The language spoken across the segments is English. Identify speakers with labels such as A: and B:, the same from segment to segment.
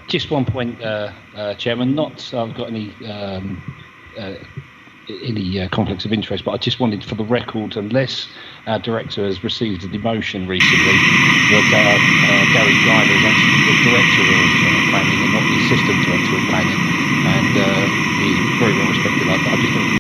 A: Just one point, Chairman. Not I've got any conflicts of interest, but I just wanted, for the record, unless our director has received a demotion recently, that Gary Driver is actually the director of planning and not the assistant director of planning, and he's very well respected. I just thought.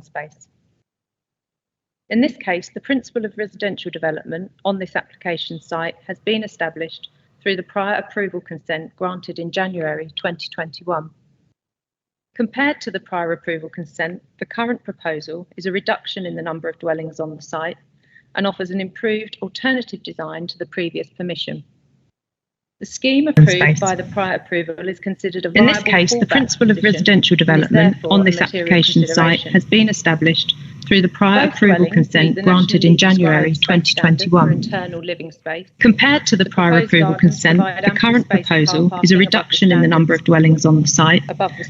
B: Space. In this case, the principle of residential development on this application site has been established through the prior approval consent granted in January 2021. Compared to the prior approval consent, the current proposal is a reduction in the number of dwellings on the site and offers an improved alternative design to the previous permission. The scheme approved by the prior approval is considered a viable.
C: In this case, the principle of residential development on this application site has been established through the prior approval consent granted in January 2021. Compared to the prior approval consent, the current proposal is a reduction in the number of dwellings on the site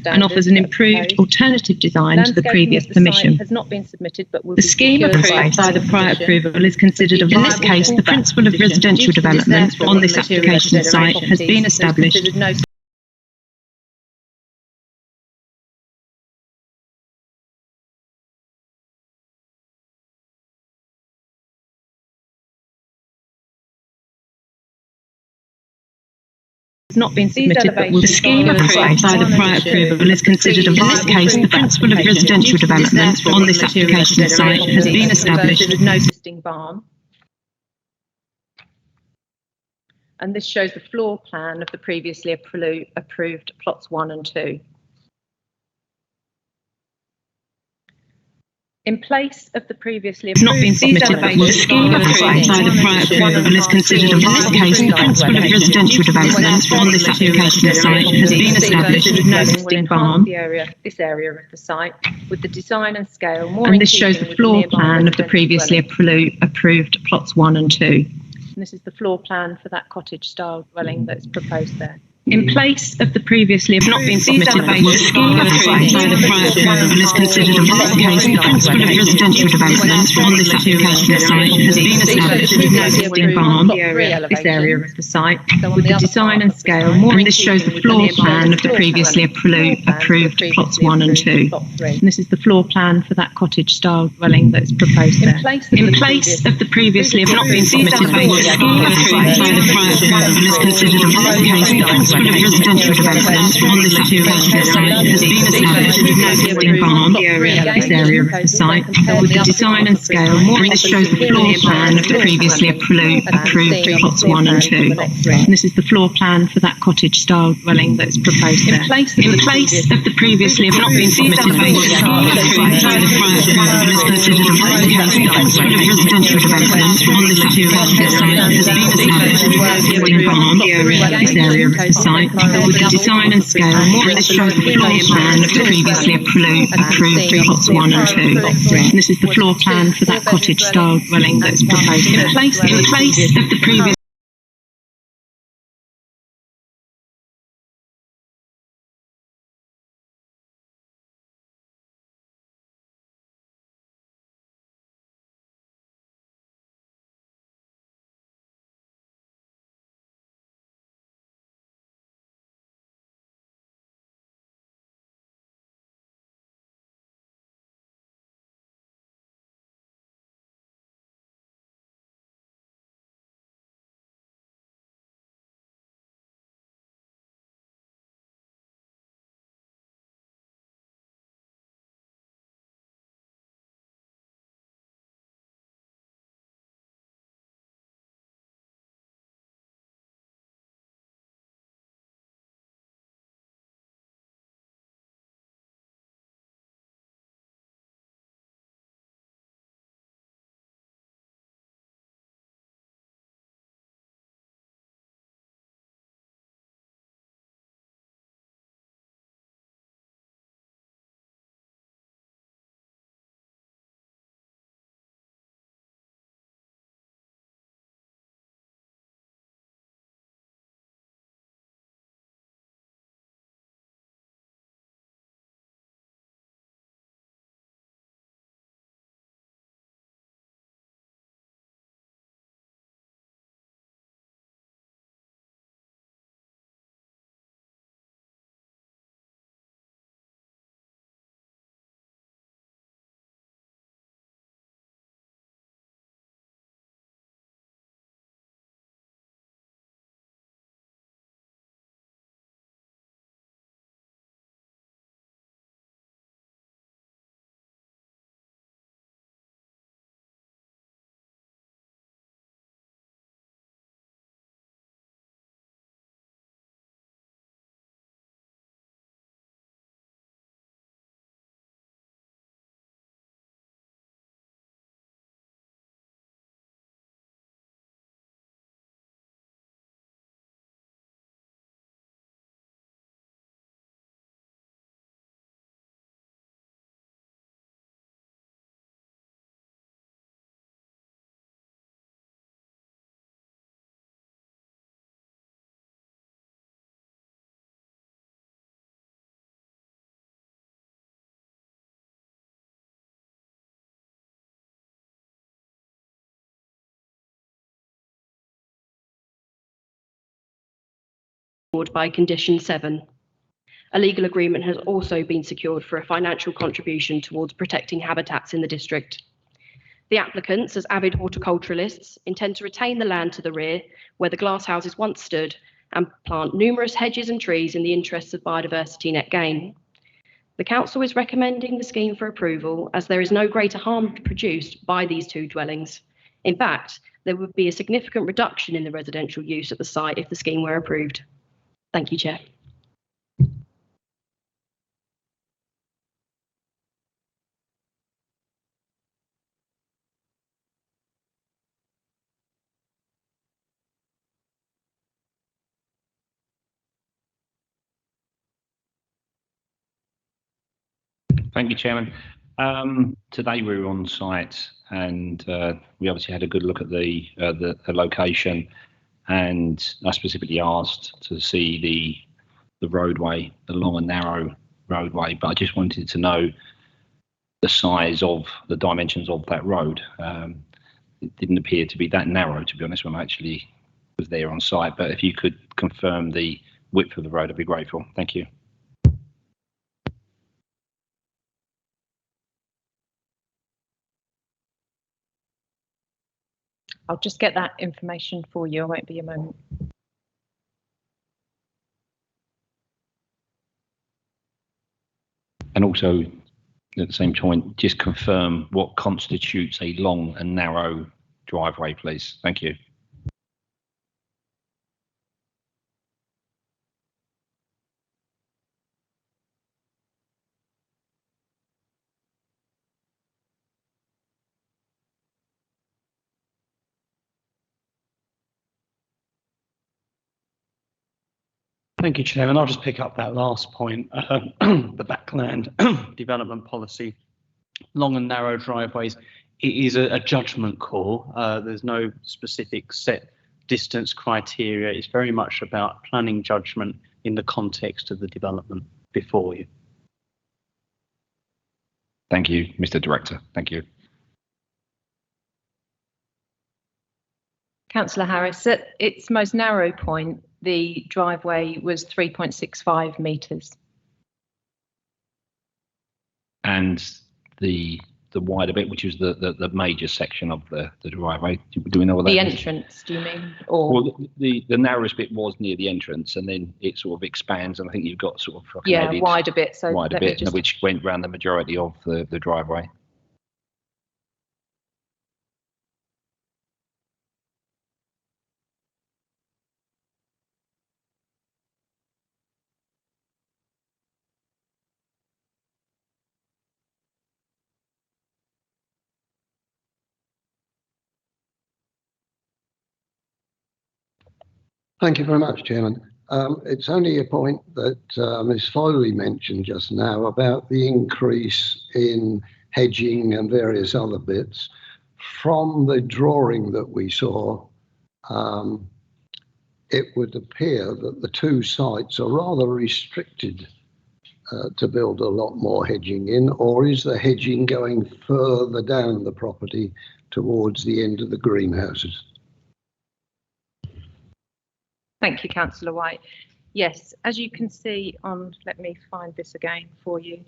C: and offers an improved alternative design to the previous permission. The scheme approved by the prior approval is considered a viable. In this case, the principle of residential development on this application site has been established not been submitted but will be scheme approved by the prior approval is considered a viable. In this case, the principle of residential development on this application site has been established
B: with no existing barn. And this shows the floor plan of the previously approved plots 1 and 2. In place of the previously approved,
C: not been submitted but will scheme approved by the prior approval is considered a viable. In this case, the principle of residential development on this application site has been established with no existing barn.
B: This area of the site with the design and scale more.
C: And this shows the floor plan of the previously approved plots 1 and 2.
B: And this is the floor plan for that cottage-style dwelling that's proposed there.
C: In place of the previously not been submitted but will scheme approved by the prior approval is considered a viable. Case, the principle of residential development on this application site has been established with no existing barn.
B: This area of the site
C: with the design and scale more. And this shows the floor plan of the previously approved plots 1 and 2.
B: And this is the floor plan for that cottage-style dwelling that's proposed there.
C: In place of the previously not been submitted but will scheme approved by the prior approval is considered a viable. Case, the principle of residential development on this application site has been established with no existing barn. This area of the site with the design and scale more. And this shows the floor plan of the previously approved plots 1 and 2. And this is the floor plan for that cottage-style dwelling that's proposed there. In place of the previously not been submitted but will scheme approved by the prior approval is considered a viable. Case, the principle of residential development on this application site has been established with no existing barn. This area of the site with the design and scale more. And this shows the floor plan of the previously approved plots 1 and 2. And this is the floor plan for that cottage-style dwelling that's proposed there. In place of the previous
D: by condition 7. A legal agreement has also been secured for a financial contribution towards protecting habitats in the district. The applicants, as avid horticulturalists, intend to retain the land to the rear where the glasshouses once stood and plant numerous hedges and trees in the interests of biodiversity net gain. The Council is recommending the scheme for approval as there is no greater harm produced by these two dwellings. In fact, there would be a significant reduction in the residential use at the site if the scheme were approved. Thank you, Chair.
A: Thank you, Chairman. Today we were on site and we obviously had a good look at the location, and I specifically asked to see the roadway, the long and narrow roadway, but I just wanted to know the size of the dimensions of that road. It didn't appear to be that narrow, to be honest, when I actually was there on site, but if you could confirm the width of the road, I'd be grateful. Thank you.
B: I'll just get that information for you. I won't be a moment.
A: And also, at the same point, just confirm what constitutes a long and narrow driveway, please. Thank you.
E: Thank you, Chairman. I'll just pick up that last point. The backland development policy, long and narrow driveways, it is a judgment call. There's no specific set distance criteria. It's very much about planning judgment in the context of the development before you.
A: Thank you, Mr. Director. Thank you.
B: Councillor Harris, at its most narrow point, the driveway was 3.65 metres.
A: And the wider bit, which is the major section of the driveway, do we know what that is?
B: The entrance, do you mean? Or
A: well, the narrowest bit was near the entrance, and then it sort of expands, and I think you've got sort of
B: wider bit. So
A: wider bit, which went round the majority of the driveway.
F: Thank you very much, Chairman. It's only a point that Ms. Foley mentioned just now about the increase in hedging and various other bits. From the drawing that we saw, it would appear that the two sites are rather restricted to build a lot more hedging in, or is the hedging going further down the property towards the end of the greenhouses?
B: Thank you, Councillor White. Yes, as you can see on, let me find this again for you.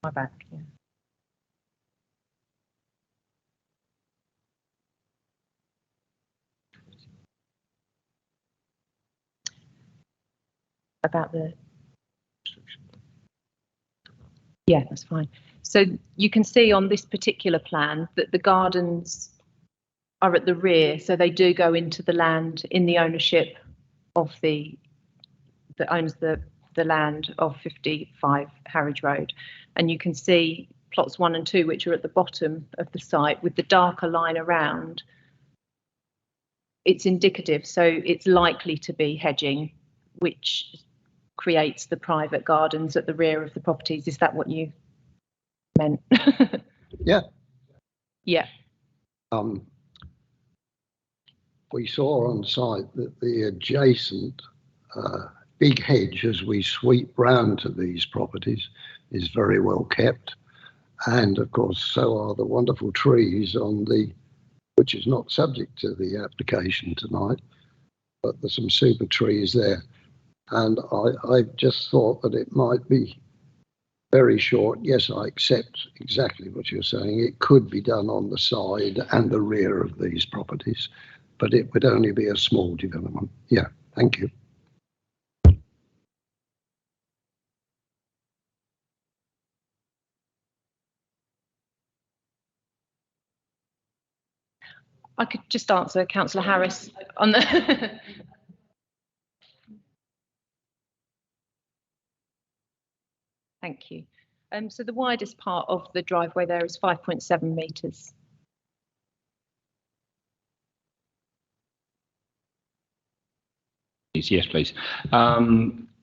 B: My back, yeah. About the, yeah, that's fine. So you can see on this particular plan that the gardens are at the rear, so they do go into the land in the ownership of that owns the land of 55 Harwich Road. And you can see plots 1 and 2, which are at the bottom of the site with the darker line around. It's indicative, so it's likely to be hedging, which creates the private gardens at the rear of the properties. Is that what you meant.
F: Yeah.
B: Yeah.
F: We saw on site that the adjacent big hedge as we sweep round to these properties is very well kept. And of course, so are the wonderful trees on the, which is not subject to the application tonight, but there's some super trees there. And I just thought that it might be very short. Yes, I accept exactly what you're saying. It could be done on the side and the rear of these properties, but it would only be a small development. Yeah, thank you.
B: I could just answer Councillor Harris on the. Thank you. So the widest part of the driveway there is 5.7 metres.
A: Yes, please.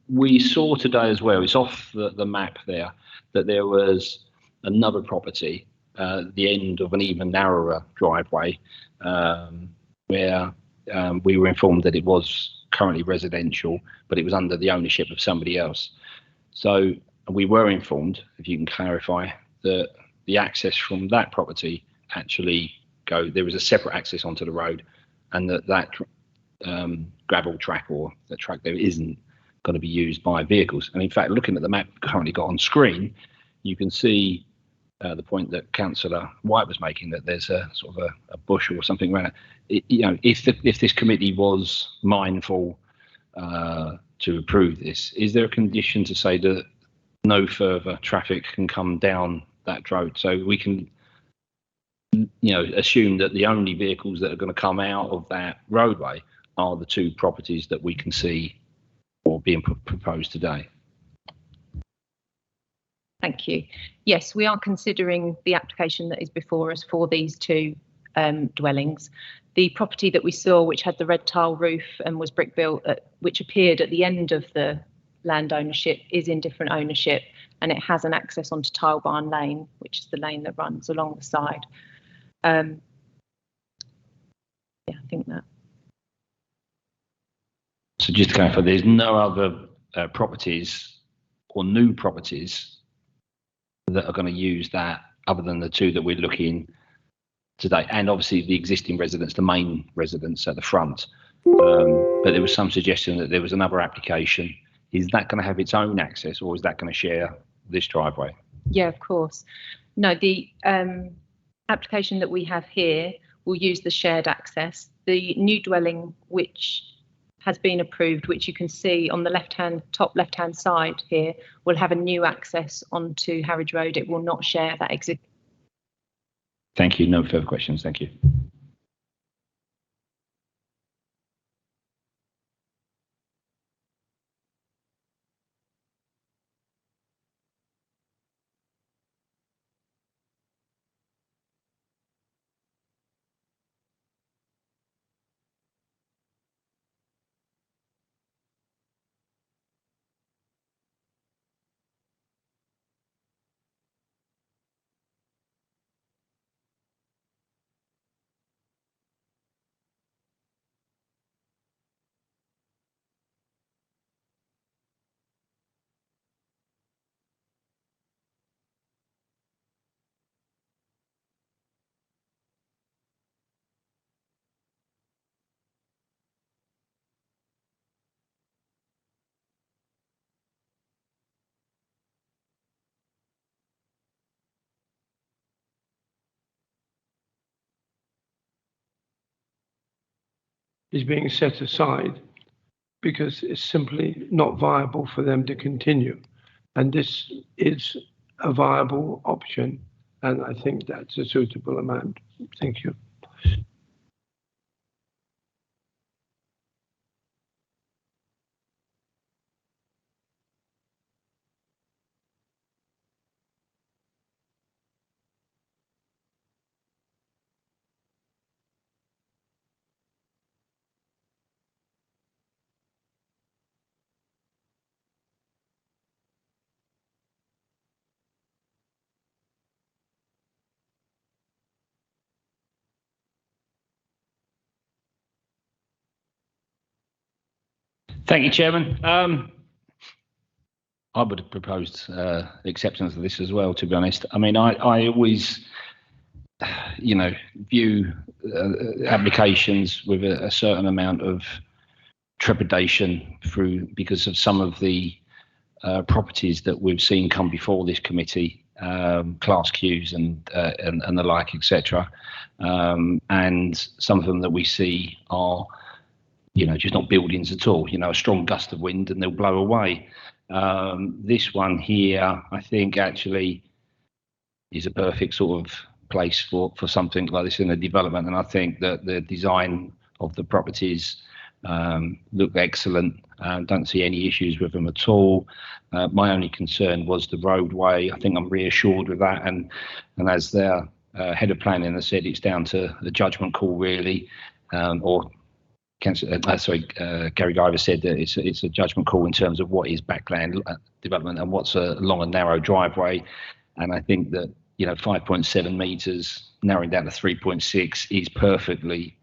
A: We saw today as well, it's off the map there, that there was another property the end of an even narrower driveway where we were informed that it was currently residential, but it was under the ownership of somebody else. So we were informed, if you can clarify, that the access from that property actually there was a separate access onto the road, and that gravel track or the track there isn't going to be used by vehicles. And in fact, looking at the map currently got on screen, you can see the point that Councillor White was making, that there's a sort of a bush or something around it. You know, if this committee was mindful to approve this, is there a condition to say that no further traffic can come down that road, so we can, you know, assume that the only vehicles that are going to come out of that roadway are the two properties that we can see or being proposed today?
B: Thank you. Yes, we are considering the application that is before us for these two dwellings. The property that we saw, which had the red tile roof and was brick built, which appeared at the end of the land ownership, is in different ownership, and it has an access onto Tile Barn Lane, which is the lane that runs along the side. Yeah, I think that.
A: So just to clarify, there's no other properties or new properties that are going to use that other than the two that we're looking today, and obviously the existing residents, the main residents at the front. But there was some suggestion that there was another application. Is that going to have its own access, or is that going to share this driveway?
B: Yeah, of course. No, the application that we have here will use the shared access. The new dwelling, which has been approved, which you can see on the top left-hand side here, will have a new access onto Harwich Road. It will not share that exit.
A: Thank you. No further questions. Thank you.
G: Is being set aside because it's simply not viable for them to continue. And this is a viable option, and I think that's a suitable amount. Thank you.
E: Thank you, Chairman.
A: I would have proposed acceptance of this as well, to be honest. I mean, I always, view applications with a certain amount of trepidation because of some of the properties that we've seen come before this committee, class Qs and the like, etc. And some of them that we see are, just not buildings at all. A strong gust of wind and they'll blow away. This one here, I think, actually is a perfect sort of place for something like this in a development. And I think that the design of the properties look excellent. Don't see any issues with them at all. My only concern was the roadway. I think I'm reassured with that. And as their head of planning has said, it's down to the judgment call, really, Gary Guyver said that it's a judgment call in terms of what is backland development and what's a long and narrow driveway. And I think that 5.7 metres narrowing down to 3.6 is perfectly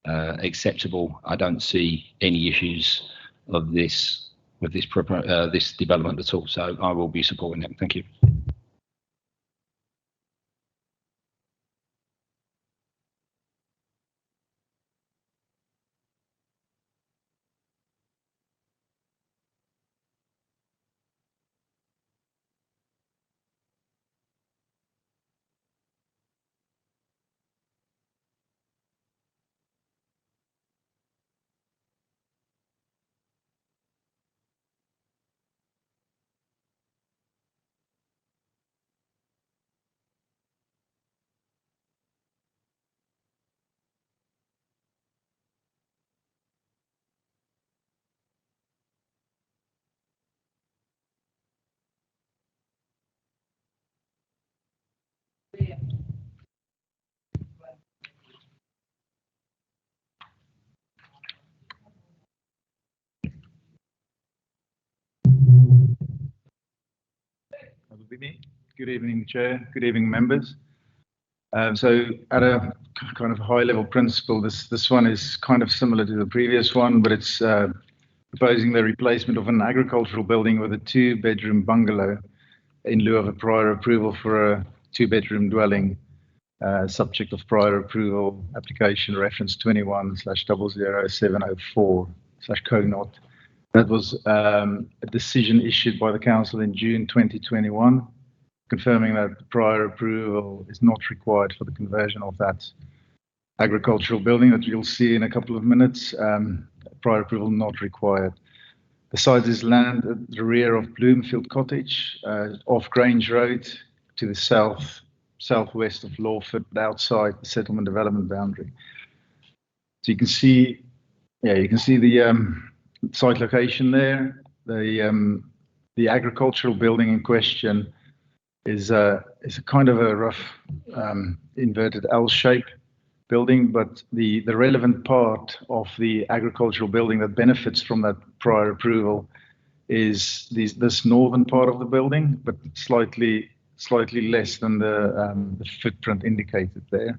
A: acceptable. I don't see any issues of this with this development at all. So I will be supporting it. Thank you.
H: Good evening, Chair. Good evening, members. So at a kind of high-level principle, this one is kind of similar to the previous one, but it's proposing the replacement of an agricultural building with a 2-bedroom bungalow in lieu of a prior approval for a 2-bedroom dwelling, subject of prior approval application reference 21/00704/CONOT. That was a decision issued by the council in June 2021, confirming that the prior approval is not required for the conversion of that agricultural building that you'll see in a couple of minutes. Prior approval not required. The site is land at the rear of Bloomfield Cottage, off Grange Road, to the southwest of Lawford, outside the settlement development boundary. So you can see the site location there. The agricultural building in question is a kind of a rough inverted L shape building, but the relevant part of the agricultural building that benefits from that prior approval is this northern part of the building, but slightly less than the footprint indicated there.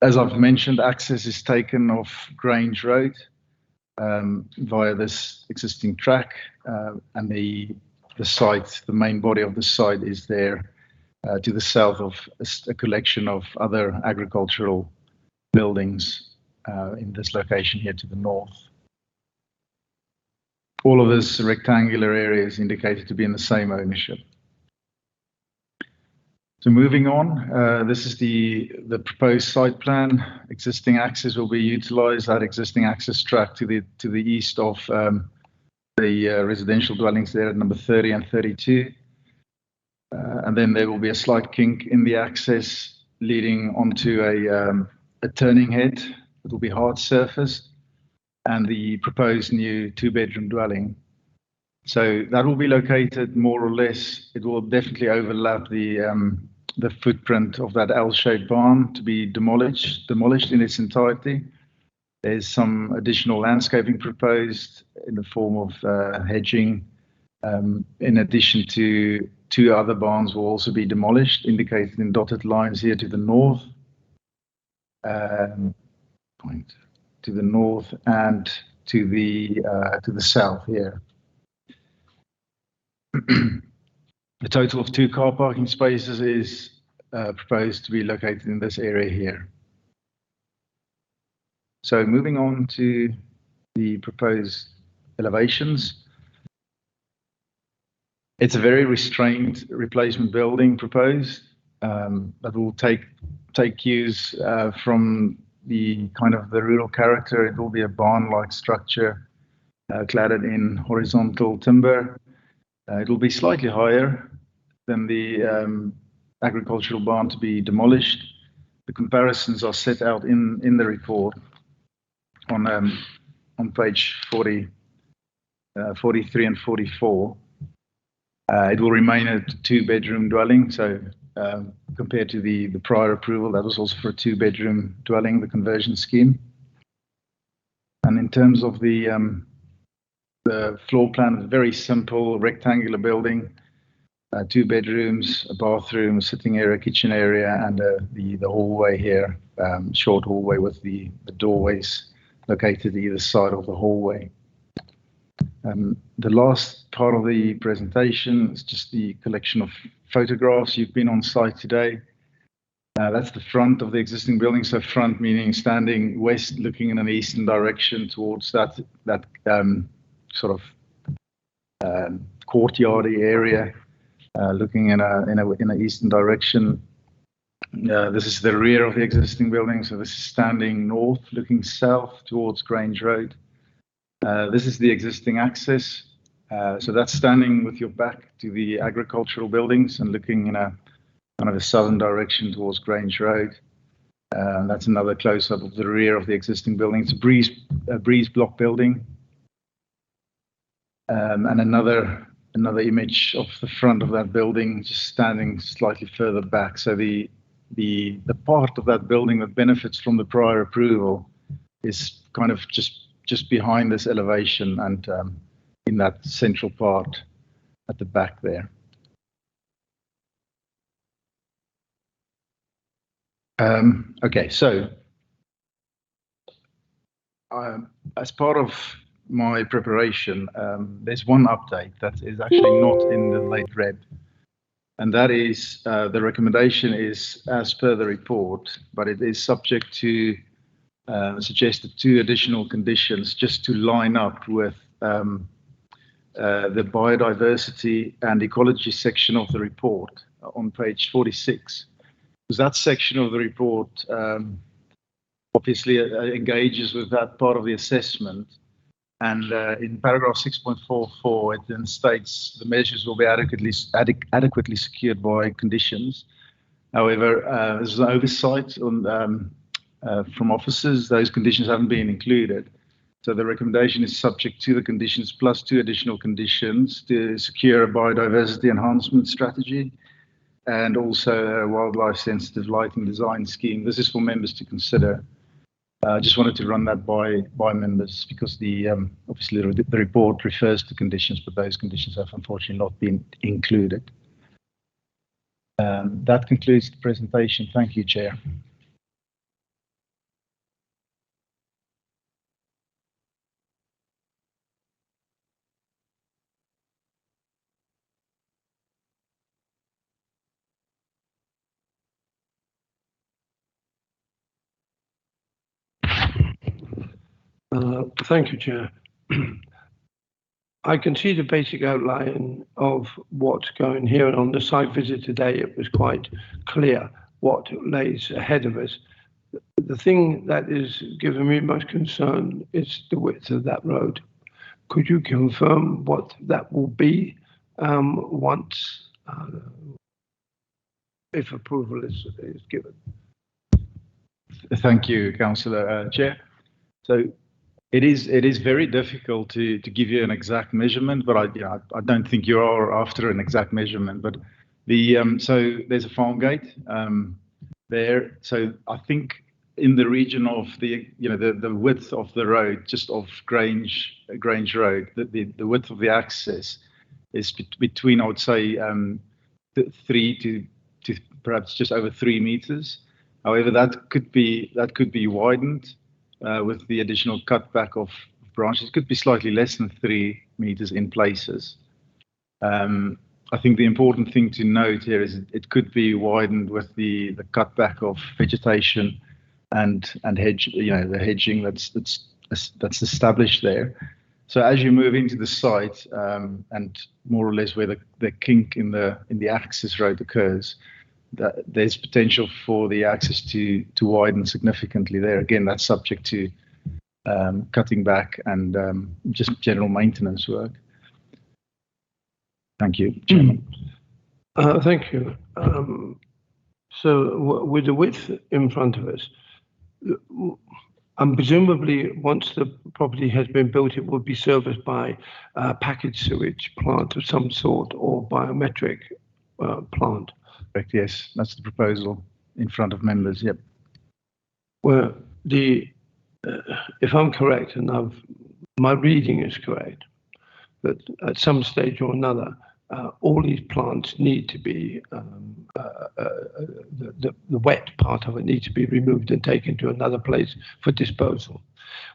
H: As I've mentioned, access is taken off Grange Road via this existing track, and the site, the main body of the site, is there to the south of a collection of other agricultural buildings in this location here to the north. All of this rectangular area is indicated to be in the same ownership. So moving on, this is the proposed site plan. Existing access will be utilised. That existing access track to the east of the residential dwellings there at number 30 and 32. And then there will be a slight kink in the access leading onto a turning head that will be hard surfaced, and the proposed new 2-bedroom dwelling. So that will be located more or less, it will definitely overlap the footprint of that L-shaped barn to be demolished in its entirety. There's some additional landscaping proposed in the form of hedging. In addition to 2 other barns will also be demolished, indicated in dotted lines here to the north. To the north and to the south here. A total of 2 car parking spaces is proposed to be located in this area here. So moving on to the proposed elevations. It's a very restrained replacement building proposed that will take cues from the kind of the rural character. It will be a barn-like structure cladded in horizontal timber. It will be slightly higher than the agricultural barn to be demolished. The comparisons are set out in the report on page 40, 43 and 44. It will remain a 2-bedroom dwelling, so compared to the prior approval, that was also for a 2-bedroom dwelling, the conversion scheme. And in terms of the floor plan, it's a very simple rectangular building, 2 bedrooms, a bathroom, a sitting area, kitchen area, and the hallway here, short hallway with the doorways located either side of the hallway. The last part of the presentation is just the collection of photographs. You've been on site today. That's the front of the existing building. So front meaning standing west, looking in an eastern direction towards that sort of courtyardy area, looking in an eastern direction. This is the rear of the existing building. So this is standing north, looking south towards Grange Road. This is the existing access. So that's standing with your back to the agricultural buildings and looking in a kind of a southern direction towards Grange Road. That's another close-up of the rear of the existing building. It's a breeze block building. And another image of the front of that building, just standing slightly further back. So the part of that building that benefits from the prior approval is kind of just behind this elevation and in that central part at the back there. Okay, so as part of my preparation, there's one update that is actually not in the late red, and that is the recommendation is as per the report, but it is subject to suggested 2 additional conditions just to line up with the biodiversity and ecology section of the report on page 46. Because that section of the report obviously engages with that part of the assessment. And in paragraph 6.44, it then states the measures will be adequately secured by conditions. However, there's an oversight on from officers. Those conditions haven't been included. So the recommendation is subject to the conditions plus 2 additional conditions to secure a biodiversity enhancement strategy and also a wildlife sensitive lighting design scheme. This is for members to consider. I just wanted to run that by members because obviously the report refers to conditions, but those conditions have unfortunately not been included. That concludes the presentation. Thank you, Chair.
G: Thank you, Chair. I can see the basic outline of what's going here, and on the site visit today, it was quite clear what lays ahead of us. The thing that is giving me most concern is the width of that road. Could you confirm what that will be once, if approval is given?
H: Thank you, Councillor Chair. So it is very difficult to give you an exact measurement, but I don't think you are after an exact measurement. But so there's a farm gate there. So I think in the region of the width of the road, just off Grange Road, the width of the access is between, I would say, 3 to perhaps just over 3 meters. However, that could be widened with the additional cutback of branches. It could be slightly less than 3 meters in places. I think the important thing to note here is it could be widened with the cutback of vegetation and hedge, the hedging that's established there. So as you move into the site, and more or less where the kink in the access road occurs, there's potential for the access to widen significantly there. Again, that's subject to cutting back and just general maintenance work. Thank you, Chairman.
G: Thank you. So with the width in front of us, and presumably once the property has been built, it will be serviced by a packaged sewage plant of some sort or biometric plant.
H: Correct, yes, that's the proposal in front of members, yep.
G: Well, if I'm correct, and my reading is correct, that at some stage or another, all these plants need to be, the wet part of it needs to be removed and taken to another place for disposal.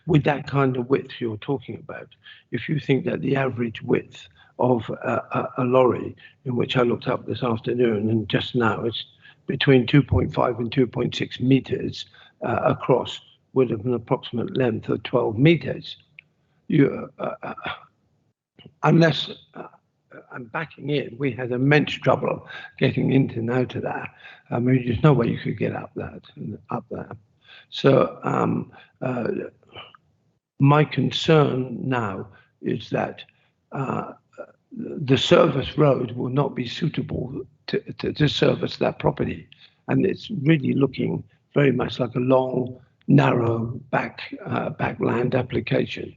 G: With that kind of width you're talking about, if you think that the average width of a lorry, in which I looked up this afternoon and just now, it's between 2.5 and 2.6 meters across, with an approximate length of 12 meters, unless I'm backing in, we had immense trouble getting into and out of that. I mean, there's no way you could get up there. So my concern now is that the service road will not be suitable to service that property, and it's really looking very much like a long, narrow backland application.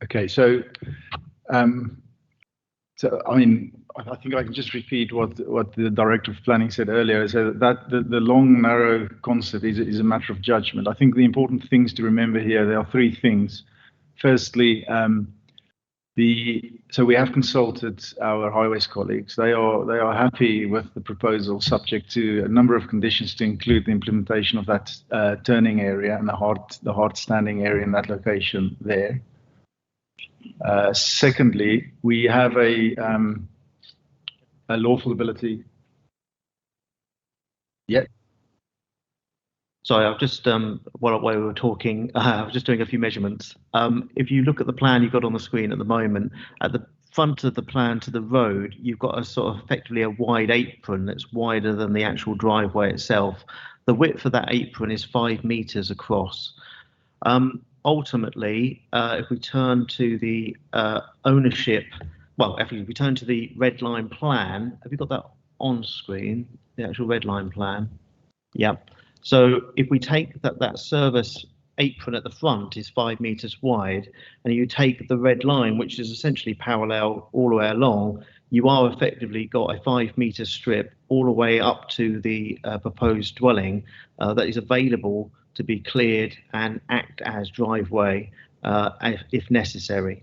H: Okay, so I mean, I think I can just repeat what the Director of Planning said earlier. So that the long, narrow concept is a matter of judgment. I think the important things to remember here, there are 3 things. Firstly, so we have consulted our highways colleagues. They are happy with the proposal, subject to a number of conditions, to include the implementation of that turning area and the hard standing area in that location there. Secondly, we have a lawful ability. Yeah.
I: Sorry, I've just while we were talking, I was just doing a few measurements. If you look at the plan you've got on the screen at the moment, at the front of the plan to the road, you've got a sort of effectively a wide apron that's wider than the actual driveway itself. The width of that apron is 5 meters across. Ultimately, if we turn to the ownership, well, if we turn to the red line plan, have you got that on screen, the actual red line plan? Yeah. So if we take that service apron at the front is 5 meters wide, and you take the red line, which is essentially parallel all the way along, you are effectively got a 5 meter strip all the way up to the proposed dwelling that is available to be cleared and act as driveway if necessary.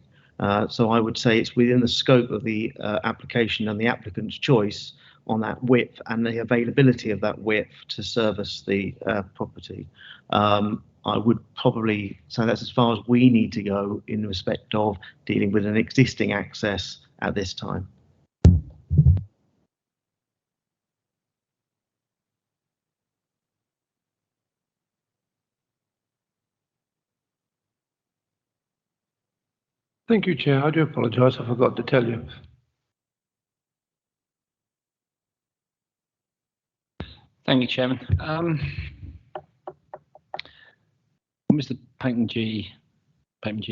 I: So I would say it's within the scope of the application and the applicant's choice on that width and the availability of that width to service the property. I would probably say that's as far as we need to go in respect of dealing with an existing access at this time.
G: Thank you, Chair. I do apologise, I forgot to tell you.
A: Thank you, Chairman. Mr. Pakenji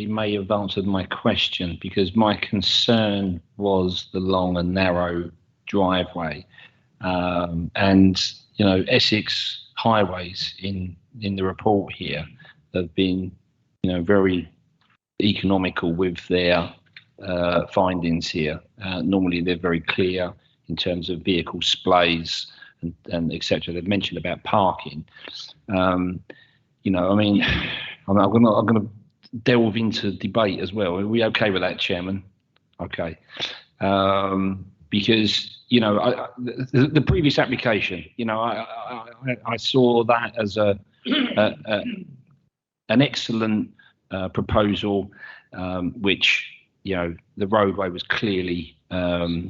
A: may have answered my question, because my concern was the long and narrow driveway. And, you know, Essex Highways in the report here have been, you know, very economical with their findings here. Normally they're very clear in terms of vehicle splays and etc. They've mentioned about parking. You know, I mean, I'm going to delve into debate as well. Are we okay with that, Chairman? Okay. Because you know, the previous application, you know, I saw that as an excellent proposal, which, you know, the roadway was clearly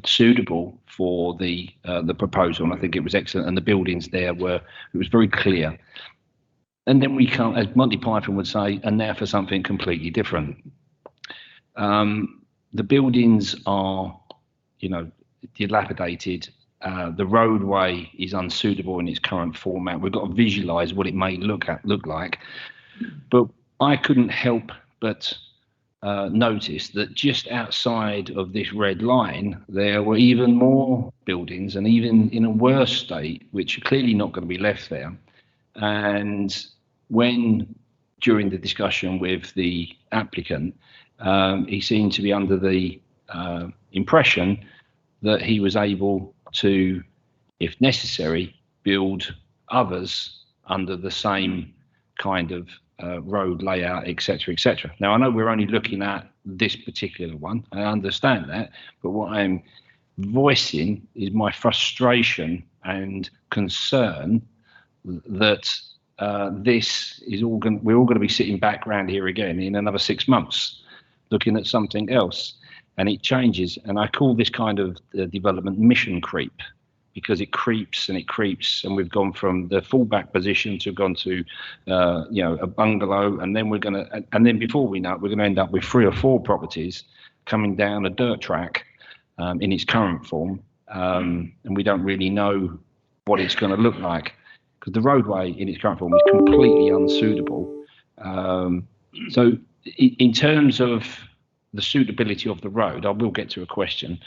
A: suitable for the proposal, and I think it was excellent, and the buildings there were, it was very clear. And then we come, as Monty Python would say, and now for something completely different. The buildings are, you know, dilapidated. The roadway is unsuitable in its current format. We've got to visualize what it may look like. But I couldn't help but notice that just outside of this red line, there were even more buildings, and even in a worse state, which are clearly not going to be left there. And when, during the discussion with the applicant, he seemed to be under the impression that he was able to, if necessary, build others under the same kind of road layout, etc., etc. Now, I know we're only looking at this particular one. I understand that, but what I'm voicing is my frustration and concern that this is all going. We're all going to be sitting back around here again in another 6 months, looking at something else, and it changes. And I call this kind of development mission creep, because it creeps and it creeps, and we've gone from the fallback position to gone to, you know, a bungalow, and then then before we know it, we're going to end up with 3 or 4 properties coming down a dirt track in its current form, and we don't really know what it's going to look like, because the roadway in its current form is completely unsuitable. So in terms of the suitability of the road, I will get to a question.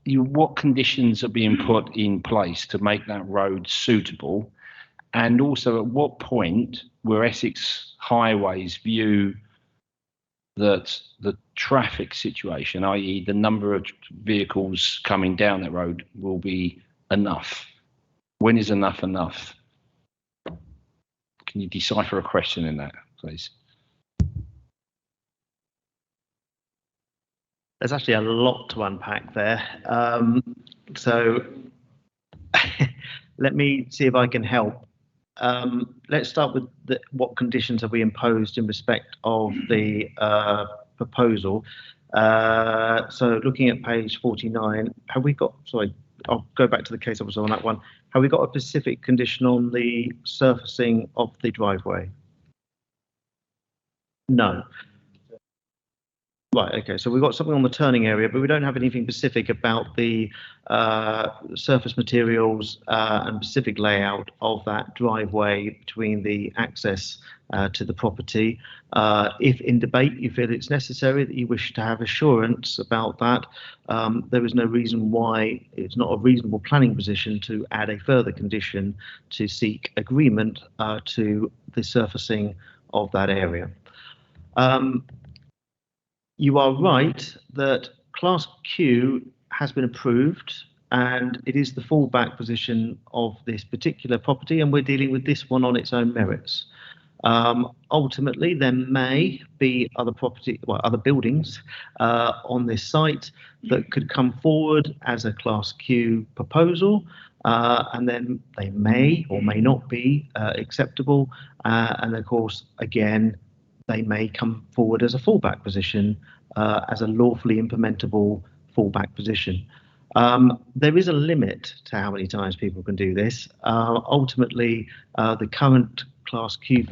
A: What conditions are being put in place to make that road suitable? And also, at what point will Essex Highways view that the traffic situation, i.e. the number of vehicles coming down that road, will be enough? When is enough enough? Can you decipher a question in that, please?
I: There's actually a lot to unpack there. So let me see if I can help. Let's start with what conditions have we imposed in respect of the proposal. So looking at page 49, have we got, sorry, I'll go back to the case officer on that one. Have we got a specific condition on the surfacing of the driveway? No. Right, okay, so we've got something on the turning area, but we don't have anything specific about the surface materials and specific layout of that driveway between the access to the property. If in debate you feel it's necessary, that you wish to have assurance about that, there is no reason why it's not a reasonable planning position to add a further condition to seek agreement to the surfacing of that area. You are right that Class Q has been approved, and it is the fallback position of this particular property, and we're dealing with this one on its own merits. Ultimately, there may be other buildings on this site that could come forward as a Class Q proposal, and then they may or may not be acceptable, and of course, again, they may come forward as a fallback position, as a lawfully implementable fallback position. There is a limit to how many times people can do this. Ultimately, the current Class Q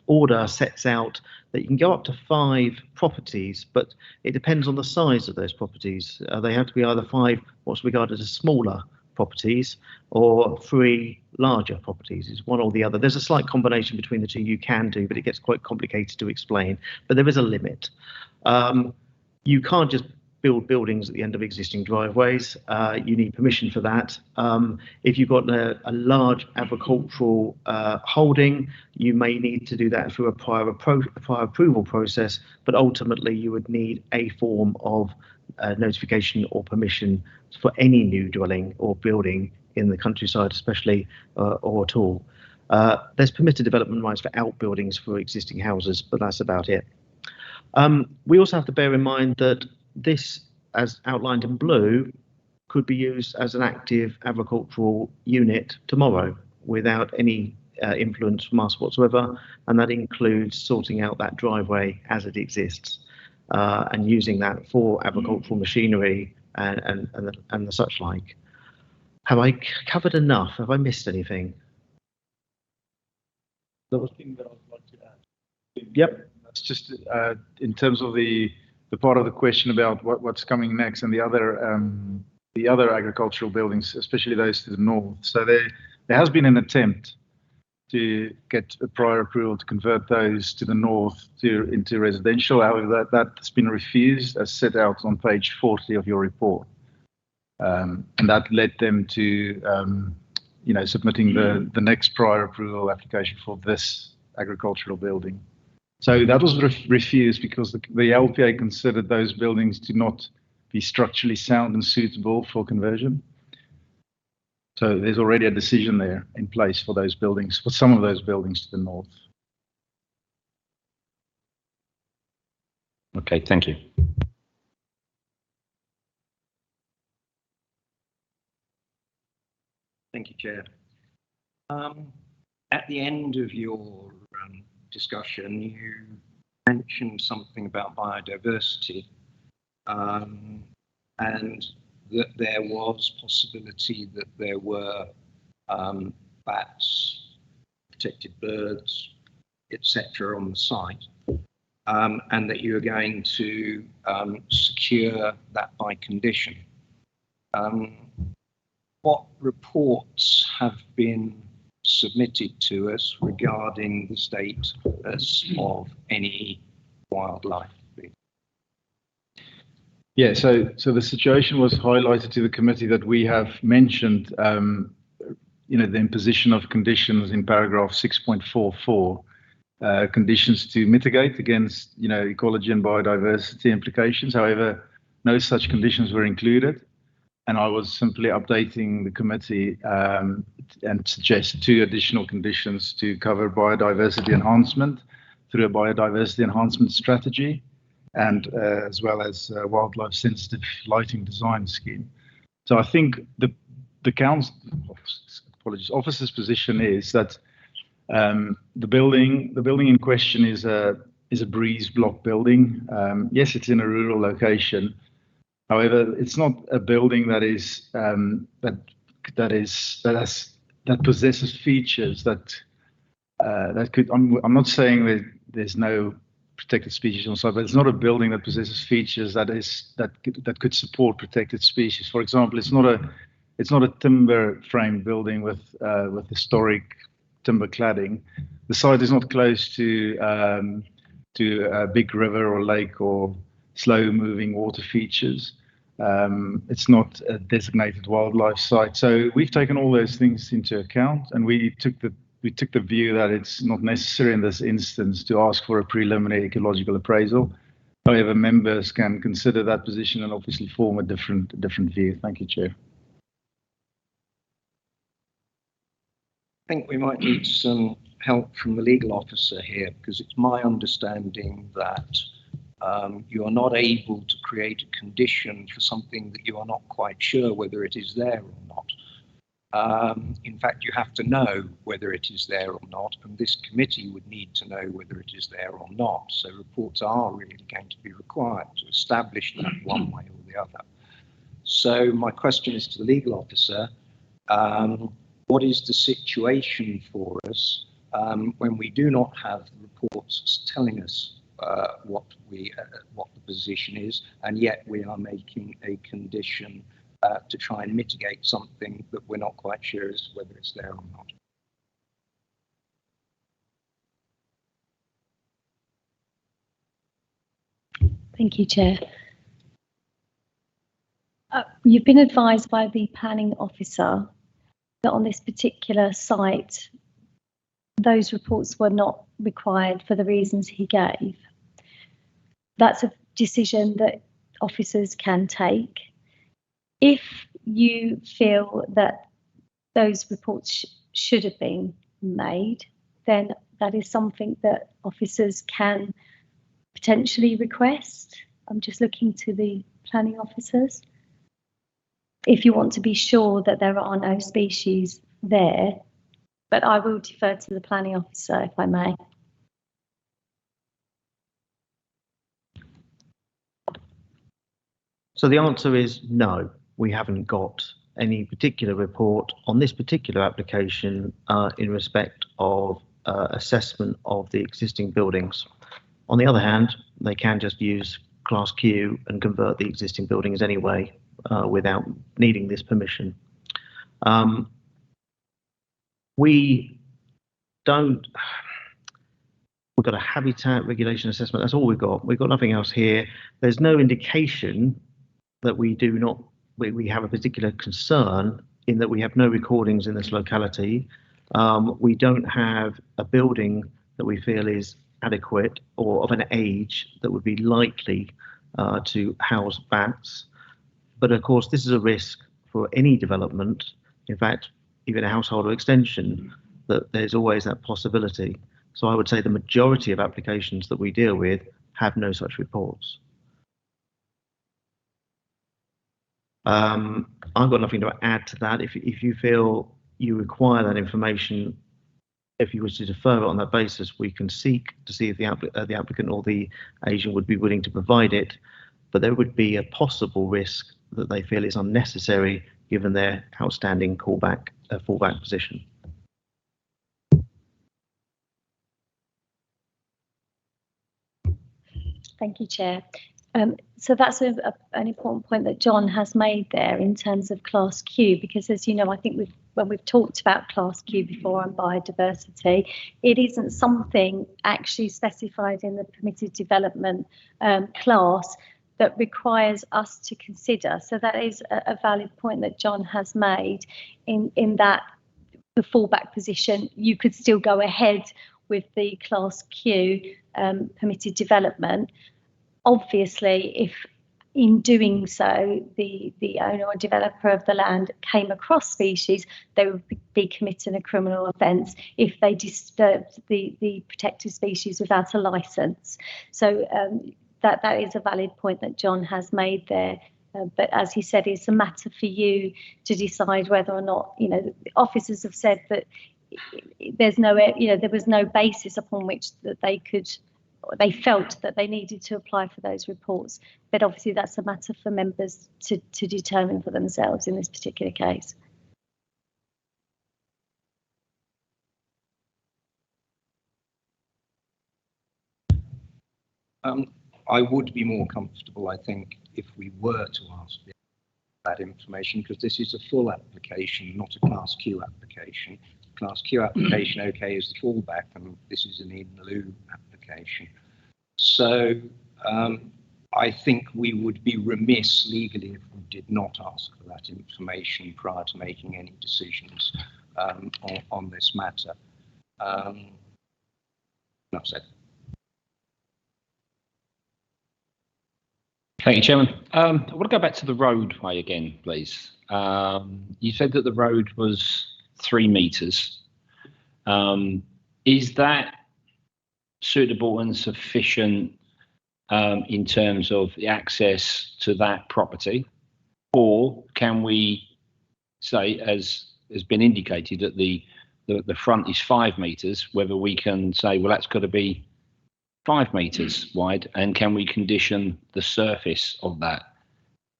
I: order sets out that you can go up to 5 properties, but it depends on the size of those properties. They have to be either 5 what's regarded as smaller properties or 3 larger properties. It's one or the other. There's a slight combination between the two you can do, but it gets quite complicated to explain. But there is a limit. You can't just build buildings at the end of existing driveways. You need permission for that. If you've got a large agricultural holding, you may need to do that through a prior approval process, but ultimately you would need a form of notification or permission for any new dwelling or building in the countryside, especially or at all. There's permitted development rights for outbuildings for existing houses, but that's about it. We also have to bear in mind that this, as outlined in blue, could be used as an active agricultural unit tomorrow without any influence from us whatsoever, and that includes sorting out that driveway as it exists and using that for agricultural machinery and the such like. Have I covered enough? Have I missed anything?
H: The other thing that I would like to add.
I: Yep.
H: That's just in terms of the part of the question about what's coming next and the other agricultural buildings, especially those to the north. So there has been an attempt to get a prior approval to convert those to the north into residential. However, that's been refused, as set out on page 40 of your report, and that led them to submitting the next prior approval application for this agricultural building. So that was refused because the LPA considered those buildings to not be structurally sound and suitable for conversion. So there's already a decision there in place for those buildings, for some of those buildings to the north.
A: Okay, thank you.
J: Thank you, Chair. At the end of your discussion, you mentioned something about biodiversity, and that there was possibility that there were bats, protected birds, etc. on the site, and that you were going to secure that by condition. What reports have been submitted to us regarding the status of any wildlife?
H: Yeah, so the situation was highlighted to the committee that we have mentioned, the imposition of conditions in paragraph 6.44, conditions to mitigate against, ecology and biodiversity implications. However, no such conditions were included. And I was simply updating the committee and suggest 2 additional conditions to cover biodiversity enhancement through a biodiversity enhancement strategy, and as well as wildlife sensitive lighting design scheme. So I think the council officer's position is that the building in question is a breeze block building. Yes, it's in a rural location. However, it's not a building that possesses features that could. I'm not saying that there's no protected species on site, but it's not a building that possesses features that could support protected species. For example, it's not a timber frame building with historic timber cladding. The site is not close to a big river or lake or slow moving water features. It's not a designated wildlife site. So we've taken all those things into account, and we took the view that it's not necessary in this instance to ask for a preliminary ecological appraisal. However, members can consider that position and obviously form a different view. Thank you, Chair.
J: I think we might need some help from the legal officer here, because it's my understanding that you are not able to create a condition for something that you are not quite sure whether it is there or not. In fact, you have to know whether it is there or not, and this committee would need to know whether it is there or not. So reports are really going to be required to establish that one way or the other. So my question is to the legal officer, what is the situation for us when we do not have the reports telling us what the position is, and yet we are making a condition to try and mitigate something that we're not quite sure as to whether it's there or not?
K: Thank you, Chair. You've been advised by the planning officer that on this particular site, those reports were not required for the reasons he gave. That's a decision that officers can take. If you feel that those reports should have been made, then that is something that officers can potentially request. I'm just looking to the planning officers. If you want to be sure that there are no species there, but I will defer to the planning officer if I may.
I: So the answer is no, we haven't got any particular report on this particular application in respect of assessment of the existing buildings. On the other hand, they can just use Class Q and convert the existing buildings anyway without needing this permission. We've got a habitat regulation assessment. That's all we've got. We've got nothing else here. There's no indication that we have a particular concern in that we have no recordings in this locality. We don't have a building that we feel is adequate or of an age that would be likely to house bats. But of course, this is a risk for any development. In fact, even a household or extension, that there's always that possibility. So I would say the majority of applications that we deal with have no such reports. I've got nothing to add to that. If you feel you require that information, if you wish to defer it on that basis, we can seek to see if the applicant or the agent would be willing to provide it, but there would be a possible risk that they feel is unnecessary given their outstanding fallback position.
K: Thank you, Chair. So that's an important point that John has made there in terms of Class Q, because as you know, I think when we've talked about Class Q before and biodiversity, it isn't something actually specified in the permitted development class that requires us to consider. So that is a valid point that John has made in that the fallback position, you could still go ahead with the Class Q permitted development. Obviously, if in doing so, the owner or developer of the land came across species, they would be committing a criminal offence if they disturbed the protected species without a licence. So that is a valid point that John has made there. But as he said, it's a matter for you to decide whether or not, the officers have said that there's no, there was no basis upon which that they felt that they needed to apply for those reports. But obviously that's a matter for members to determine for themselves in this particular case.
J: I would be more comfortable, I think, if we were to ask that information, because this is a full application, not a Class Q application. Class Q application, okay, is the fallback, and this is an in lieu application. So I think we would be remiss legally if we did not ask for that information prior to making any decisions on this matter. Enough said.
A: Thank you, Chairman. I want to go back to the roadway again, please. You said that the road was 3 metres. Is that suitable and sufficient in terms of the access to that property? Or can we say, as has been indicated, that the front is 5 metres, whether we can say, well, that's got to be 5 metres wide, and can we condition the surface of that?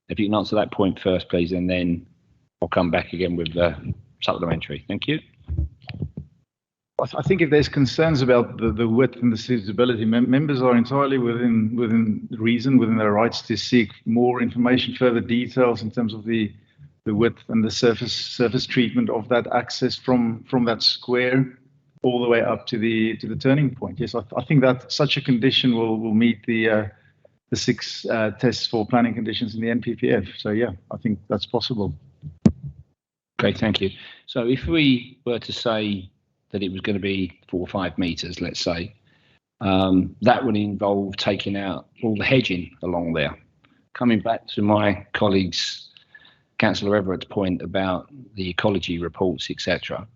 A: If you can answer that point first, please, and then I'll come back again with the supplementary. Thank you.
H: I think if there's concerns about the width and the suitability, members are entirely within reason, within their rights to seek more information, further details in terms of the width and the surface treatment of that access from that square all the way up to the turning point. Yes, I think that such a condition will meet the 6 tests for planning conditions in the NPPF. So yeah, I think that's possible.
A: Okay, thank you. So if we were to say that it was going to be 4 or 5 metres, let's say, that would involve taking out all the hedging along there. Coming back to my colleague's, Councillor Everett's point about the ecology reports, etc.,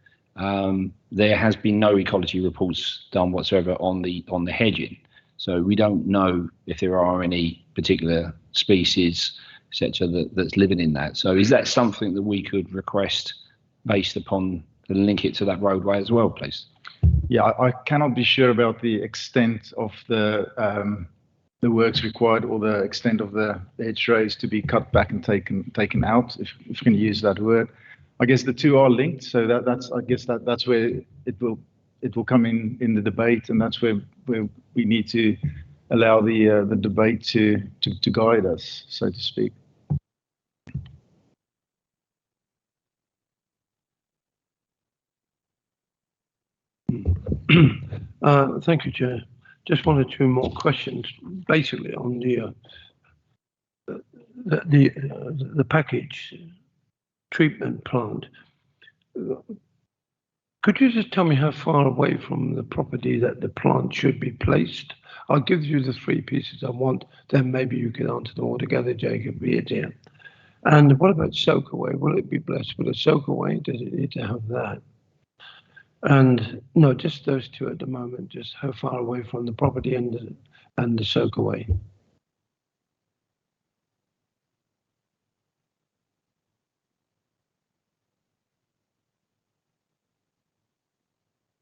A: there has been no ecology reports done whatsoever on the hedging. So we don't know if there are any particular species, etc., that's living in that. So is that something that we could request based upon and link it to that roadway as well, please?
H: Yeah, I cannot be sure about the extent of the works required or the extent of the hedgerows to be cut back and taken out, if you can use that word. I guess the two are linked, so that's where it will come in the debate, and that's where we need to allow the debate to guide us, so to speak.
G: Thank you, Chair. Just one or two more questions, basically on the package treatment plant. Could you just tell me how far away from the property that the plant should be placed? I'll give you the three pieces I want, then maybe you can answer them all together, Jacob, be it here. And what about soakaway? Will it be blessed with a soakaway? Does it need to have that? And no, just those two at the moment, just how far away from the property and the soakaway.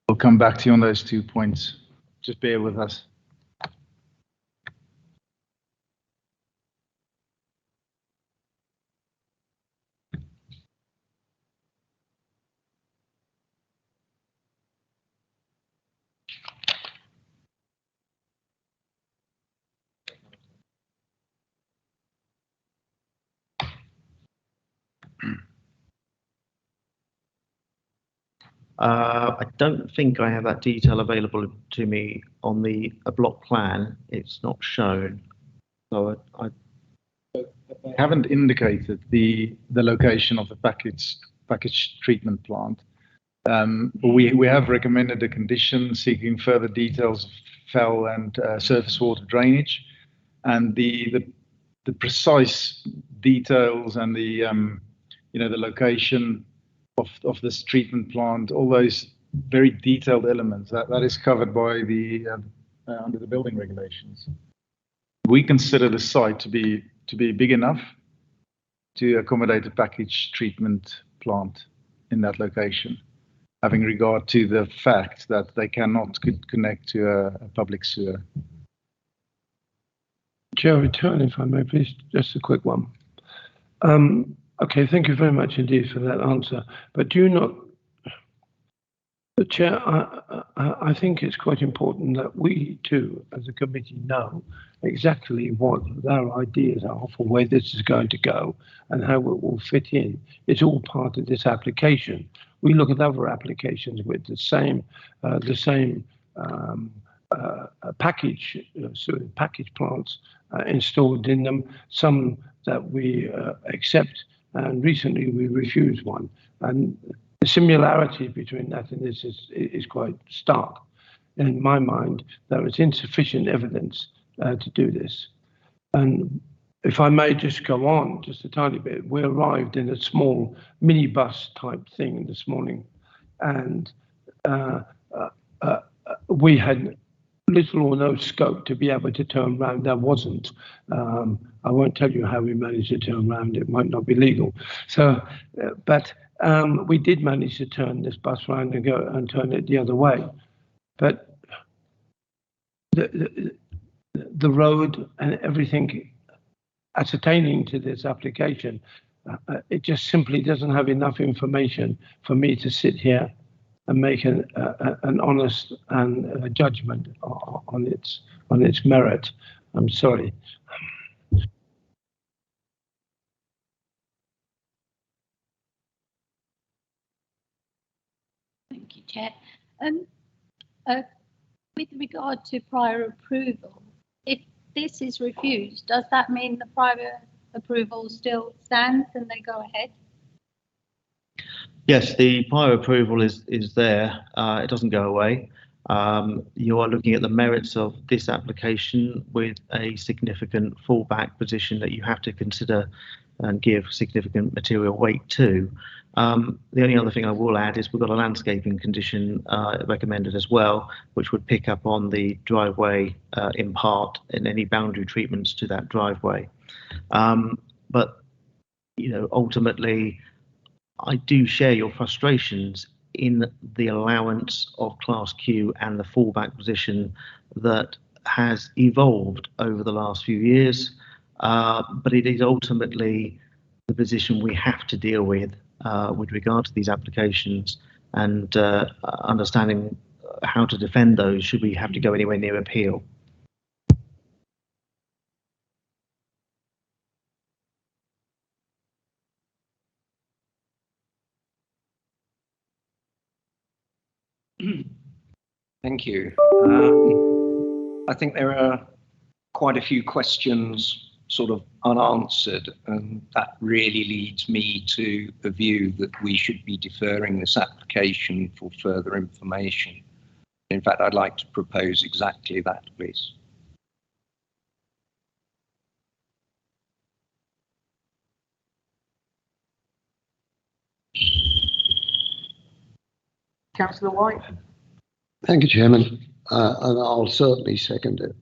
H: We'll come back to you on those 2 points. Just bear with us.
I: I don't think I have that detail available to me on a block plan. It's not shown. So I
H: haven't indicated the location of the package treatment plant. But we have recommended a condition seeking further details of fell and surface water drainage, and the precise details and the location of this treatment plant, all those very detailed elements that is covered by the under the building regulations. We consider the site to be big enough to accommodate a package treatment plant in that location, having regard to the fact that they cannot connect to a public sewer.
G: Chair, return, if I may, please, just a quick one. Okay, thank you very much indeed for that answer. But do you not, Chair, I think it's quite important that we too, as a committee, know exactly what our ideas are for where this is going to go and how it will fit in. It's all part of this application. We look at other applications with the same package plants installed in them, some that we accept, and recently we refused one. And the similarity between that and this is quite stark. In my mind, there is insufficient evidence to do this. And if I may just go on just a tiny bit, we arrived in a small minibus type thing this morning, and we had little or no scope to be able to turn around. There wasn't. I won't tell you how we managed to turn around. It might not be legal. So, but we did manage to turn this bus around and go and turn it the other way. But the road and everything ascertaining to this application, it just simply doesn't have enough information for me to sit here and make an honest and judgment on its merit. I'm sorry.
L: Thank you, Chair. With regard to prior approval, if this is refused, does that mean the prior approval still stands and they go ahead?
I: Yes, the prior approval is there. It doesn't go away. You are looking at the merits of this application with a significant fallback position that you have to consider and give significant material weight to. The only other thing I will add is we've got a landscaping condition recommended as well, which would pick up on the driveway in part and any boundary treatments to that driveway. But ultimately, I do share your frustrations in the allowance of Class Q and the fallback position that has evolved over the last few years. But it is ultimately the position we have to deal with regard to these applications, and understanding how to defend those should we have to go anywhere near appeal.
J: Thank you. I think there are quite a few questions sort of unanswered, and that really leads me to the view that we should be deferring this application for further information. In fact, I'd like to propose exactly that, please.
A: Councillor White.
F: Thank you, Chairman, and I'll certainly second it.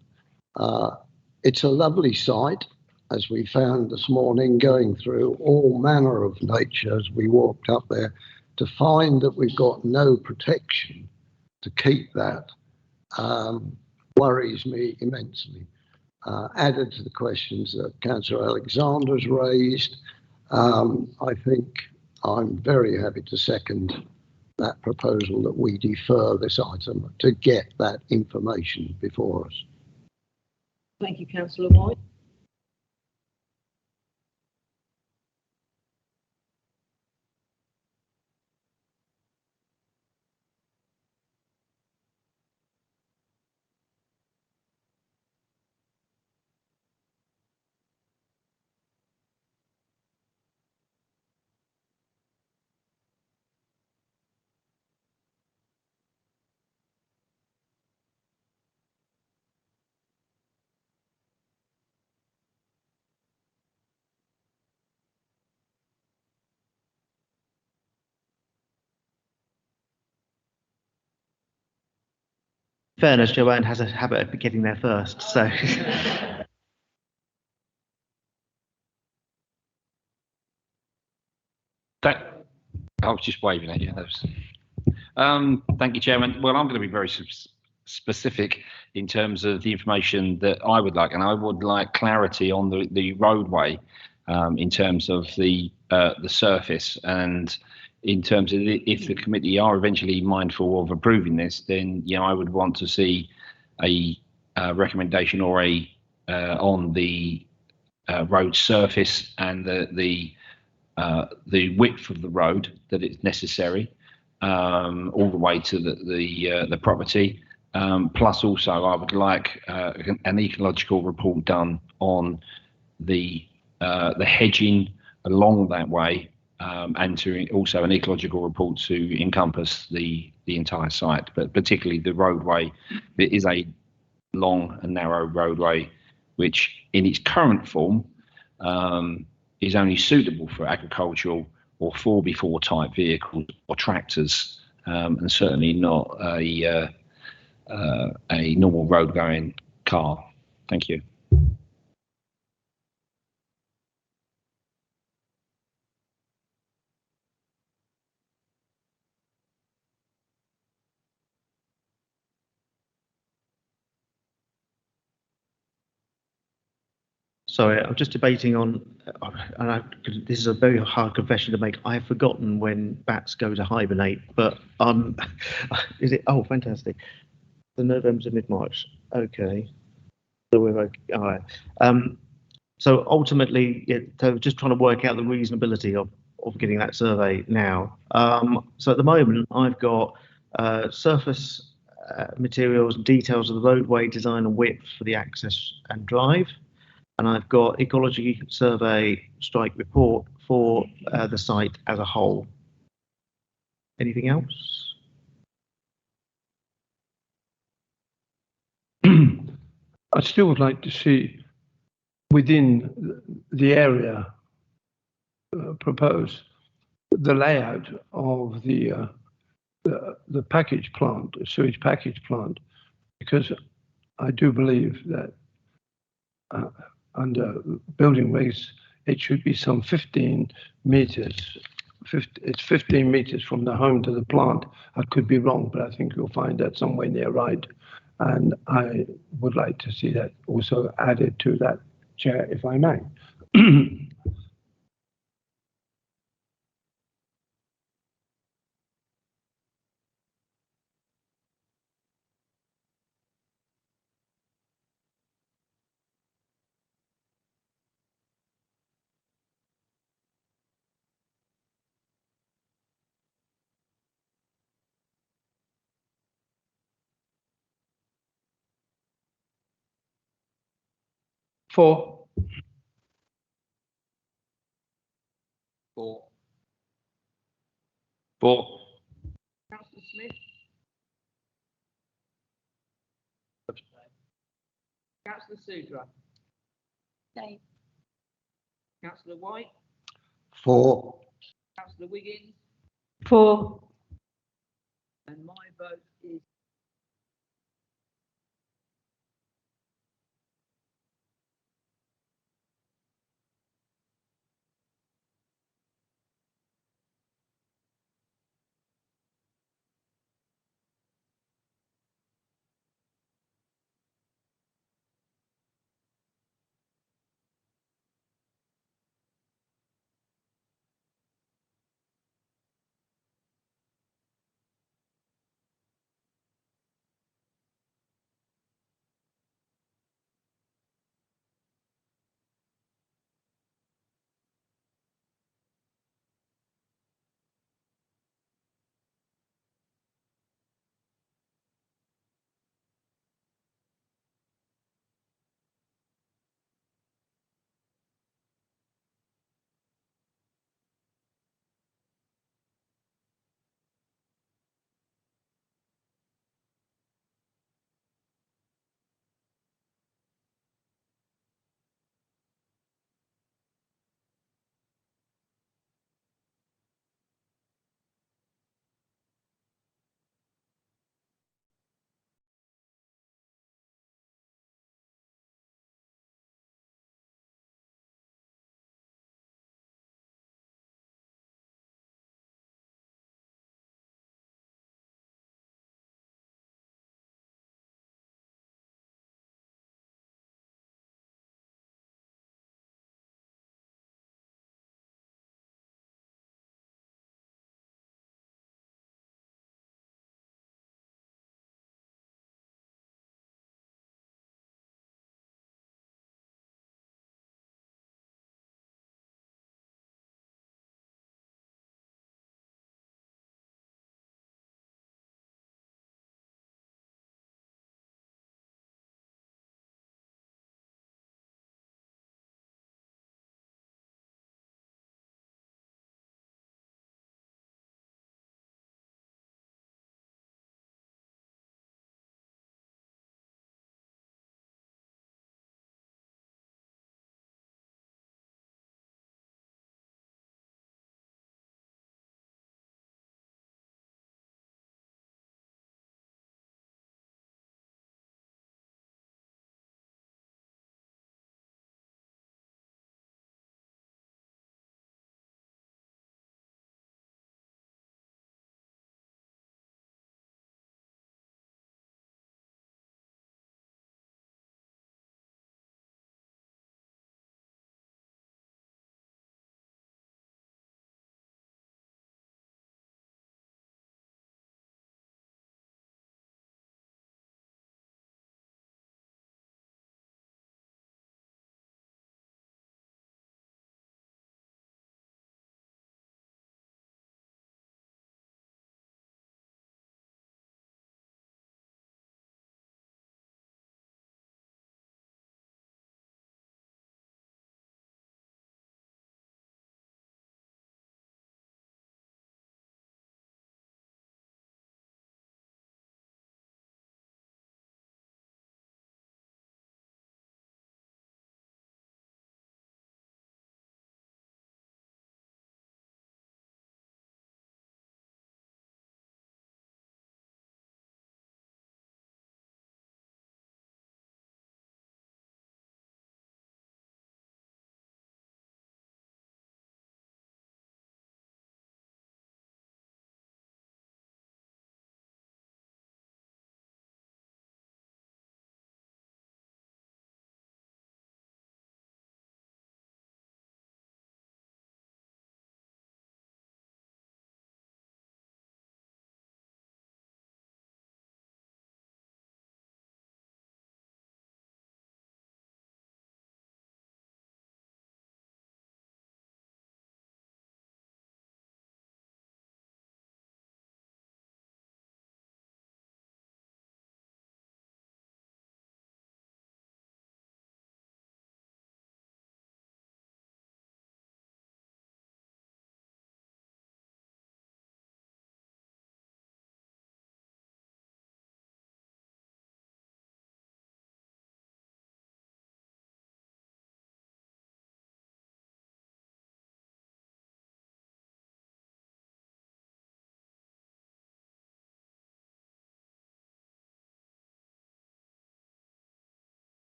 F: It's a lovely site, as we found this morning, going through all manner of nature as we walked up there, to find that we've got no protection to keep that worries me immensely. Added to the questions that Councillor Alexander's raised, I think I'm very happy to second that proposal that we defer this item to get that information before us.
C: Thank you, Councillor White.
I: Fairness, Joanne has a habit of getting there first, so.
A: I was just waving at you. Thank you, Chairman. Well, I'm going to be very specific in terms of the information that I would like, and I would like clarity on the roadway in terms of the surface, and in terms of if the committee are eventually mindful of approving this, then I would want to see a recommendation or on the road surface and the width of the road that is necessary all the way to the property. Plus, also, I would like an ecological report done on the hedging along that way. And to also an ecological report to encompass the entire site, but particularly the roadway. It is a long and narrow roadway, which in its current form is only suitable for agricultural or 4x4 type vehicles or tractors, and certainly not a normal road going car. Thank you.
I: Sorry, I'm just debating on, this is a very hard confession to make. I have forgotten when bats go to hibernate, but is it? Oh, fantastic! The November to mid-March. Okay, so we're okay. All right. So ultimately, so just trying to work out the reasonability of getting that survey now. So at the moment, I've got surface materials and details of the roadway design and width for the access and drive. And I've got ecology survey strike report for the site as a whole. Anything else?
G: I still would like to see within the area propose the layout of the package plant, the sewage package plant, because I do believe that under building regs, it should be some 15 meters. It's 15 meters from the home to the plant. I could be wrong, but I think you'll find that somewhere near right. And I would like to see that also added to that, Chair, if I may. Four.
J: Four.
G: Four.
J: Councillor Smith? Councillor Sudra?
L: Dave.
J: Councillor White?
F: 4.
J: Councillor Wiggins?
B: 4.
J: And my vote is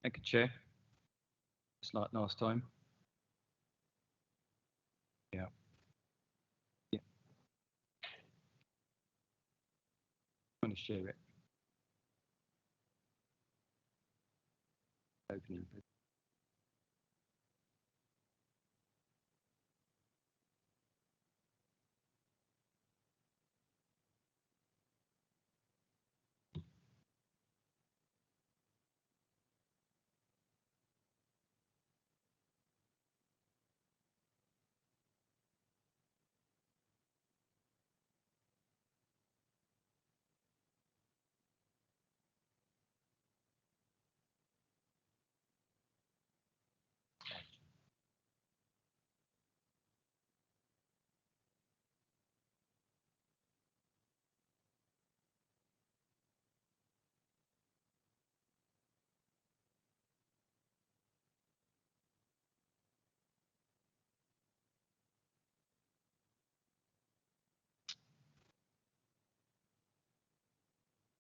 M: Thank you, Chair. Just like last time. Yeah. Yeah. I'm going to share it. Opening.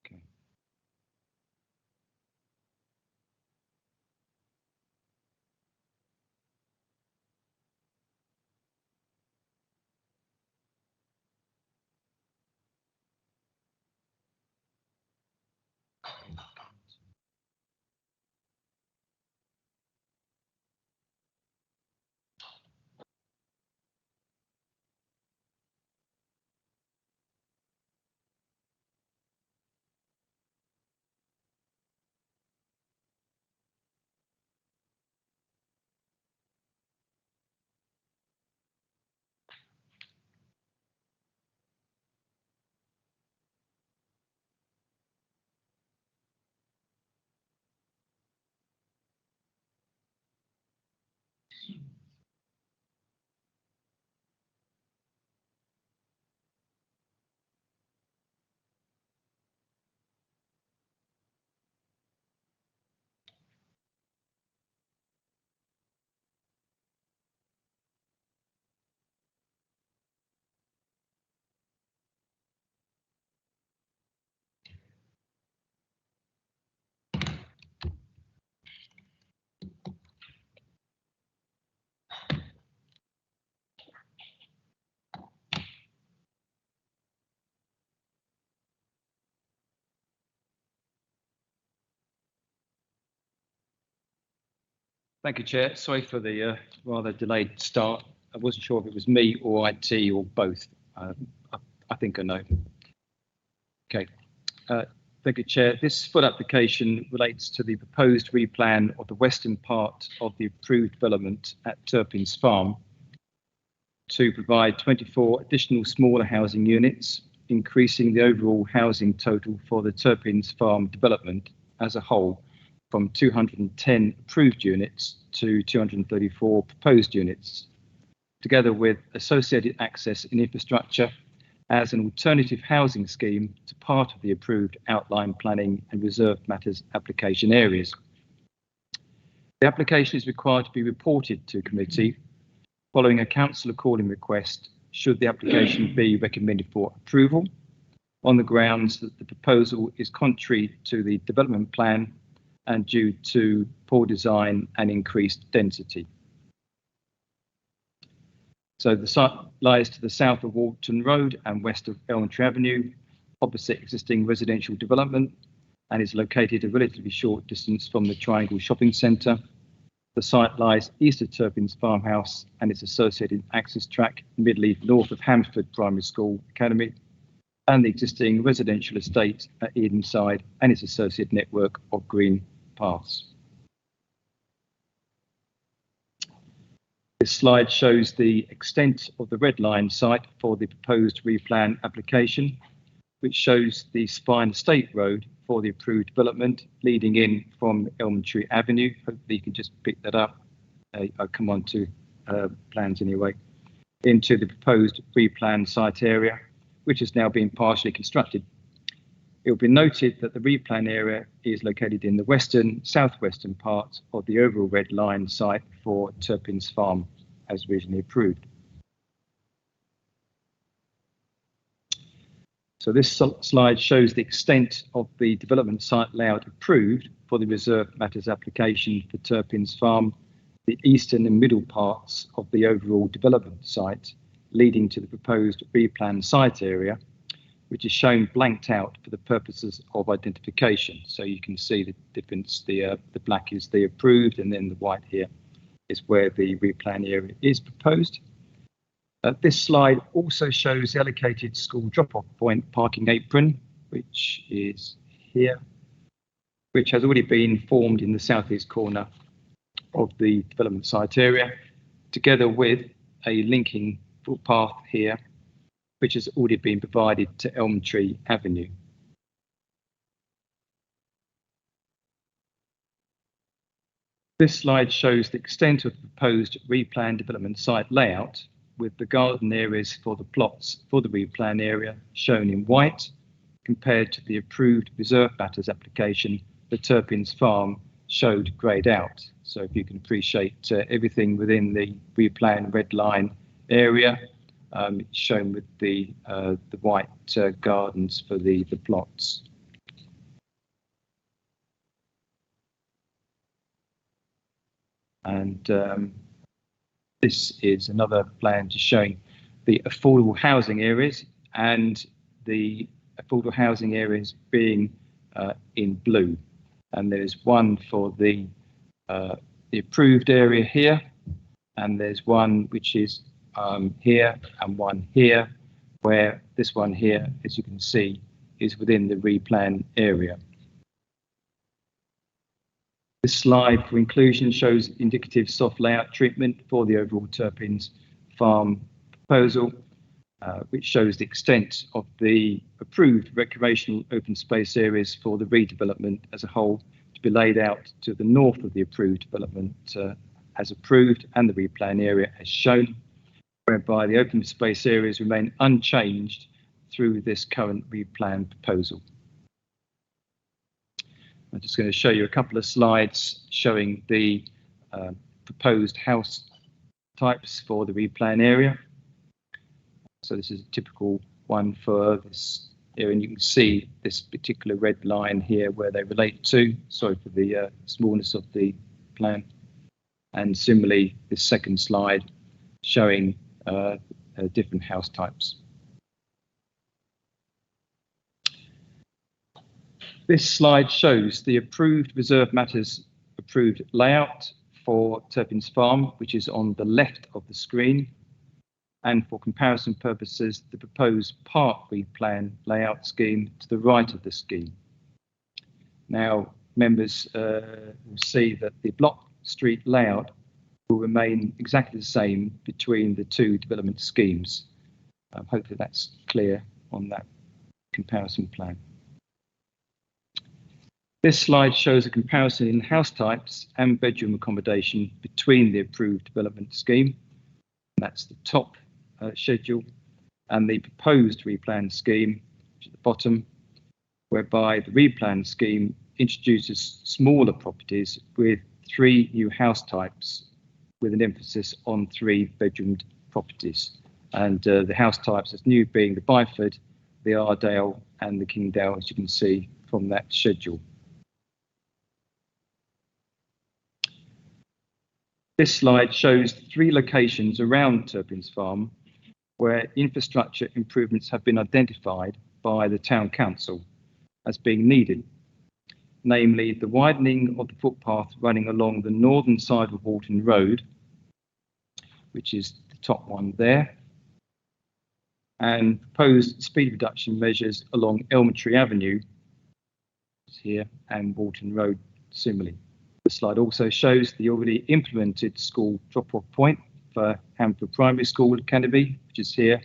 M: Okay. Thank you, Chair. Sorry for the rather delayed start. I wasn't sure if it was me or IT or both. I think I know. Okay. Thank you, Chair. This full application relates to the proposed replan of the western part of the approved development at Turpins Farm to provide 24 additional smaller housing units, increasing the overall housing total for the Turpins Farm development as a whole from 210 approved units to 234 proposed units, together with associated access and infrastructure as an alternative housing scheme to part of the approved outline planning and reserved matters application areas. The application is required to be reported to committee following a councillor calling request should the application be recommended for approval on the grounds that the proposal is contrary to the development plan and due to poor design and increased density. So the site lies to the south of Walton Road and west of Elmtree Avenue, opposite existing residential development, and is located a relatively short distance from the Triangle Shopping Centre. The site lies east of Turpins Farmhouse and its associated access track, Midleaf, north of Hampstead Primary School Academy, and the existing residential estate at Edenside and its associated network of green paths. This slide shows the extent of the red line site for the proposed replan application, which shows the Spine Estate Road for the approved development leading in from Elmtree Avenue. Hopefully you can just pick that up. I'll come on to plans anyway. Into the proposed replan site area, which has now been partially constructed. It will be noted that the replan area is located in the southwestern part of the overall red line site for Turpins Farm as originally approved. So this slide shows the extent of the development site layout approved for the reserved matters application for Turpin's Farm, the eastern and middle parts of the overall development site, leading to the proposed replan site area, which is shown blanked out for the purposes of identification. So you can see the difference. The black is the approved, and then the white here is where the replan area is proposed. This slide also shows the allocated school drop-off point parking apron, which is here, which has already been formed in the southeast corner of the development site area, together with a linking footpath here, which has already been provided to Elm Tree Avenue. This slide shows the extent of the proposed replan development site layout, with the garden areas for the plots for the replan area shown in white, compared to the approved reserve matters application for Turpin's Farm showed greyed out. So if you can appreciate everything within the replan red line area, it's shown with the white gardens for the plots. And this is another plan just showing the affordable housing areas, and the affordable housing areas being in blue. And there's one for the approved area here, and there's one which is here and one here, where this one here, as you can see, is within the replan area. This slide for inclusion shows indicative soft layout treatment for the overall Turpin's Farm proposal, which shows the extent of the approved recreational open space areas for the redevelopment as a whole to be laid out to the north of the approved development as approved, and the replan area as shown, whereby the open space areas remain unchanged through this current replan proposal. I'm just going to show you a couple of slides showing the proposed house types for the replan area. So this is a typical one for this area, and you can see this particular red line here where they relate to. Sorry for the smallness of the plan. And similarly, this second slide showing different house types. This slide shows the approved reserve matters approved layout for Turpin's Farm, which is on the left of the screen, and for comparison purposes, the proposed park replan layout scheme to the right of the scheme. Now, members will see that the block street layout will remain exactly the same between the two development schemes. Hopefully that's clear on that comparison plan. This slide shows a comparison in house types and bedroom accommodation between the approved development scheme. That's the top schedule, and the proposed replan scheme, which is at the bottom, whereby the replan scheme introduces smaller properties with 3 new house types, with an emphasis on 3-bedroomed properties. And the house types as new being the Byford, the Ardale, and the Kingdale, as you can see from that schedule. This slide shows 3 locations around Turpin's Farm where infrastructure improvements have been identified by the Town Council as being needed, namely the widening of the footpath running along the northern side of Walton Road, which is the top one there, and proposed speed reduction measures along Elm Tree Avenue here and Walton Road similarly. The slide also shows the already implemented school drop-off point for Hamford Primary School Academy, which is here,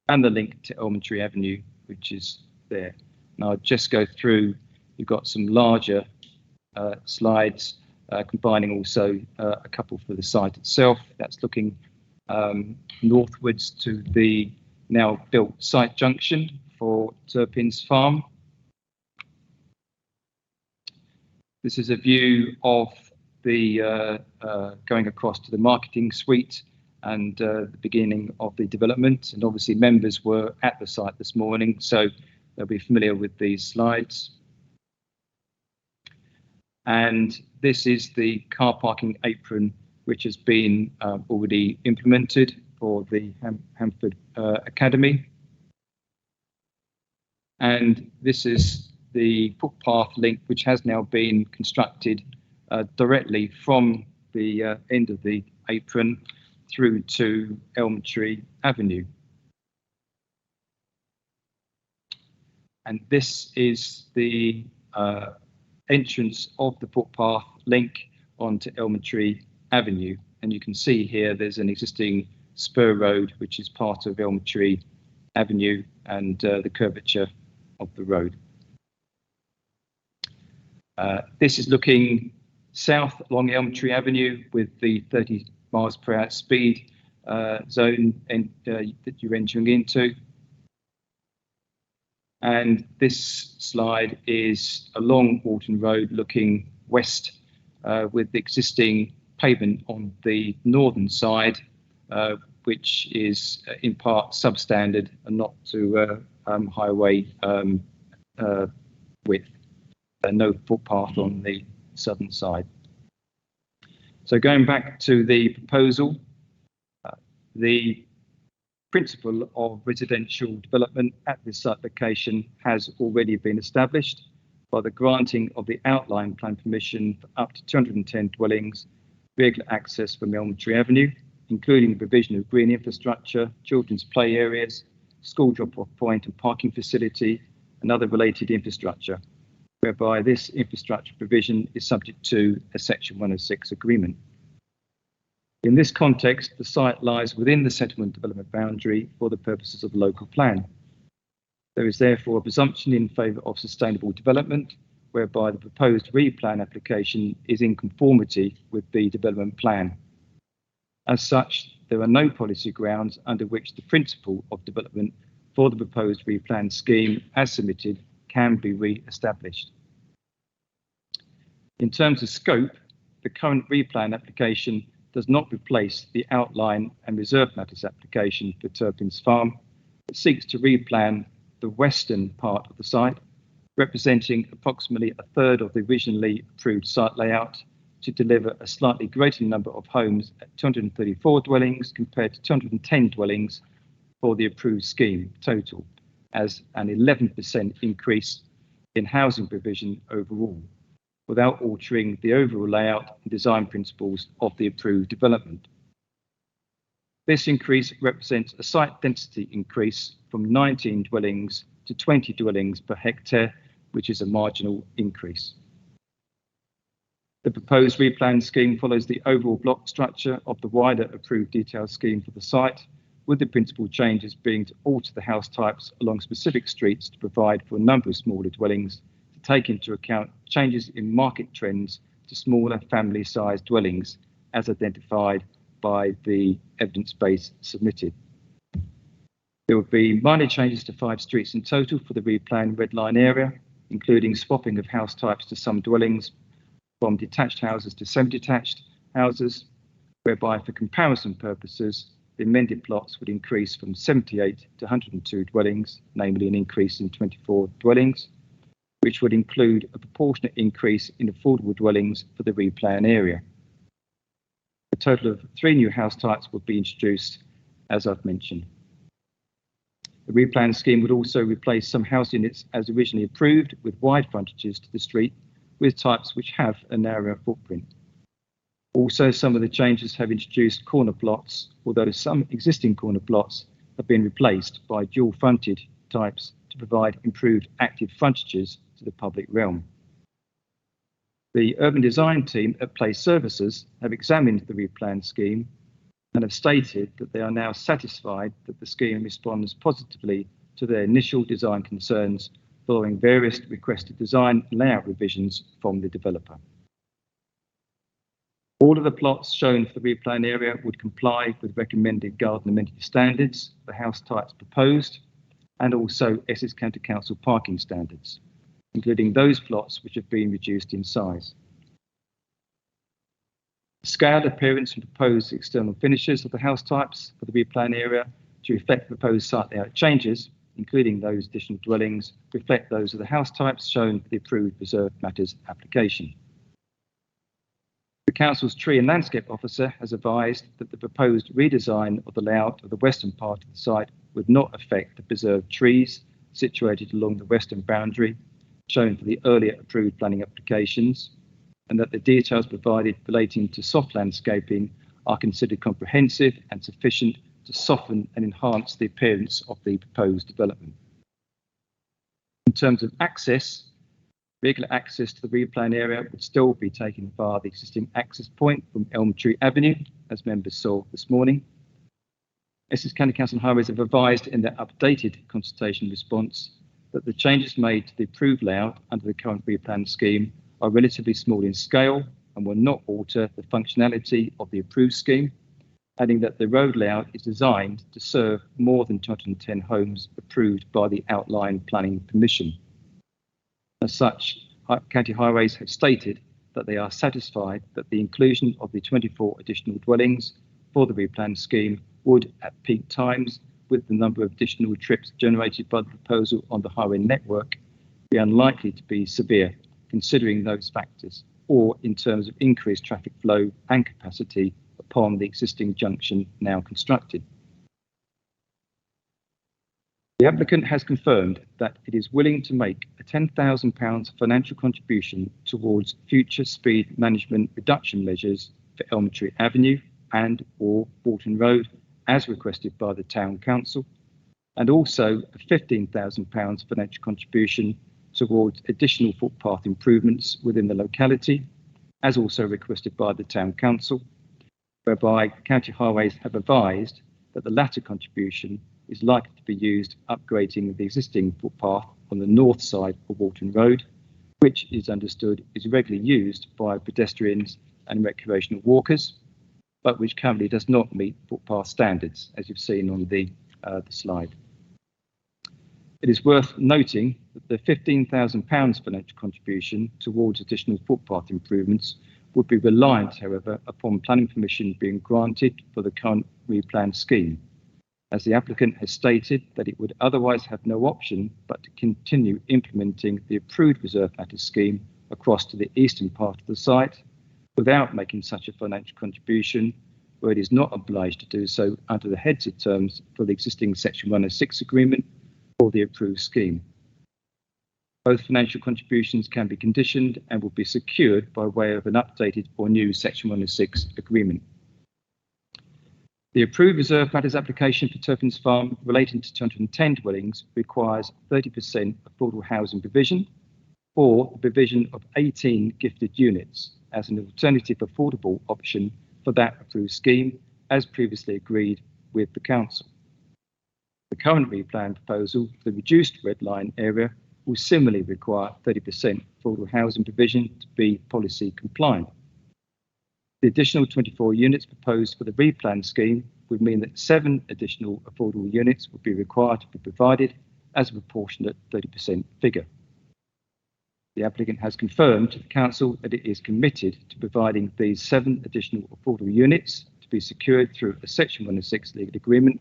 M: and the link to Elm Tree Avenue, which is there. Now I'll just go through, you've got some larger slides combining also a couple for the site itself. That's looking northwards to the now built site junction for Turpin's Farm. This is a view of the going across to the marketing suite and the beginning of the development. And obviously members were at the site this morning, so they'll be familiar with these slides. And this is the car parking apron, which has been already implemented for the Hamford Academy. And this is the footpath link, which has now been constructed directly from the end of the apron through to Elm Tree Avenue. And this is the entrance of the footpath link onto Elm Tree Avenue. And you can see here there's an existing spur road, which is part of Elm Tree Avenue and the curvature of the road. This is looking south along Elm Tree Avenue with the 30 miles per hour speed zone that you're entering into. And this slide is along Walton Road looking west with the existing pavement on the northern side, which is in part substandard and not to highway width. No footpath on the southern side. So going back to the proposal, the principle of residential development at this site location has already been established by the granting of the outline plan permission for up to 210 dwellings, vehicle access from Elm Tree Avenue, including the provision of green infrastructure, children's play areas, school drop-off point and parking facility, and other related infrastructure, whereby this infrastructure provision is subject to a Section 106 agreement. In this context, the site lies within the settlement development boundary for the purposes of the local plan. There is therefore a presumption in favour of sustainable development, whereby the proposed replan application is in conformity with the development plan. As such, there are no policy grounds under which the principle of development for the proposed replan scheme as submitted can be re-established. In terms of scope, the current replan application does not replace the outline and reserve matters application for Turpin's Farm. It seeks to replan the western part of the site, representing approximately a third of the originally approved site layout, to deliver a slightly greater number of homes at 234 dwellings compared to 210 dwellings for the approved scheme total, as an 11% increase in housing provision overall, without altering the overall layout and design principles of the approved development. This increase represents a site density increase from 19 dwellings to 20 dwellings per hectare, which is a marginal increase. The proposed replan scheme follows the overall block structure of the wider approved detailed scheme for the site, with the principal changes being to alter the house types along specific streets to provide for a number of smaller dwellings, to take into account changes in market trends to smaller family-sized dwellings as identified by the evidence base submitted. There will be minor changes to 5 streets in total for the replan red line area, including swapping of house types to some dwellings from detached houses to semi-detached houses, whereby for comparison purposes, the amended plots would increase from 78 to 102 dwellings, namely an increase in 24 dwellings, which would include a proportionate increase in affordable dwellings for the replan area. A total of 3 new house types would be introduced, as I've mentioned. The replan scheme would also replace some house units as originally approved with wide frontages to the street with types which have a narrower footprint. Also, some of the changes have introduced corner plots, although some existing corner plots have been replaced by dual fronted types to provide improved active frontages to the public realm. The urban design team at Place Services have examined the replan scheme and have stated that they are now satisfied that the scheme responds positively to their initial design concerns following various requested design and layout revisions from the developer. All of the plots shown for the replan area would comply with recommended garden amenity standards, the house types proposed, and also Essex County Council parking standards, including those plots which have been reduced in size. Scale, appearance and proposed external finishes of the house types for the replan area to reflect proposed site layout changes, including those additional dwellings, reflect those of the house types shown for the approved reserved matters application. The Council's Tree and Landscape Officer has advised that the proposed redesign of the layout of the western part of the site would not affect the preserved trees situated along the western boundary shown for the earlier approved planning applications, and that the details provided relating to soft landscaping are considered comprehensive and sufficient to soften and enhance the appearance of the proposed development. In terms of access, regular access to the replan area would still be taken via the existing access point from Elm Tree Avenue, as members saw this morning. Essex County Council and Highways have advised in their updated consultation response that the changes made to the approved layout under the current replan scheme are relatively small in scale and will not alter the functionality of the approved scheme, adding that the road layout is designed to serve more than 210 homes approved by the outline planning permission. As such, County Highways have stated that they are satisfied that the inclusion of the 24 additional dwellings for the replan scheme would, at peak times, with the number of additional trips generated by the proposal on the highway network, be unlikely to be severe, considering those factors, or in terms of increased traffic flow and capacity upon the existing junction now constructed. The applicant has confirmed that it is willing to make a £10,000 financial contribution towards future speed management reduction measures for Elm Tree Avenue and or Walton Road, as requested by the Town Council, and also a £15,000 financial contribution towards additional footpath improvements within the locality, as also requested by the Town Council, whereby County Highways have advised that the latter contribution is likely to be used upgrading the existing footpath on the north side of Walton Road, which is understood is regularly used by pedestrians and recreational walkers, but which currently does not meet footpath standards, as you've seen on the slide. It is worth noting that the £15,000 financial contribution towards additional footpath improvements would be reliant, however, upon planning permission being granted for the current replan scheme, as the applicant has stated that it would otherwise have no option but to continue implementing the approved reserve matters scheme across to the eastern part of the site without making such a financial contribution, where it is not obliged to do so under the heads of terms for the existing Section 106 agreement or the approved scheme. Both financial contributions can be conditioned and will be secured by way of an updated or new Section 106 agreement. The approved reserve matters application for Turpin's Farm relating to 210 dwellings requires 30% affordable housing provision or the provision of 18 gifted units as an alternative affordable option for that approved scheme, as previously agreed with the Council. The current replan proposal for the reduced red line area will similarly require 30% affordable housing provision to be policy compliant. The additional 24 units proposed for the replan scheme would mean that 7 additional affordable units would be required to be provided as a proportionate 30% figure. The applicant has confirmed to the Council that it is committed to providing these 7 additional affordable units to be secured through a Section 106 legal agreement,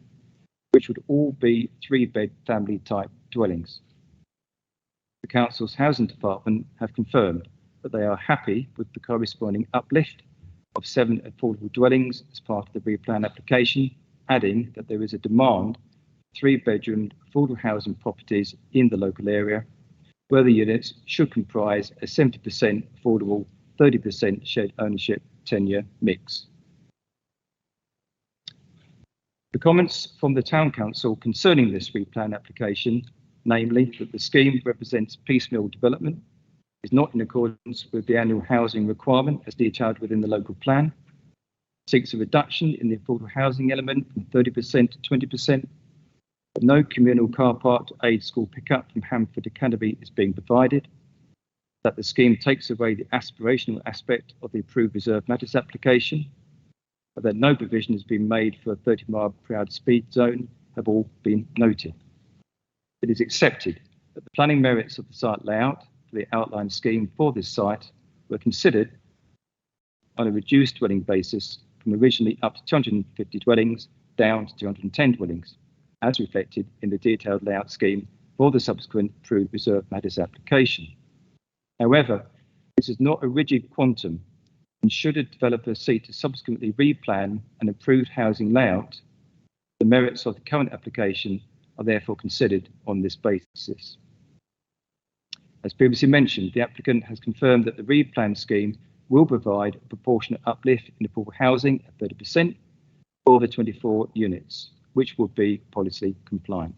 M: which would all be 3-bed family type dwellings. The Council's Housing Department have confirmed that they are happy with the corresponding uplift of 7 affordable dwellings as part of the replan application, adding that there is a demand for 3-bedroom affordable housing properties in the local area, where the units should comprise a 70% affordable, 30% shared ownership tenure mix. The comments from the Town Council concerning this replan application, namely that the scheme represents piecemeal development, is not in accordance with the annual housing requirement as detailed within the local plan, seeks a reduction in the affordable housing element from 30% to 20%, that no communal car park to aid school pickup from Hamford Academy is being provided, that the scheme takes away the aspirational aspect of the approved reserve matters application, but that no provision has been made for a 30-mile-per-hour speed zone have all been noted. It is accepted that the planning merits of the site layout for the outline scheme for this site were considered on a reduced dwelling basis from originally up to 250 dwellings down to 210 dwellings, as reflected in the detailed layout scheme for the subsequent approved reserved matters application. However, this is not a rigid quantum, and should a developer seek to subsequently replan an approved housing layout, the merits of the current application are therefore considered on this basis. As previously mentioned, the applicant has confirmed that the replan scheme will provide a proportionate uplift in affordable housing at 30% for the 24 units, which will be policy compliant.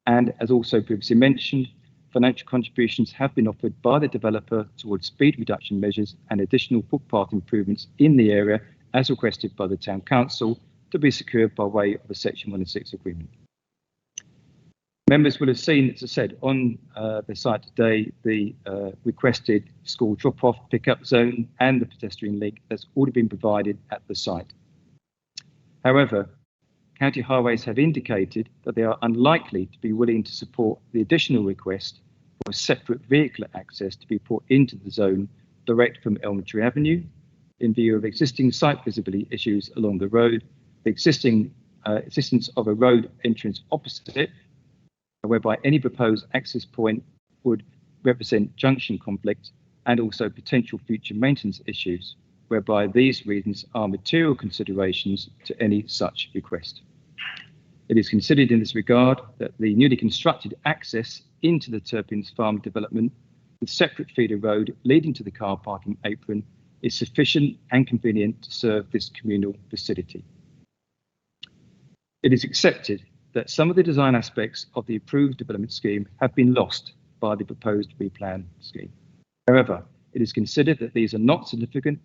M: And as also previously mentioned, financial contributions have been offered by the developer towards speed reduction measures and additional footpath improvements in the area as requested by the Town Council to be secured by way of a Section 106 agreement. Members will have seen, as I said, on the site today, the requested school drop-off pickup zone and the pedestrian link that's already been provided at the site. However, County Highways have indicated that they are unlikely to be willing to support the additional request for separate vehicular access to be put into the zone direct from Elmtree Avenue, in view of existing site visibility issues along the road, the existence of a road entrance opposite, whereby any proposed access point would represent junction conflict, and also potential future maintenance issues, whereby these reasons are material considerations to any such request. It is considered in this regard that the newly constructed access into the Turpins Farm development with separate feeder road leading to the car parking apron is sufficient and convenient to serve this communal facility. It is accepted that some of the design aspects of the approved development scheme have been lost by the proposed replan scheme. However, it is considered that these are not significant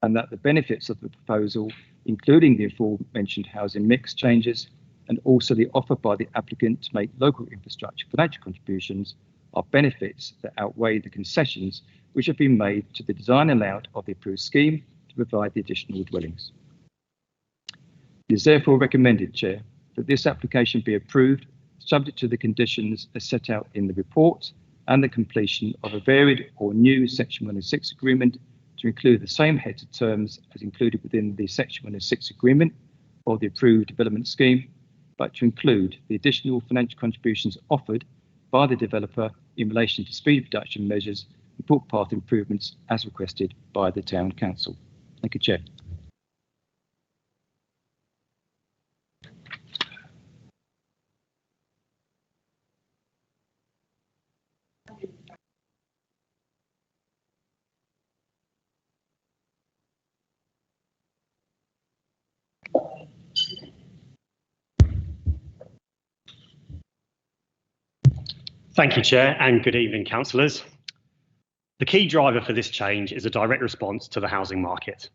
M: and that the benefits of the proposal, including the aforementioned housing mix changes and also the offer by the applicant to make local infrastructure financial contributions, are benefits that outweigh the concessions which have been made to the design and layout of the approved scheme to provide the additional dwellings. It is therefore recommended, Chair, that this application be approved, subject to the conditions as set out in the report and the completion of a varied or new Section 106 agreement to include the same heads of terms as included within the Section 106 agreement of the approved development scheme, but to include the additional financial contributions offered by the developer in relation to speed reduction measures and footpath improvements as requested by the Town Council. Thank you, Chair.
N: Thank you, Chair, and good evening, councillors. The key driver for this change is a direct response to the housing market.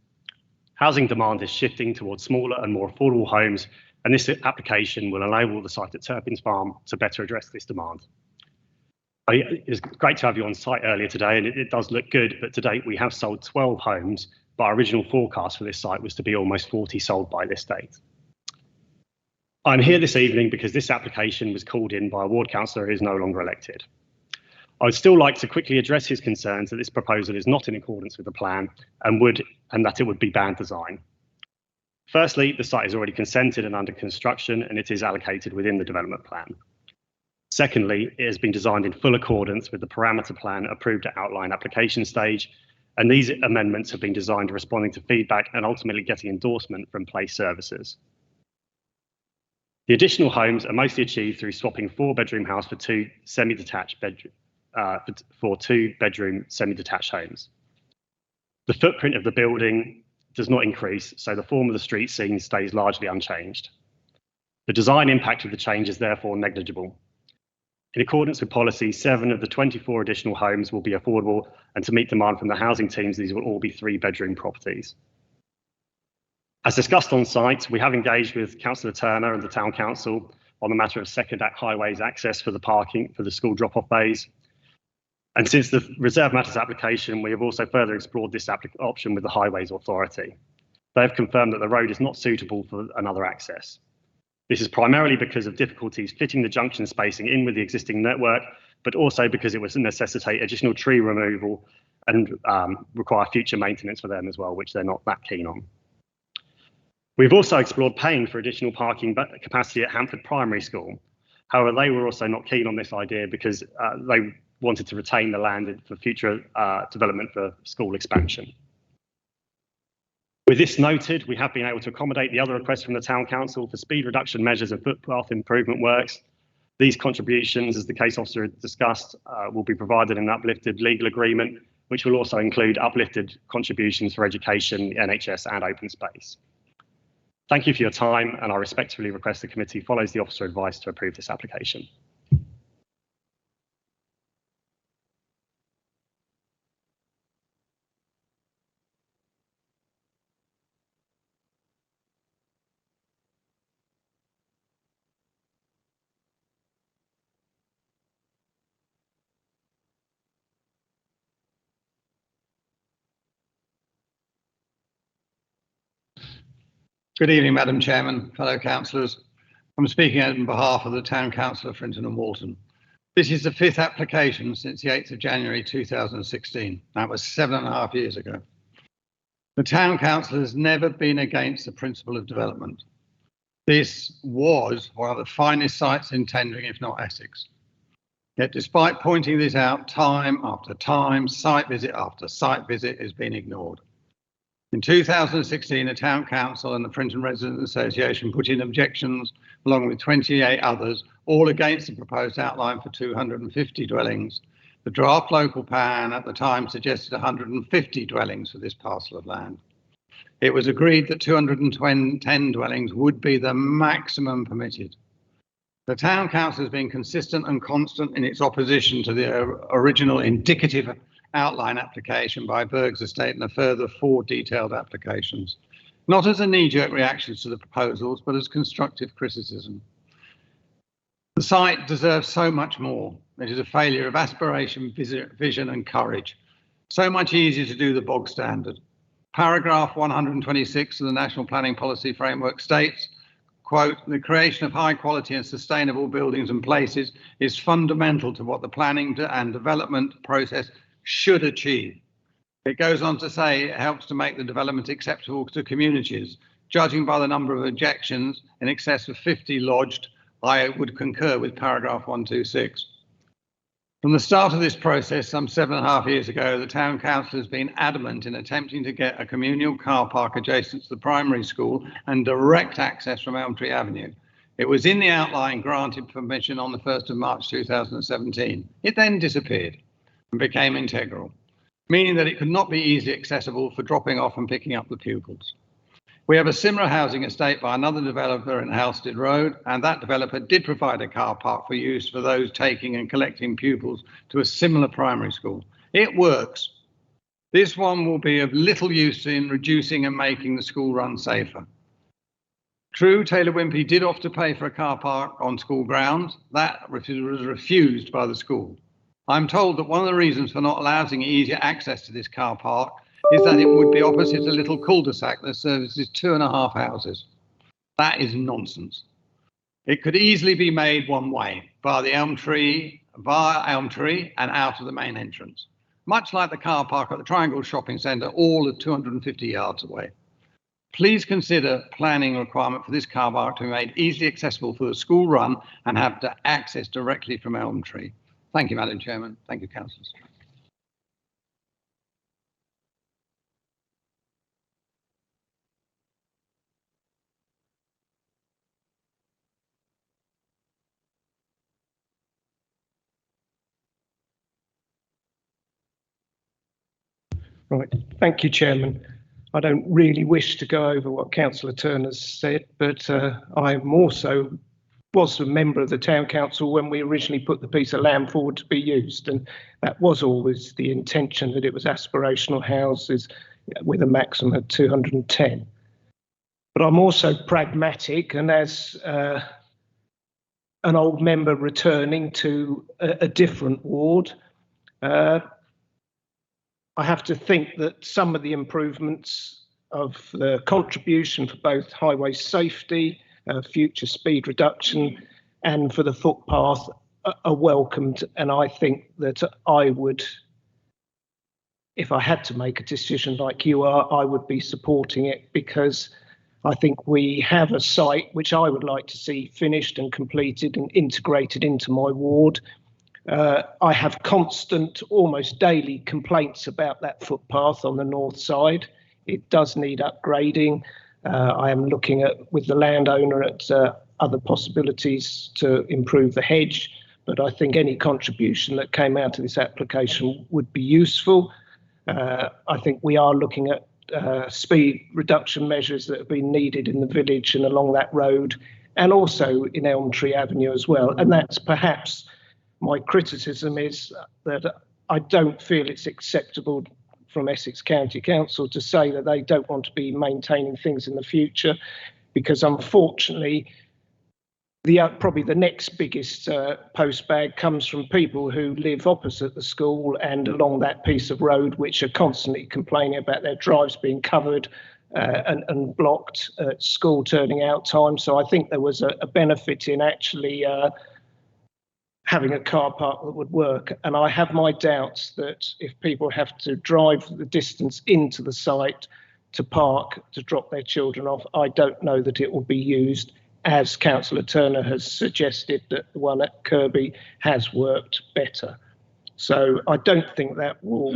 N: Housing demand is shifting towards smaller and more affordable homes, and this application will enable the site at Turpins Farm to better address this demand. It's great to have you on site earlier today, and it does look good, but to date we have sold 12 homes, but our original forecast for this site was to be almost 40 sold by this date. I'm here this evening because this application was called in by a ward councillor who is no longer elected. I would still like to quickly address his concerns that this proposal is not in accordance with the plan and that it would be bad design. Firstly, the site is already consented and under construction, and it is allocated within the development plan. Secondly, it has been designed in full accordance with the parameter plan approved at outline application stage, and these amendments have been designed responding to feedback and ultimately getting endorsement from Place Services. The additional homes are mostly achieved through swapping 4-bedroom house for 2 semi-detached two-bedroom semi-detached homes. The footprint of the building does not increase, so the form of the street scene stays largely unchanged. The design impact of the change is therefore negligible. In accordance with policy, 7 of the 24 additional homes will be affordable, and to meet demand from the housing teams, these will all be 3-bedroom properties. As discussed on site, we have engaged with Councillor Turner and the Town Council on the matter of second highways access for the parking for the school drop-off bays. And since the Reserve Matters application, we have also further explored this option with the Highways Authority. They have confirmed that the road is not suitable for another access. This is primarily because of difficulties fitting the junction spacing in with the existing network, but also because it would necessitate additional tree removal and require future maintenance for them as well, which they're not that keen on. We've also explored paying for additional parking capacity at Hampford Primary School. However, they were also not keen on this idea because they wanted to retain the land for future development for school expansion. With this noted, we have been able to accommodate the other requests from the Town Council for speed reduction measures and footpath improvement works. These contributions, as the case officer discussed, will be provided in an uplifted legal agreement, which will also include uplifted contributions for education, NHS and open space. Thank you for your time, and I respectfully request the committee follows the officer advice to approve this application.
O: Good evening, Madam Chairman, fellow councillors. I'm speaking on behalf of the Town Council of Frinton and Walton. This is the 5th application since the 8th of January 2016. That was 7.5 years ago. The Town Council has never been against the principle of development. This was one of the finest sites in Tendring, if not Essex. Yet despite pointing this out time after time, site visit after site visit has been ignored. In 2016, the Town Council and the Frinton Residents Association put in objections along with 28 others, all against the proposed outline for 250 dwellings. The draft local plan at the time suggested 150 dwellings for this parcel of land. It was agreed that 210 dwellings would be the maximum permitted. The Town Council has been consistent and constant in its opposition to the original indicative outline application by Berg's Estate and a further 4 detailed applications, not as a knee-jerk reactions to the proposals, but as constructive criticism. The site deserves so much more. It is a failure of aspiration, vision and courage. So much easier to do the bog standard. Paragraph 126 of the National Planning Policy Framework states, quote, the creation of high quality and sustainable buildings and places is fundamental to what the planning and development process should achieve. It goes on to say it helps to make the development acceptable to communities. Judging by the number of objections in excess of 50 lodged, I would concur with paragraph 126. From the start of this process, some 7.5 years ago, the Town Council has been adamant in attempting to get a communal car park adjacent to the primary school and direct access from Elm Tree Avenue. It was in the outline granted permission on the 1st of March 2017. It then disappeared and became integral, meaning that it could not be easily accessible for dropping off and picking up the pupils. We have a similar housing estate by another developer in Halstead Road, and that developer did provide a car park for use for those taking and collecting pupils to a similar primary school. It works. This one will be of little use in reducing and making the school run safer. True, Taylor Wimpey did offer to pay for a car park on school grounds. That was refused by the school. I'm told that one of the reasons for not allowing easier access to this car park is that it would be opposite a little cul-de-sac that services 2.5 houses. That is nonsense. It could easily be made one way via Elm Tree and out of the main entrance, much like the car park at the Triangle Shopping Centre, all at 250 yards away. Please consider planning requirement for this car park to be made easily accessible for the school run and have to access directly from Elm Tree. Thank you, Madam Chairman. Thank you, councillors.
G: Right, thank you, Chairman. I don't really wish to go over what Councillor Turner's said, but I'm also was a member of the Town Council when we originally put the piece of land forward to be used, and that was always the intention, that it was aspirational houses with a maximum of 210. But I'm also pragmatic, and as an old member returning to a different ward, I have to think that some of the improvements of the contribution for both highway safety
P: future speed reduction and for the footpath are welcomed. And I think that I would, if I had to make a decision like you are, I would be supporting it, because I think we have a site which I would like to see finished and completed and integrated into my ward. I have constant, almost daily complaints about that footpath on the north side. It does need upgrading. I am looking at, with the landowner, at other possibilities to improve the hedge, but I think any contribution that came out of this application would be useful. I think we are looking at speed reduction measures that have been needed in the village and along that road, and also in Elm Tree Avenue as well. And that's perhaps my criticism, is that I don't feel it's acceptable from Essex County Council to say that they don't want to be maintaining things in the future, because unfortunately probably the next biggest postbag comes from people who live opposite the school and along that piece of road, which are constantly complaining about their drives being covered and blocked at school turning out time. So I think there was a benefit in actually having a car park that would work. And I have my doubts that if people have to drive the distance into the site to park to drop their children off, I don't know that it will be used, as Councillor Turner has suggested that the one at Kirby has worked better. So I don't think that will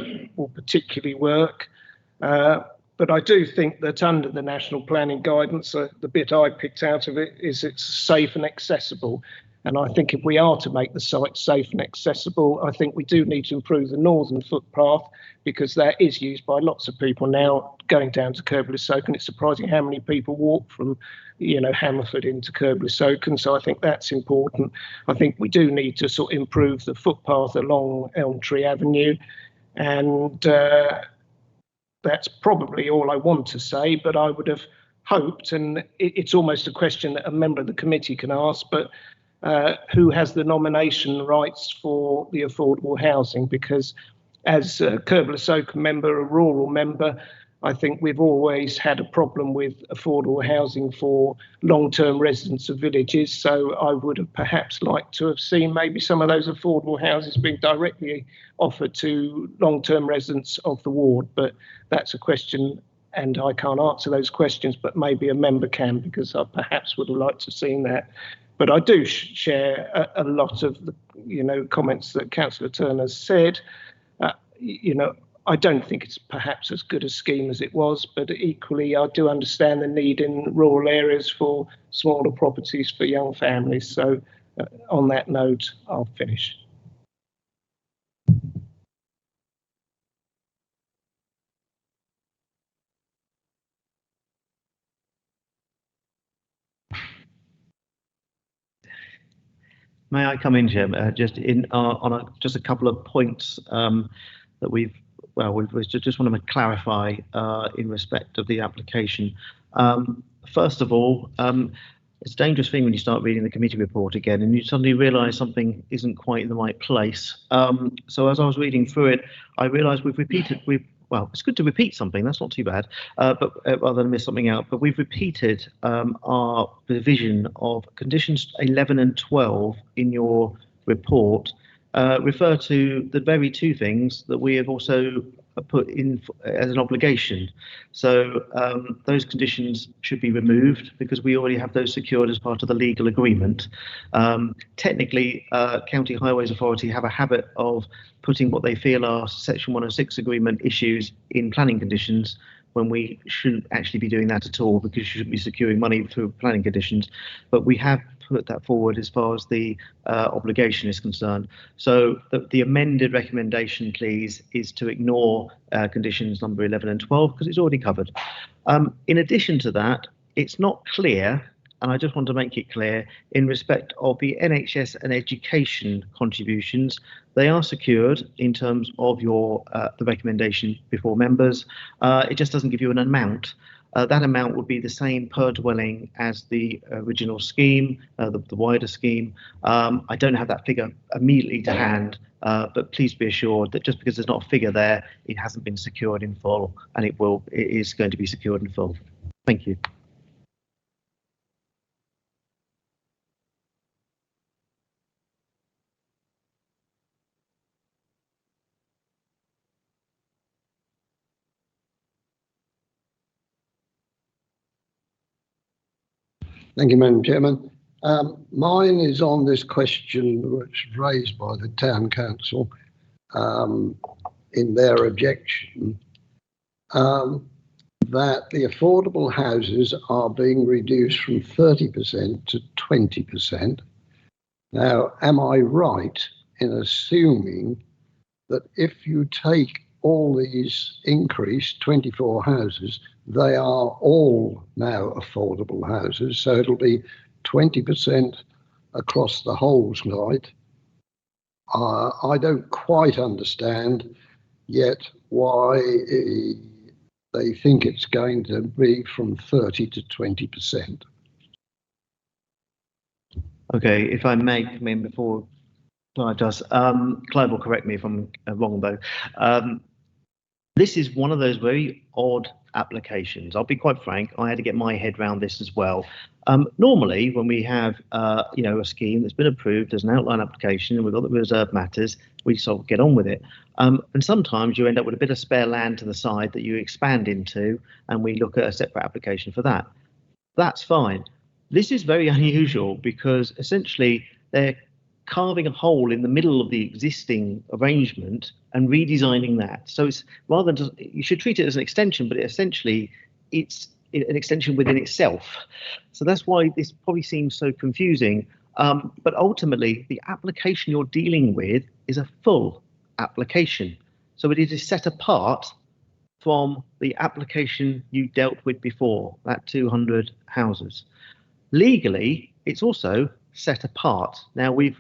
P: particularly work. But I do think that under the national planning guidance, the bit I picked out of it is it's safe and accessible. And I think if we are to make the site safe and accessible, I think we do need to improve the northern footpath, because that is used by lots of people now going down to Kirby-le-Soken. It's surprising how many people walk from, Hammerford into Kirby-le-Soken. So I think that's important. I think we do need to sort of improve the footpath along Elm Tree Avenue. And that's probably all I want to say, but I would have hoped, and it's almost a question that a member of the committee can ask, but who has the nomination rights for the affordable housing? Because as a Kirby-le-Soken member, a rural member, I think we've always had a problem with affordable housing for long-term residents of villages. So I would have perhaps liked to have seen maybe some of those affordable houses being directly offered to long-term residents of the ward. But that's a question, and I can't answer those questions, but maybe a member can, because I perhaps would have liked to have seen that. But I do share a lot of the, comments that Councillor Turner said. I don't think it's perhaps as good a scheme as it was, but equally I do understand the need in rural areas for smaller properties for young families. So on that note, I'll finish.
I: May I come in, Jim? Just a couple of points that we just want to clarify in respect of the application. First of all, it's a dangerous thing when you start reading the committee report again and you suddenly realise something isn't quite in the right place. So as I was reading through it, I realised well, it's good to repeat something, that's not too bad, but rather than miss something out. But we've repeated our revision of conditions 11 and 12 in your report, refer to the very two things that we have also put in as an obligation. So those conditions should be removed because we already have those secured as part of the legal agreement. Technically, County Highways Authority have a habit of putting what they feel are Section 106 agreement issues in planning conditions, when we shouldn't actually be doing that at all, because you shouldn't be securing money through planning conditions. But we have put that forward as far as the obligation is concerned. So the amended recommendation, please, is to ignore conditions number 11 and 12 because it's already covered. In addition to that, it's not clear, and I just want to make it clear, in respect of the NHS and education contributions, they are secured in terms of your the recommendation before members. It just doesn't give you an amount. That amount would be the same per dwelling as the original scheme, the wider scheme. I don't have that figure immediately to hand, but please be assured that just because there's not a figure there, it hasn't been secured in full, and it is going to be secured in full. Thank you.
F: Thank you, Madam Chairman. Mine is on this question which was raised by the Town Council in their objection, that the affordable houses are being reduced from 30% to 20%. Now, am I right in assuming that if you take all these increased 24 houses, they are all now affordable houses, so it'll be 20% across the whole site? I don't quite understand yet why they think it's going to be from 30 to 20%.
I: Okay, if I may come in before Clive does. Clive will correct me if I'm wrong though. This is one of those very odd applications. I'll be quite frank, I had to get my head around this as well. Normally, when we have a scheme that's been approved as an outline application and we've got the reserved matters, we sort of get on with it. And sometimes you end up with a bit of spare land to the side that you expand into, and we look at a separate application for that. That's fine. This is very unusual because essentially they're carving a hole in the middle of the existing arrangement and redesigning that. So it's rather than just, you should treat it as an extension, but essentially it's an extension within itself. So that's why this probably seems so confusing. But ultimately, the application you're dealing with is a full application. So it is set apart from the application you dealt with before, that 200 houses. Legally, it's also set apart. Now, we've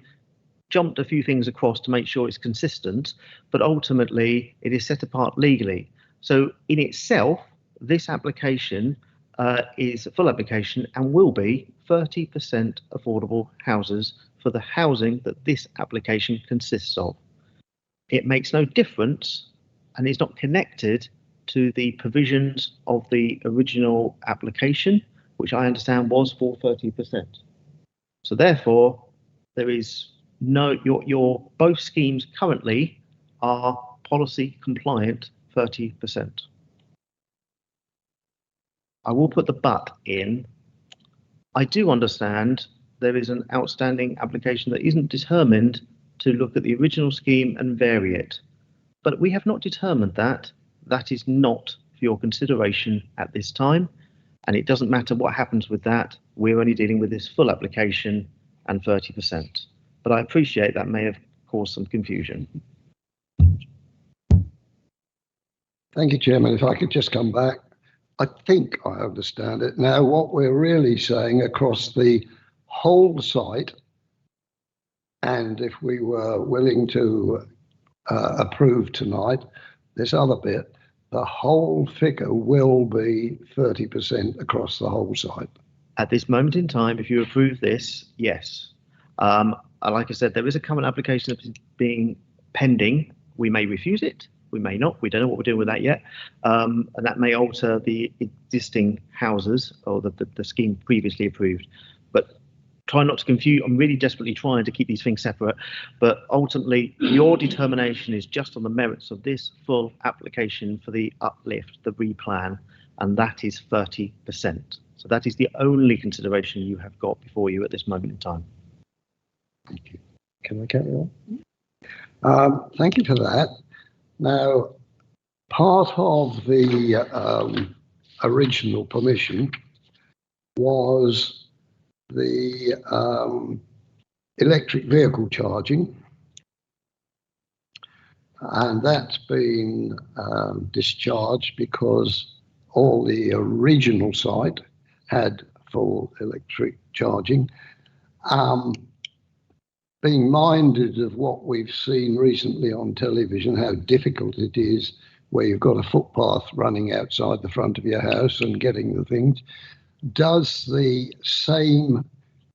I: jumped a few things across to make sure it's consistent, but ultimately it is set apart legally. So in itself, this application is a full application and will be 30% affordable houses for the housing that this application consists of. It makes no difference and is not connected to the provisions of the original application, which I understand was for 30%. So therefore, there is no, your both schemes currently are policy compliant 30%. I will put the but in. I do understand there is an outstanding application that isn't determined to look at the original scheme and vary it. But we have not determined that. That is not for your consideration at this time. And it doesn't matter what happens with that. We're only dealing with this full application and 30%. But I appreciate that may have caused some confusion.
F: Thank you, Chairman. If I could just come back. I think I understand it. Now, what we're really saying across the whole site, and if we were willing to approve tonight, this other bit, the whole figure will be 30% across the whole site.
I: At this moment in time, if you approve this, yes. Like I said, there is a current application that's being pending. We may refuse it. We may not. We don't know what we're doing with that yet. And that may alter the existing houses or the scheme previously approved. But try not to confuse. I'm really desperately trying to keep these things separate. But ultimately, your determination is just on the merits of this full application for the uplift, the replan, and that is 30%. So that is the only consideration you have got before you at this moment in time.
F: Thank you. Can I carry on? Thank you for that. Now, part of the original permission was the electric vehicle charging, and that's been discharged because all the original site had full electric charging. Being minded of what we've seen recently on television, how difficult it is where you've got a footpath running outside the front of your house and getting the things, does the same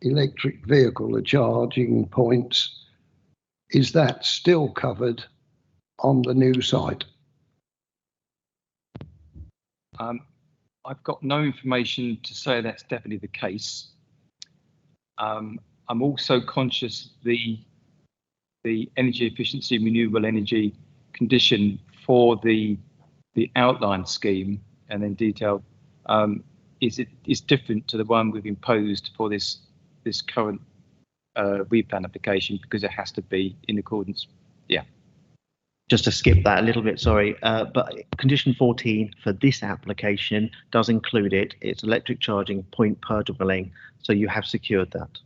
F: electric vehicle, the charging points, is that still covered on the new site?
M: I've got no information to say that's definitely the case. I'm also conscious the energy efficiency, renewable energy condition for the outline scheme and then detail is different to the one we've imposed for this current replan application, because it has to be in accordance. Yeah.
I: Just to skip that a little bit, sorry, but condition 14 for this application does include it. It's electric charging point per dwelling, so you have secured that.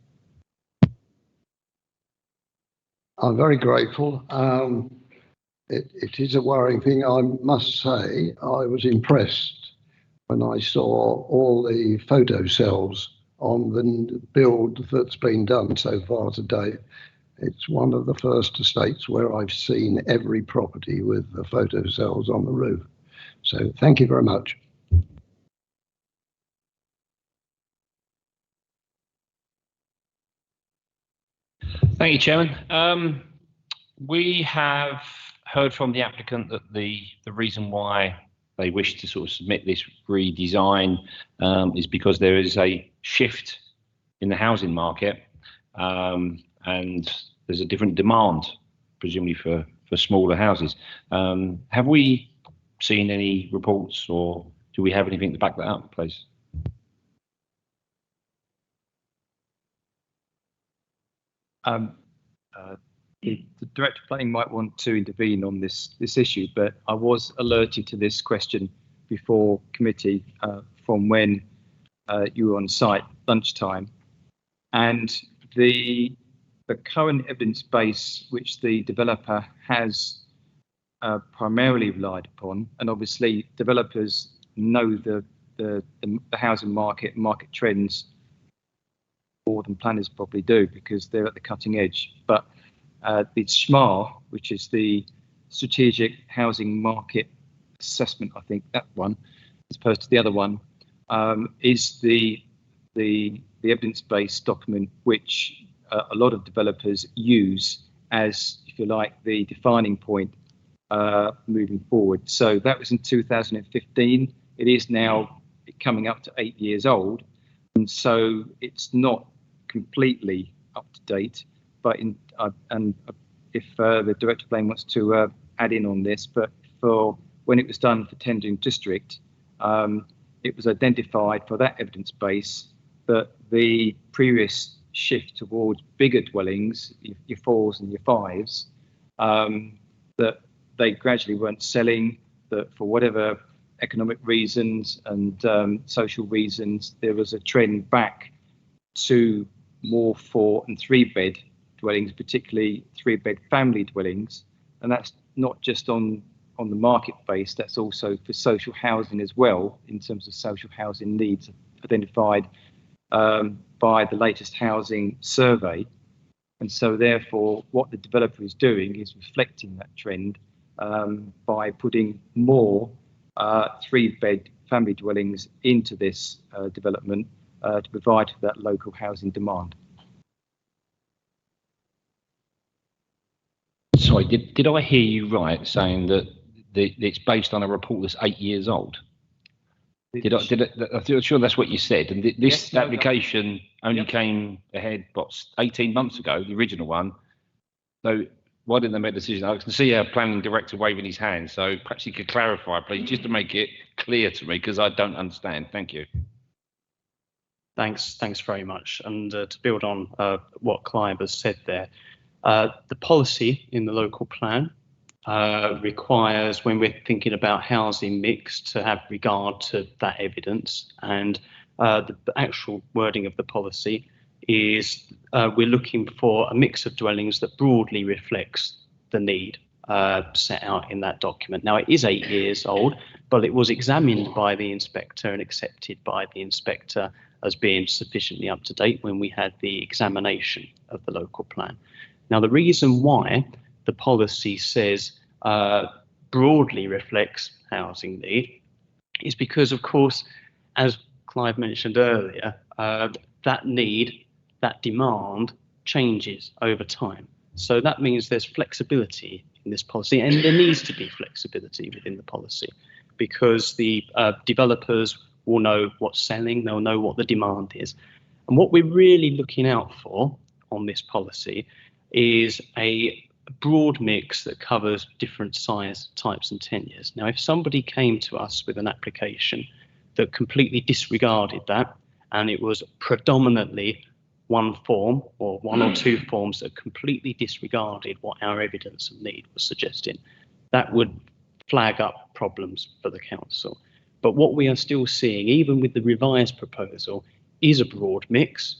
F: I'm very grateful. It is a worrying thing. I must say, I was impressed when I saw all the photo cells on the build that's been done so far today. It's one of the first estates where I've seen every property with the photo cells on the roof. So thank you very much.
A: Thank you, Chairman. We have heard from the applicant that the reason why they wish to sort of submit this redesign is because there is a shift in the housing market, and there's a different demand, presumably for smaller houses. Have we seen any reports, or do we have anything to back that up, please?
M: The Director of Planning might want to intervene on this issue, but I was alerted to this question before committee from when you were on site lunchtime, and the current evidence base which the developer has primarily relied upon, and obviously developers know the housing market trends more than planners probably do, because they're at the cutting edge. But the SHMAR, which is the Strategic Housing Market Assessment, I think that one, as opposed to the other one, is the evidence-based document which a lot of developers use as, if you like, the defining point moving forward. So that was in 2015. It is now coming up to 8 years old, and so it's not completely up to date. But if the Director of Planning wants to add in on this, but for when it was done for Tendring District, it was identified for that evidence base that the previous shift towards bigger dwellings, your 4s and your 5s, that they gradually weren't selling, that for whatever economic reasons and social reasons, there was a trend back to more 4 and 3 bed dwellings, particularly 3-bed family dwellings. And that's not just on the market base, that's also for social housing as well, in terms of social housing needs identified by the latest housing survey. And so therefore, what the developer is doing is reflecting that trend by putting more 3-bed family dwellings into this development to provide for that local housing demand.
A: Sorry, did I hear you right saying that it's based on a report that's 8 years old? I'm sure that's what you said. And this application only came ahead, 18 months ago, the original one. So why didn't they make a decision? I can see our planning director waving his hand, so perhaps you could clarify, please, just to make it clear to me, because I don't understand. Thank you.
E: Thanks very much. And to build on what Clive has said there, the policy in the local plan requires, when we're thinking about housing mix, to have regard to that evidence. And the actual wording of the policy is we're looking for a mix of dwellings that broadly reflects the need set out in that document. Now, it is 8 years old, but it was examined by the inspector and accepted by the inspector as being sufficiently up to date when we had the examination of the local plan. Now, the reason why the policy says broadly reflects housing need is because, of course, as Clive mentioned earlier, that need, that demand changes over time. So that means there's flexibility in this policy, and there needs to be flexibility within the policy, because the developers will know what's selling, they'll know what the demand is. And what we're really looking out for on this policy is a broad mix that covers different size types and tenures. Now, if somebody came to us with an application that completely disregarded that, and it was predominantly one form or one or two forms that completely disregarded what our evidence of need was suggesting, that would flag up problems for the council. But what we are still seeing, even with the revised proposal, is a broad mix,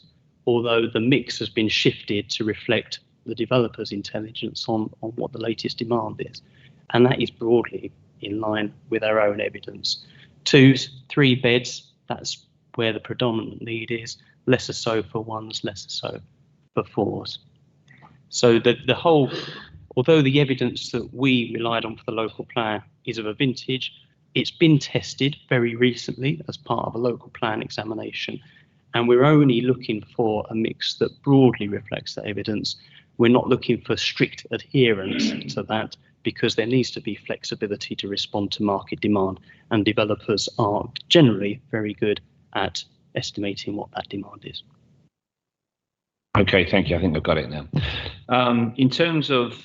E: although the mix has been shifted to reflect the developer's intelligence on what the latest demand is. And that is broadly in line with our own evidence. 2, 3 beds, that's where the predominant need is, lesser so for 1s, lesser so for 4s. So the whole, although the evidence that we relied on for the local plan is of a vintage, it's been tested very recently as part of a local plan examination, and we're only looking for a mix that broadly reflects that evidence. We're not looking for strict adherence to that, because there needs to be flexibility to respond to market demand, and developers are generally very good at estimating what that demand is.
A: Okay, thank you. I think I've got it now. In terms of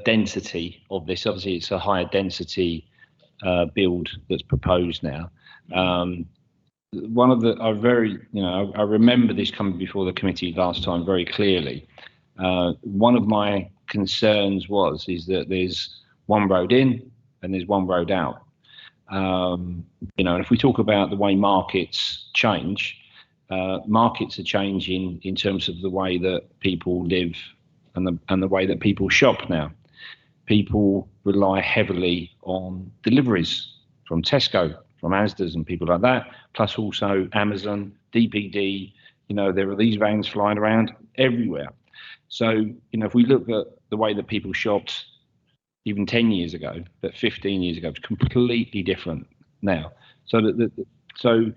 A: density of this, obviously it's a higher density build that's proposed now. One of the, I remember this coming before the committee last time very clearly. One of my concerns is that there's one road in and there's one road out. And if we talk about the way markets change, markets are changing in terms of the way that people live and the way that people shop now. People rely heavily on deliveries from Tesco, from Asda's and people like that, plus also Amazon, DPD. There are these vans flying around everywhere. So, if we look at the way that people shopped even 10 years ago, but 15 years ago, it's completely different now. So not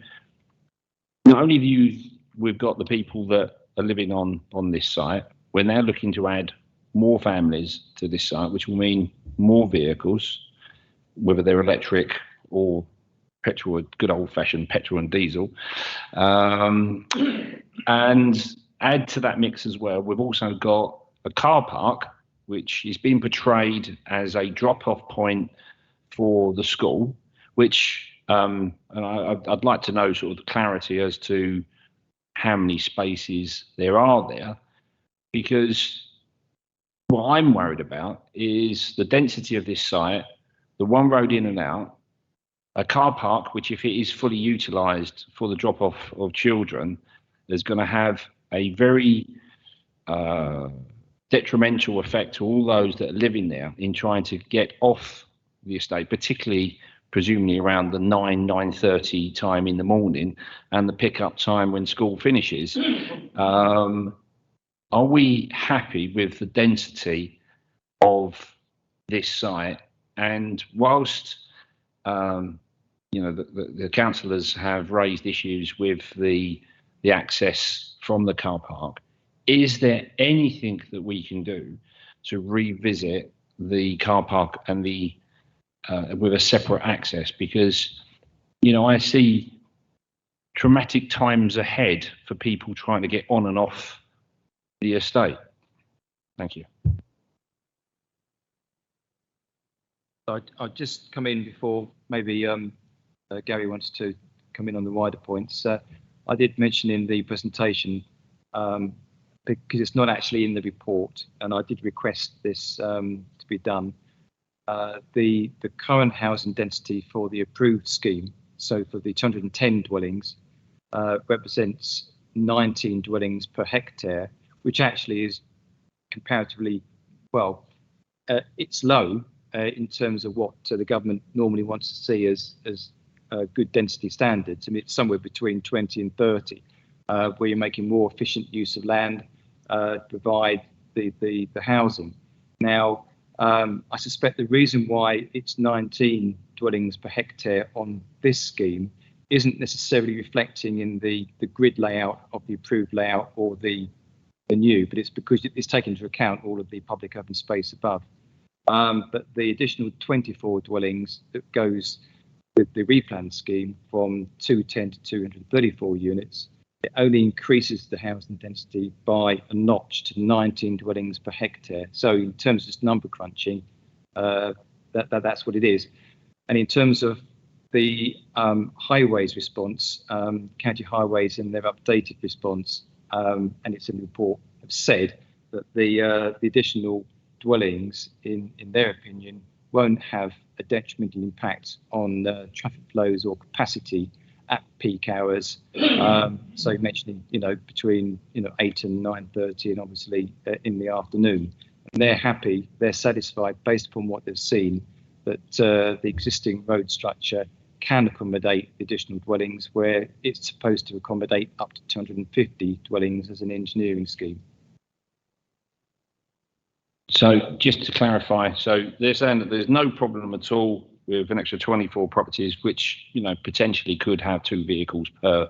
A: only we've got the people that are living on this site, we're now looking to add more families to this site, which will mean more vehicles, whether they're electric or petrol, good old-fashioned petrol and diesel. And add to that mix as well, we've also got a car park, which is being portrayed as a drop-off point for the school, which, and I'd like to know sort of the clarity as to how many spaces there are there, because what I'm worried about is the density of this site, the one road in and out, a car park, which if it is fully utilised for the drop-off of children, is going to have a very detrimental effect to all those that are living there in trying to get off the estate, particularly presumably around the 9:30 time in the morning and the pickup time when school finishes. Are we happy with the density of this site? And whilst the councillors have raised issues with the access from the car park, is there anything that we can do to revisit the car park and the with a separate access? Because I see traumatic times ahead for people trying to get on and off the estate. Thank you.
M: I'll just come in before maybe Gary wants to come in on the wider points. I did mention in the presentation, because it's not actually in the report, and I did request this to be done. The current housing density for the approved scheme, so for the 210 dwellings, represents 19 dwellings per hectare, which actually is comparatively, well, it's low in terms of what the government normally wants to see as good density standards. I mean, it's somewhere between 20 and 30, where you're making more efficient use of land to provide the housing. Now, I suspect the reason why it's 19 dwellings per hectare on this scheme isn't necessarily reflecting in the grid layout of the approved layout or the new, but it's because it's taken into account all of the public open space above. But the additional 24 dwellings that goes with the replan scheme from 210 to 234 units, it only increases the housing density by a notch to 19 dwellings per hectare. So in terms of just number crunching, that's what it is. And in terms of The highways response, County Highways in their updated response, and it's in the report, have said that the additional dwellings, in their opinion, won't have a detrimental impact on traffic flows or capacity at peak hours. So mentioning, between 8 and 9:30, and obviously in the afternoon. And they're happy, they're satisfied based upon what they've seen that the existing road structure can accommodate additional dwellings where it's supposed to accommodate up to 250 dwellings as an engineering scheme.
A: So just to clarify, so they're saying that there's no problem at all with an extra 24 properties, which potentially could have 2 vehicles per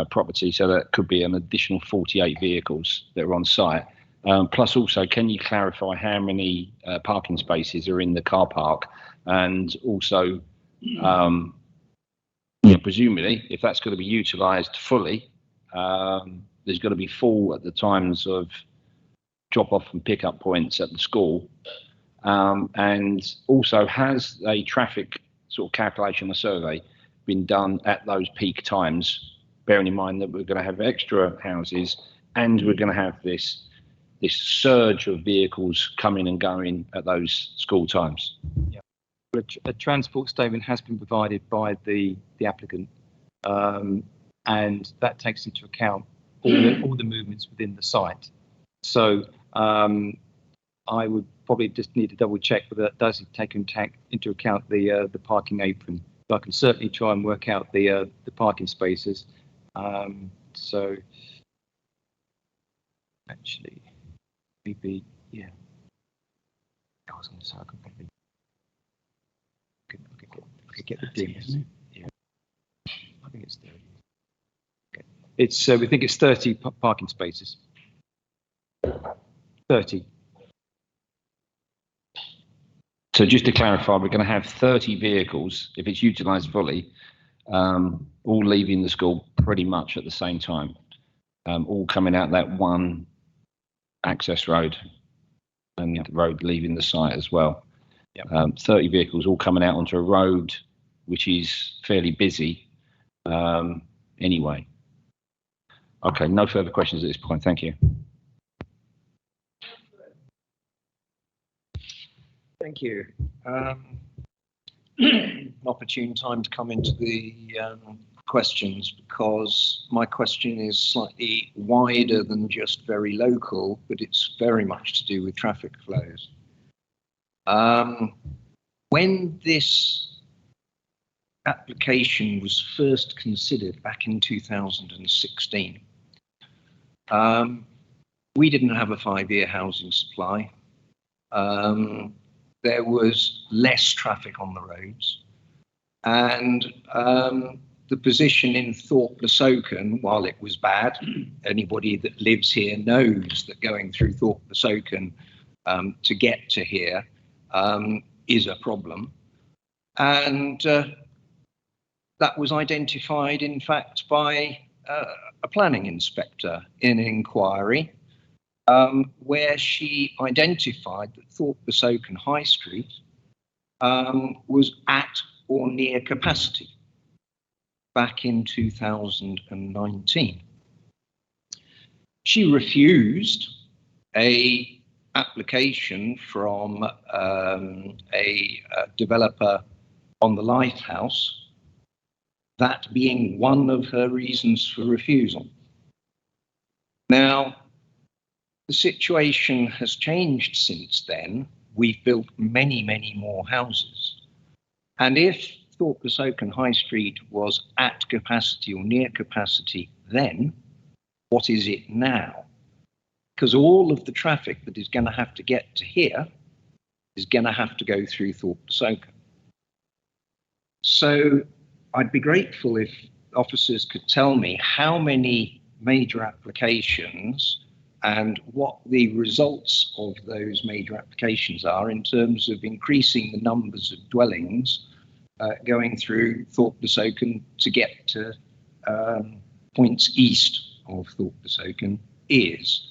A: property. So that could be an additional 48 vehicles that are on site. Plus, also, can you clarify how many parking spaces are in the car park, and also, presumably, if that's going to be utilised fully, there's going to be full at the times of drop-off and pick-up points at the school. And also, has a traffic sort of calculation or survey been done at those peak times, bearing in mind that we're going to have extra houses and we're going to have this surge of vehicles coming and going at those school times?
M: Yeah. A transport statement has been provided by the applicant, and that takes into account all the movements within the site. So I would probably just need to double check whether that does take into account the parking apron. But I can certainly try and work out the parking spaces. So actually, maybe, yeah. I was going to say I could probably I could get the dims. Yeah, I think it's 30. Okay. It's we think it's 30 parking spaces. 30.
A: So just to clarify, we're going to have 30 vehicles, if it's utilised fully, all leaving the school pretty much at the same time, all coming out that one access road and the road leaving the site as well. Yep. 30 vehicles all coming out onto a road which is fairly busy anyway. Okay, no further questions at this point. Thank you.
J: Thank you. An opportune time to come into the questions, because my question is slightly wider than just very local, but it's very much to do with traffic flows. When this application was first considered back in 2016, we didn't have a 5-year housing supply. There was less traffic on the roads, and the position in Thorpe-le-Soken, while it was bad, anybody that lives here knows that going through Thorpe-le-Soken to get to here is a problem. And that was identified, in fact, by a planning inspector in an inquiry, where she identified that Thorpe-le-Soken High Street was at or near capacity back in 2019. She refused a application from a developer on the Lighthouse, that being one of her reasons for refusal. Now, the situation has changed since then. We've built many, many more houses. And if Thorpe-le-Soken High Street was at capacity or near capacity then, what is it now? Because all of the traffic that is going to have to get to here is going to have to go through Thorpe-le-Soken. So I'd be grateful if officers could tell me how many major applications and what the results of those major applications are in terms of increasing the numbers of dwellings going through Thorpe-le-Soken to get to points east of Thorpe-le-Soken is.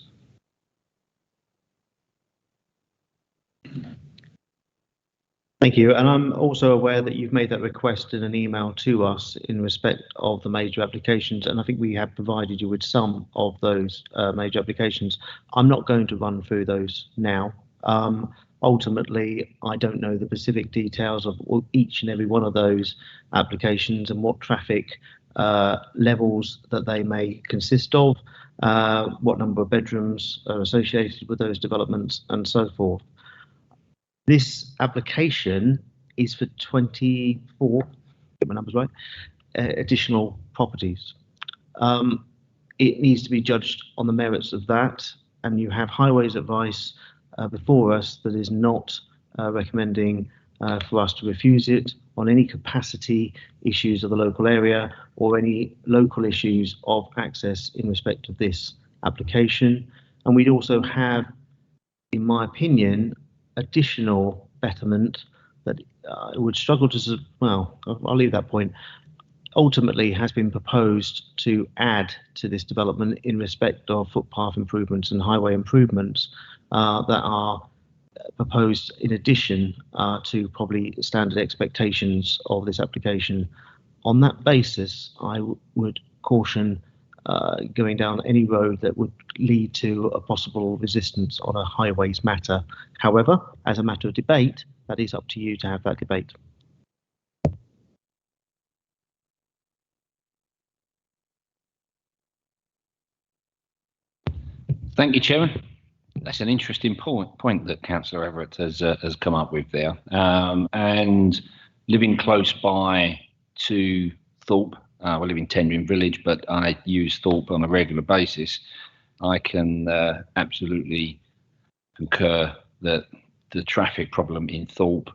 I: Thank you. And I'm also aware that you've made that request in an email to us in respect of the major applications, and I think we have provided you with some of those major applications. I'm not going to run through those now. Ultimately, I don't know the specific details of each and every one of those applications and what traffic levels that they may consist of, what number of bedrooms are associated with those developments, and so forth. This application is for 24, get my numbers right, additional properties. It needs to be judged on the merits of that, and you have Highways advice before us that is not recommending for us to refuse it on any capacity issues of the local area or any local issues of access in respect of this application. And we'd also have, in my opinion, additional betterment that would struggle to, well, I'll leave that point, ultimately has been proposed to add to this development in respect of footpath improvements and highway improvements that are proposed in addition to probably standard expectations of this application. On that basis, I would caution going down any road that would lead to a possible resistance on a highways matter. However, as a matter of debate, that is up to you to have that debate.
A: Thank you, Chairman. That's an interesting point that Councillor Everett has come up with there. And living close by to Thorpe, I live in Tendring Village, but I use Thorpe on a regular basis. I can absolutely concur that the traffic problem in Thorpe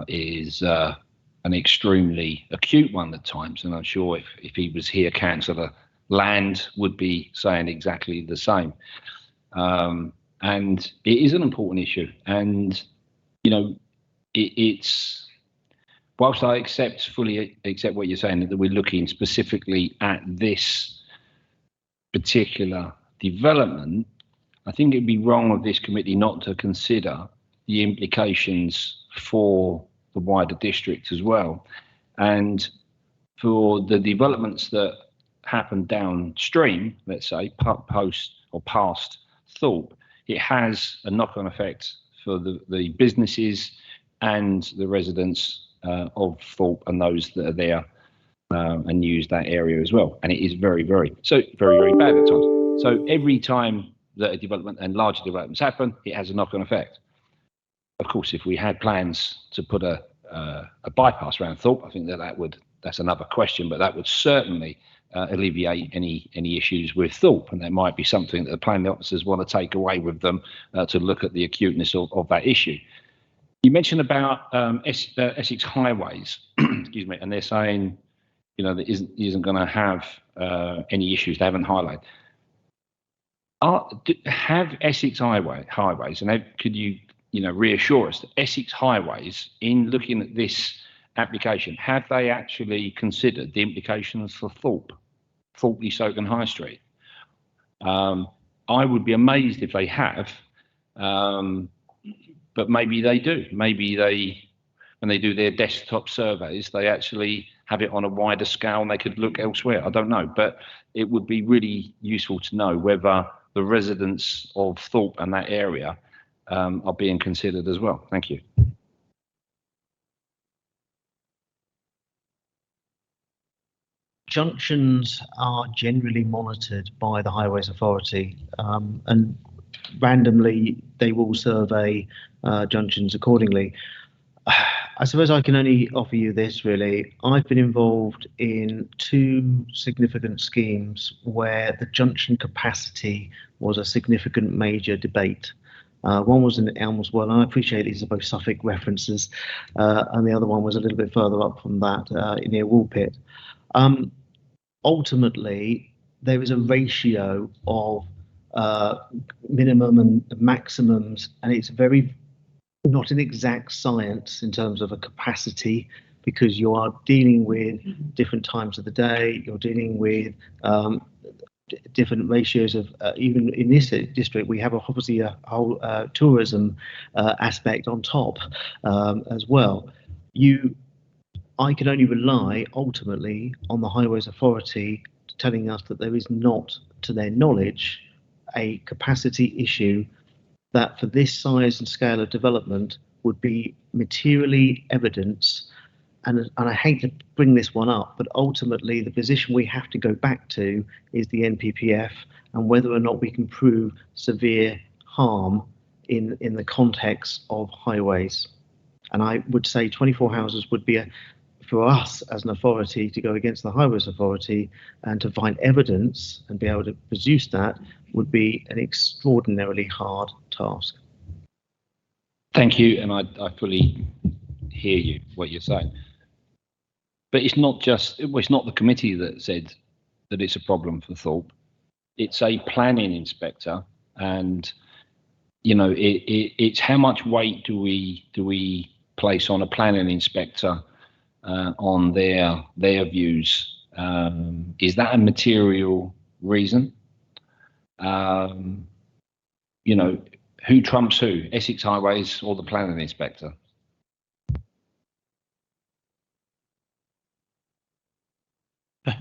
A: is an extremely acute one at times, and I'm sure if he was here, Councillor Land would be saying exactly the same. And it is an important issue, and you know, it's whilst I fully accept what you're saying, that we're looking specifically at this particular development, I think it'd be wrong of this committee not to consider the implications for the wider district as well, and for the developments that happen downstream, let's say post or past Thorpe. It has a knock-on effect for the businesses and the residents of Thorpe and those that are there and use that area as well. And it is very, very bad at times. So every time that a development and larger developments happen, it has a knock-on effect. Of course, if we had plans to put a bypass around Thorpe, I think that's another question, but that would certainly alleviate any issues with Thorpe, and there might be something that the planning officers want to take away with them to look at the acuteness of that issue. You mentioned about Essex Highways, excuse me, and they're saying, you know, that isn't going to have any issues. They haven't highlighted. Have Essex Highways, and could you reassure us that Essex Highways, in looking at this application, have they actually considered the implications for Thorpe Leasoken High Street? I would be amazed if they have, but maybe they do. Maybe when they do their desktop surveys, they actually have it on a wider scale and they could look elsewhere. I don't know, but it would be really useful to know whether the residents of Thorpe and that area are being considered as well. Thank you.
I: Junctions are generally monitored by the Highways Authority, and randomly they will survey junctions accordingly. I suppose I can only offer you this really. I've been involved in 2 significant schemes where the junction capacity was a significant major debate. One was in Elmswell, and I appreciate these are both Suffolk references, and the other one was a little bit further up from that, near Woolpit. Ultimately, there is a ratio of minimum and maximums, and it's very not an exact science in terms of a capacity, because you are dealing with different times of the day, you're dealing with different ratios of even in this district we have obviously a whole tourism aspect on top as well. I can only rely ultimately on the Highways Authority telling us that there is not, to their knowledge, a capacity issue that for this size and scale of development would be materially evidence. And I hate to bring this one up, but ultimately the position we have to go back to is the NPPF and whether or not we can prove severe harm in the context of highways. And I would say 24 houses would be for us as an authority to go against the Highways Authority and to find evidence and be able to produce that would be an extraordinarily hard task.
A: Thank you, and I fully hear you, what you're saying. But it's not just, it's not the committee that said that it's a problem for Thorpe. It's a planning inspector, and you know, it's how much weight do we place on a planning inspector on their views? Is that a material reason? You know, who trumps who? Essex Highways or the planning inspector?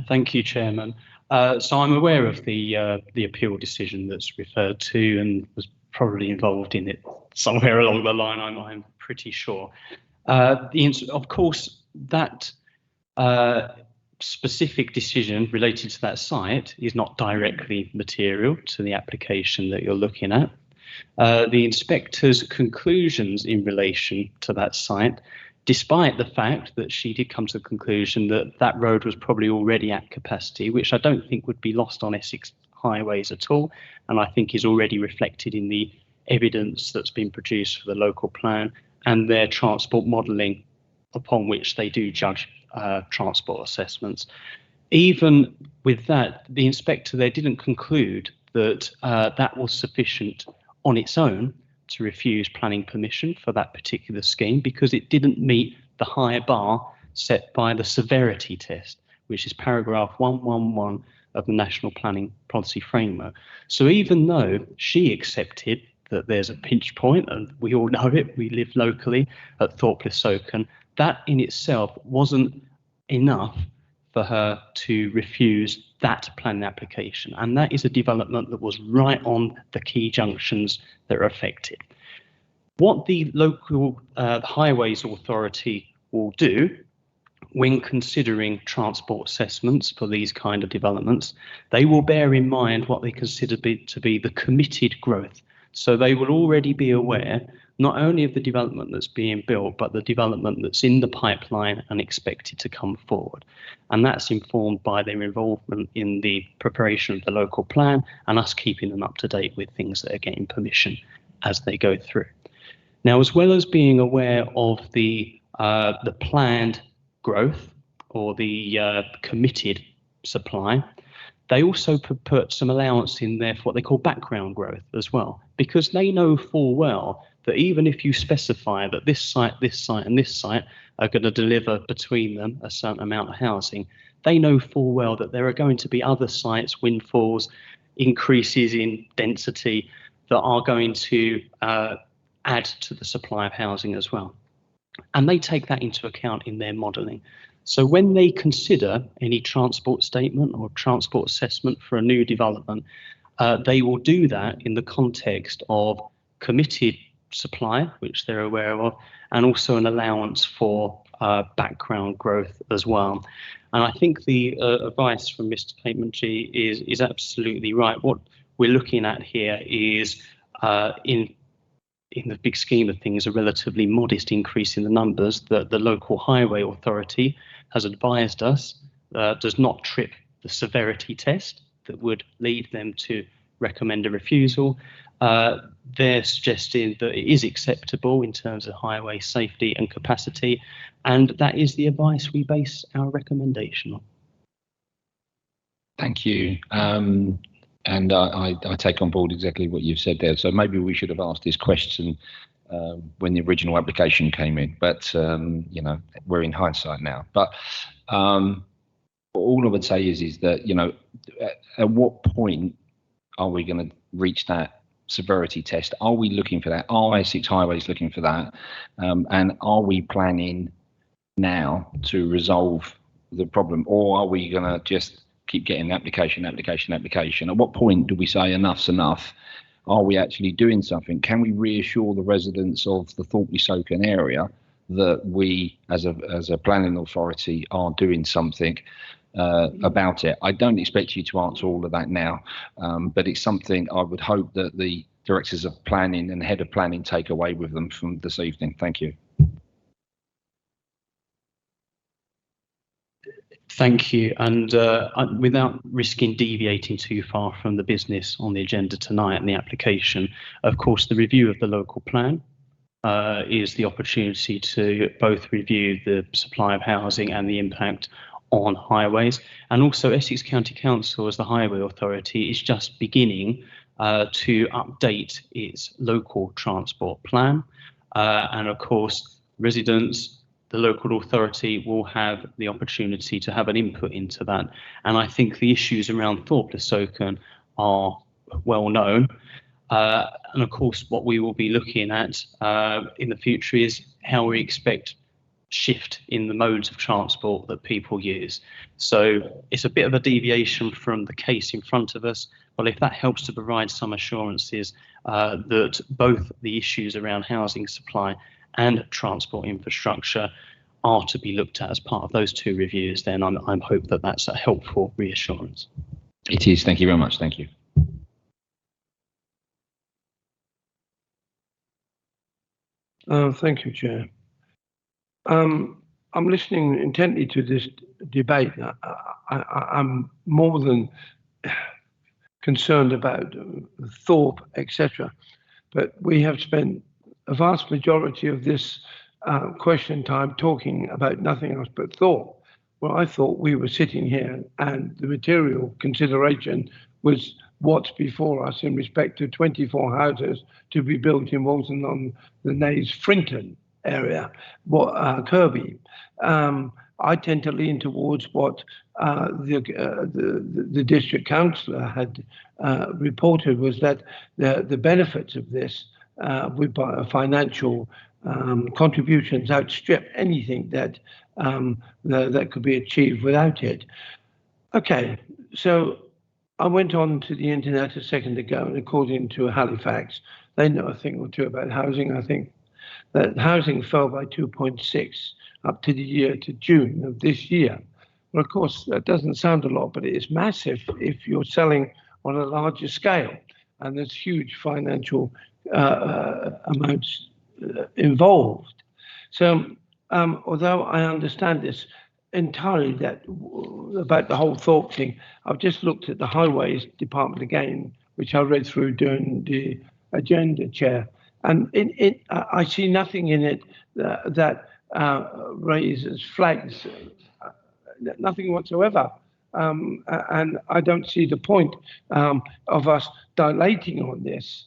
E: Thank you, Chairman. So I'm aware of the appeal decision that's referred to and was probably involved in it somewhere along the line, I'm pretty sure. Of course, that specific decision related to that site is not directly material to the application that you're looking at. The inspector's conclusions in relation to that site, despite the fact that she did come to the conclusion that that road was probably already at capacity, which I don't think would be lost on Essex Highways at all, and I think is already reflected in the evidence that's been produced for the local plan and their transport modelling upon which they do judge transport assessments. Even with that, the inspector there didn't conclude that that was sufficient on its own to refuse planning permission for that particular scheme because it didn't meet the high bar set by the severity test, which is paragraph 111 of the National Planning Policy Framework. So even though she accepted that there's a pinch point, and we all know it, we live locally at Thorpe-le-Soken, that in itself wasn't enough for her to refuse that planning application. And that is a development that was right on the key junctions that are affected. What the local Highways Authority will do when considering transport assessments for these kind of developments, they will bear in mind what they consider to be the committed growth. So they will already be aware not only of the development that's being built, but the development that's in the pipeline and expected to come forward. And that's informed by their involvement in the preparation of the local plan and us keeping them up to date with things that are getting permission as they go through. Now, as well as being aware of the planned growth or the committed supply, they also put some allowance in there for what they call background growth as well, because they know full well that even if you specify that this site, and this site are going to deliver between them a certain amount of housing, they know full well that there are going to be other sites, windfalls, increases in density that are going to add to the supply of housing as well. And they take that into account in their modelling. So when they consider any transport statement or transport assessment for a new development, they will do that in the context of committed supply, which they're aware of, and also an allowance for background growth as well. And I think the advice from Mr. Pateman-G is absolutely right. What we're looking at here is in the big scheme of things, a relatively modest increase in the numbers that the local highway authority has advised us does not trip the severity test that would lead them to recommend a refusal. They're suggesting that it is acceptable in terms of highway safety and capacity, and that is the advice we base our recommendation on.
A: Thank you. And I take on board exactly what you've said there. So maybe we should have asked this question when the original application came in, but you know, we're in hindsight now. But All I would say is that, you know, at what point are we going to reach that severity test? Are we looking for that? Are Essex Highways looking for that? And are we planning now to resolve the problem, or are we going to just keep getting application? At what point do we say enough's enough? Are we actually doing something? Can we reassure the residents of the Thorpley-Soken area that we, as a planning authority, are doing something about it? I don't expect you to answer all of that now, but it's something I would hope that the directors of planning and head of planning take away with them from this evening. Thank you.
E: Thank you. And without risking deviating too far from the business on the agenda tonight and the application, of course, the review of the local plan is the opportunity to both review the supply of housing and the impact on highways. And also Essex County Council, as the highway authority, is just beginning to update its local transport plan. And of course, residents, the local authority will have the opportunity to have an input into that. And I think the issues around Thorpley-Soken are well known. And of course, what we will be looking at in the future is how we expect shift in the modes of transport that people use. So it's a bit of a deviation from the case in front of us, but if that helps to provide some assurances that both the issues around housing supply and transport infrastructure are to be looked at as part of those two reviews, then I'm hope that that's a helpful reassurance.
A: It is. Thank you very much. Thank you.
G: Thank you, Chair. I'm listening intently to this debate. I'm more than concerned about Thorpe, etc. But we have spent a vast majority of this question time talking about nothing else but Thorpe. Well, I thought we were sitting here and the material consideration was what's before us in respect to 24 houses to be built in Walton on the Naze Frinton area, Kirby. I tend to lean towards what the district councillor had reported, was that the benefits of this with financial contributions outstrip anything that that could be achieved without it. Okay, so I went on to the internet a second ago, and according to Halifax, they know a thing or two about housing. I think that housing fell by 2.6 up to the year to June of this year. Well, of course, that doesn't sound a lot, but it is massive if you're selling on a larger scale, and there's huge financial amounts involved. So, although I understand this entirely, that about the whole Thorpe thing, I've just looked at the Highways Department again, which I read through during the agenda, Chair, and I see nothing in it that raises flags, nothing whatsoever. And I don't see the point of us dilating on this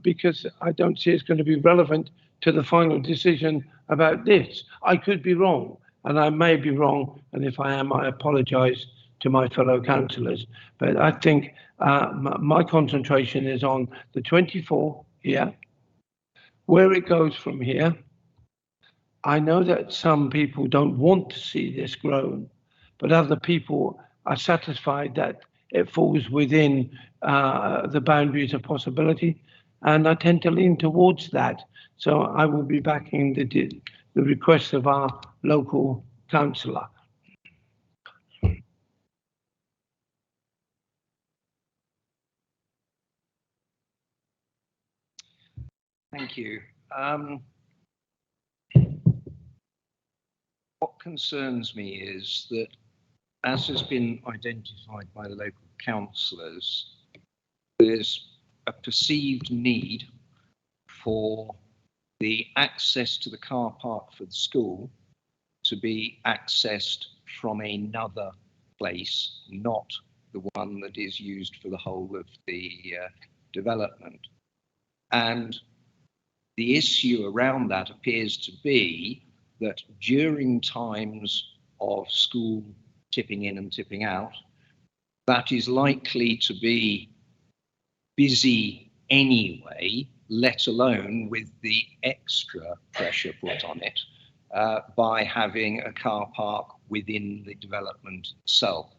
G: because I don't see it's going to be relevant to the final decision about this. I could be wrong, and I may be wrong, and if I am, I apologise to my fellow councillors. But I think my concentration is on the 24 here, where it goes from here. I know that some people don't want to see this grown, but other people are satisfied that it falls within the boundaries of possibility, and I tend to lean towards that. So I will be backing the request of our local councillor.
J: Thank you. What concerns me is that, as has been identified by the local councillors, there's a perceived need for the access to the car park for the school to be accessed from another place, not the one that is used for the whole of the development. And the issue around that appears to be that during times of school tipping in and tipping out, that is likely to be busy anyway, let alone with the extra pressure put on it by having a car park within the development itself.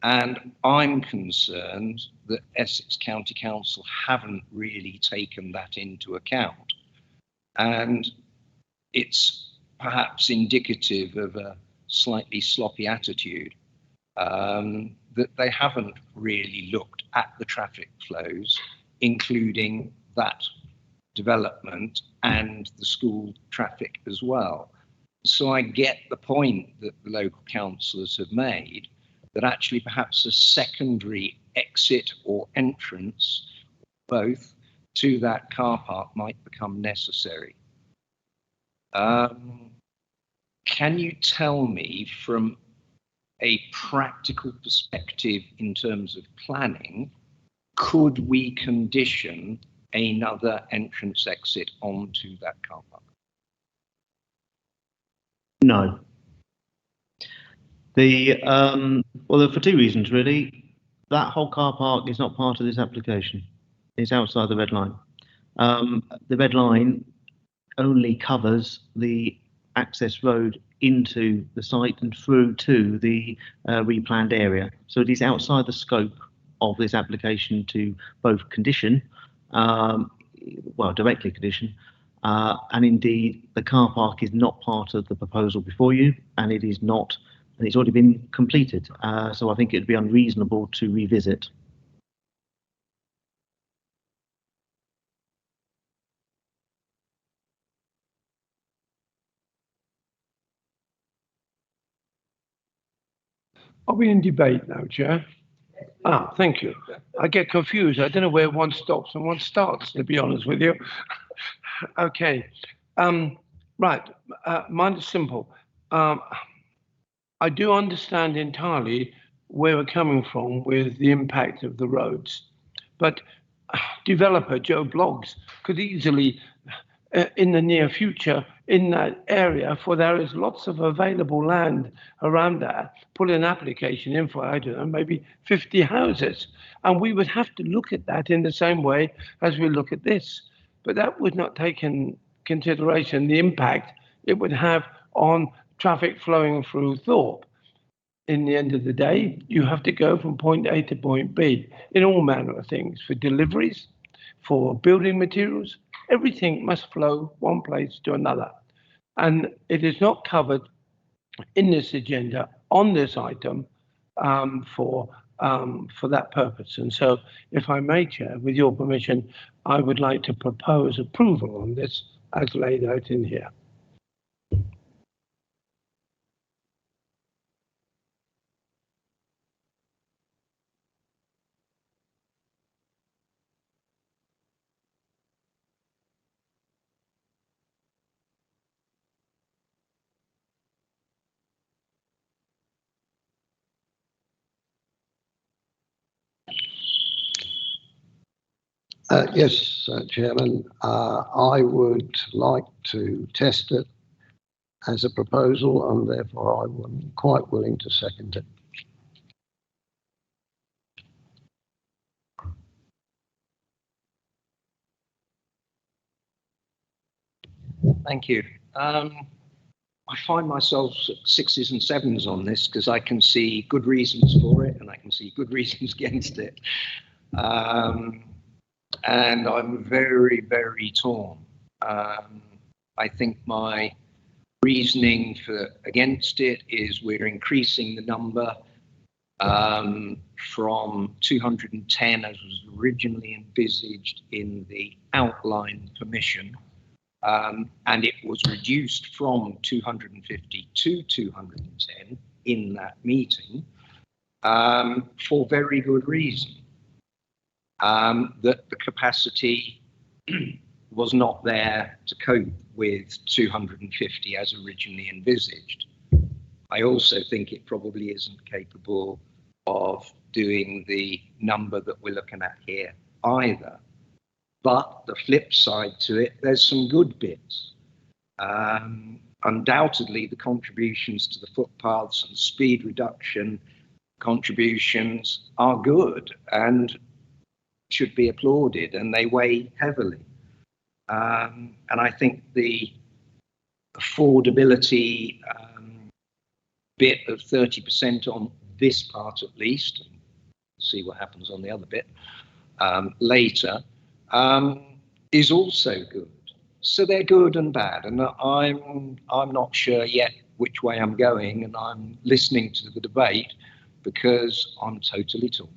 J: And I'm concerned that Essex County Council haven't really taken that into account. And it's perhaps indicative of a slightly sloppy attitude that they haven't really looked at the traffic flows, including that development and the school traffic as well. So I get the point that the local councillors have made, that actually perhaps a secondary exit or entrance, both, to that car park might become necessary. Can you tell me from a practical perspective in terms of planning, could we condition another entrance exit onto that car park?
I: No. Well, for two reasons really. That whole car park is not part of this application. It's outside the red line. The red line only covers the access road into the site and through to the replanned area. So it is outside the scope of this application to both condition, well, directly condition, and indeed the car park is not part of the proposal before you, and it is not, and it's already been completed. So I think it'd be unreasonable to revisit.
G: Are we in debate now, Chair? Ah, thank you. I get confused. I don't know where one stops and one starts, to be honest with you. Okay. Right. Mine is simple. I do understand entirely where we're coming from with the impact of the roads, but developer Joe Bloggs could easily, in the near future, in that area, for there is lots of available land around there, put an application in for, I don't know, maybe 50 houses. And we would have to look at that in the same way as we look at this. But that would not take in consideration the impact it would have on traffic flowing through Thorpe. In the end of the day, you have to go from point A to point B in all manner of things, for deliveries, for building materials. Everything must flow one place to another. And it is not covered in this agenda on this item for that purpose. And so, if I may, Chair, with your permission, I would like to propose approval on this as laid out in here.
F: Yes, Chairman, I would like to test it as a proposal, and therefore I'm quite willing to second it.
J: Thank you. I find myself at 6s and 7s on this because I can see good reasons for it and I can see good reasons against it. And I'm very, very torn. I think my reasoning for against it is we're increasing the number from 210 as was originally envisaged in the outline permission, and it was reduced from 250 to 210 in that meeting for very good reason. That the capacity was not there to cope with 250 as originally envisaged. I also think it probably isn't capable of doing the number that we're looking at here either. But the flip side to it, there's some good bits. I undoubtedly the contributions to the footpaths and speed reduction contributions are good and should be applauded, and they weigh heavily. And I think the affordability bit of 30% on this part at least, and see what happens on the other bit later, is also good. So they're good and bad, and I'm not sure yet which way I'm going, and I'm listening to the debate because I'm totally torn.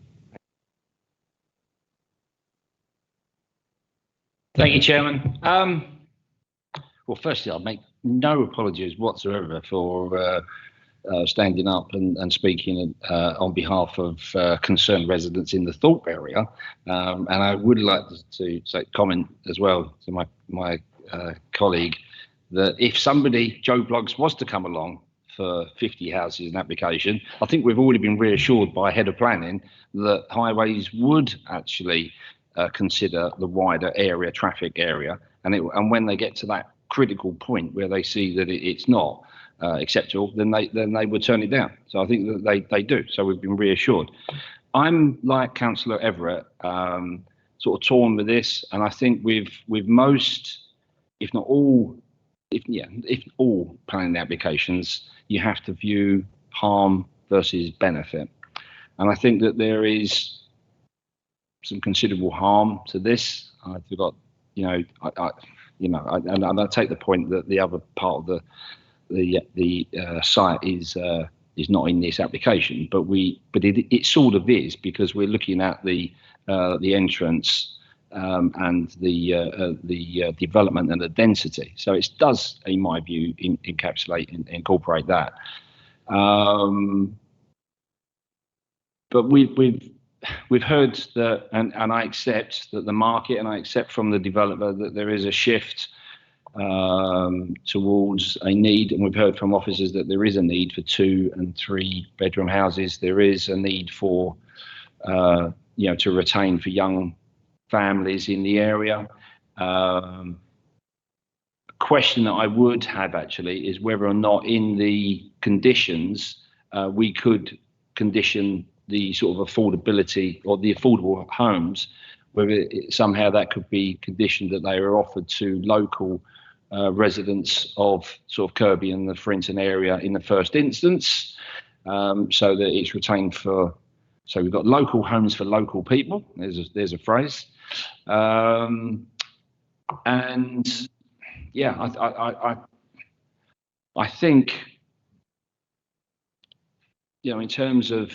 A: Thank you, Chairman. Well, firstly, I'll make no apologies whatsoever for standing up and speaking on behalf of concerned residents in the Thorpe area. And I would like to say, comment as well to my colleague that if somebody, Joe Bloggs, was to come along for 50 houses in application, I think we've already been reassured by Head of Planning that Highways would actually consider the wider area, traffic area, and when they get to that critical point where they see that it's not acceptable, then they would turn it down. So I think that they do. So we've been reassured. I'm like Councillor Everett, sort of torn with this, and I think with most, if not all, if all planning applications, you have to view harm versus benefit, and I think that there is some considerable harm to this. I forgot, I take the point that the other part of the site is not in this application, but it sort of is, because we're looking at the entrance and the development and the density. So it does, in my view, encapsulate and incorporate that. But we've heard that, and I accept that the market, and I accept from the developer that there is a shift towards a need, and we've heard from officers that there is a need for 2 and 3 bedroom houses. There is a need for to retain for young families in the area. A question that I would have actually is whether or not in the conditions we could condition the sort of affordability or the affordable homes, whether somehow that could be conditioned that they are offered to local residents of sort of Kirkby and the Frinton area in the first instance, so that it's retained for. So we've got local homes for local people. There's a phrase, and yeah, I think in terms of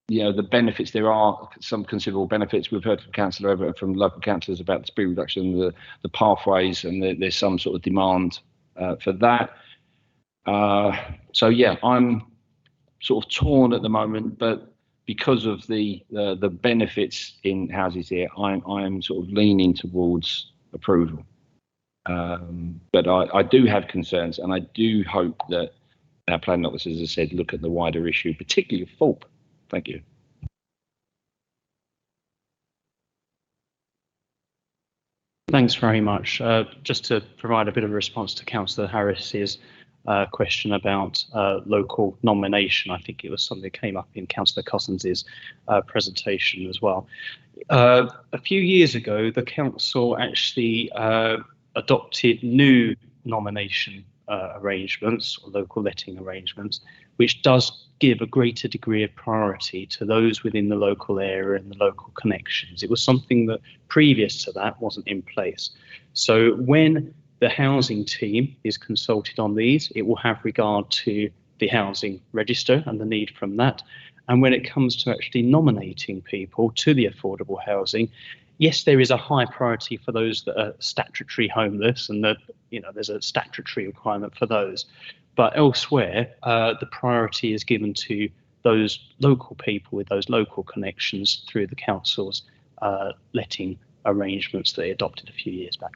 A: the benefits, there are some considerable benefits. We've heard from Councillor Everett, from local councillors, about the speed reduction, the pathways, and there's some sort of demand for that. So yeah, I'm sort of torn at the moment, but because of the benefits in houses here, I'm sort of leaning towards approval. But I do have concerns, and I do hope that our planning officers, as I said, look at the wider issue, particularly of Thorpe. Thank you.
E: Thanks very much. Just to provide a bit of a response to Councillor Harris's question about local nomination, I think it was something that came up in Councillor Cousins's presentation as well. A few years ago, the council actually adopted new nomination arrangements, or local letting arrangements, which does give a greater degree of priority to those within the local area and the local connections. It was something that previous to that wasn't in place. So when the housing team is consulted on these, it will have regard to the housing register and the need from that. And when it comes to actually nominating people to the affordable housing, yes, there is a high priority for those that are statutory homeless, and that there's a statutory requirement for those. But elsewhere, the priority is given to those local people with those local connections through the council's letting arrangements that they adopted a few years back.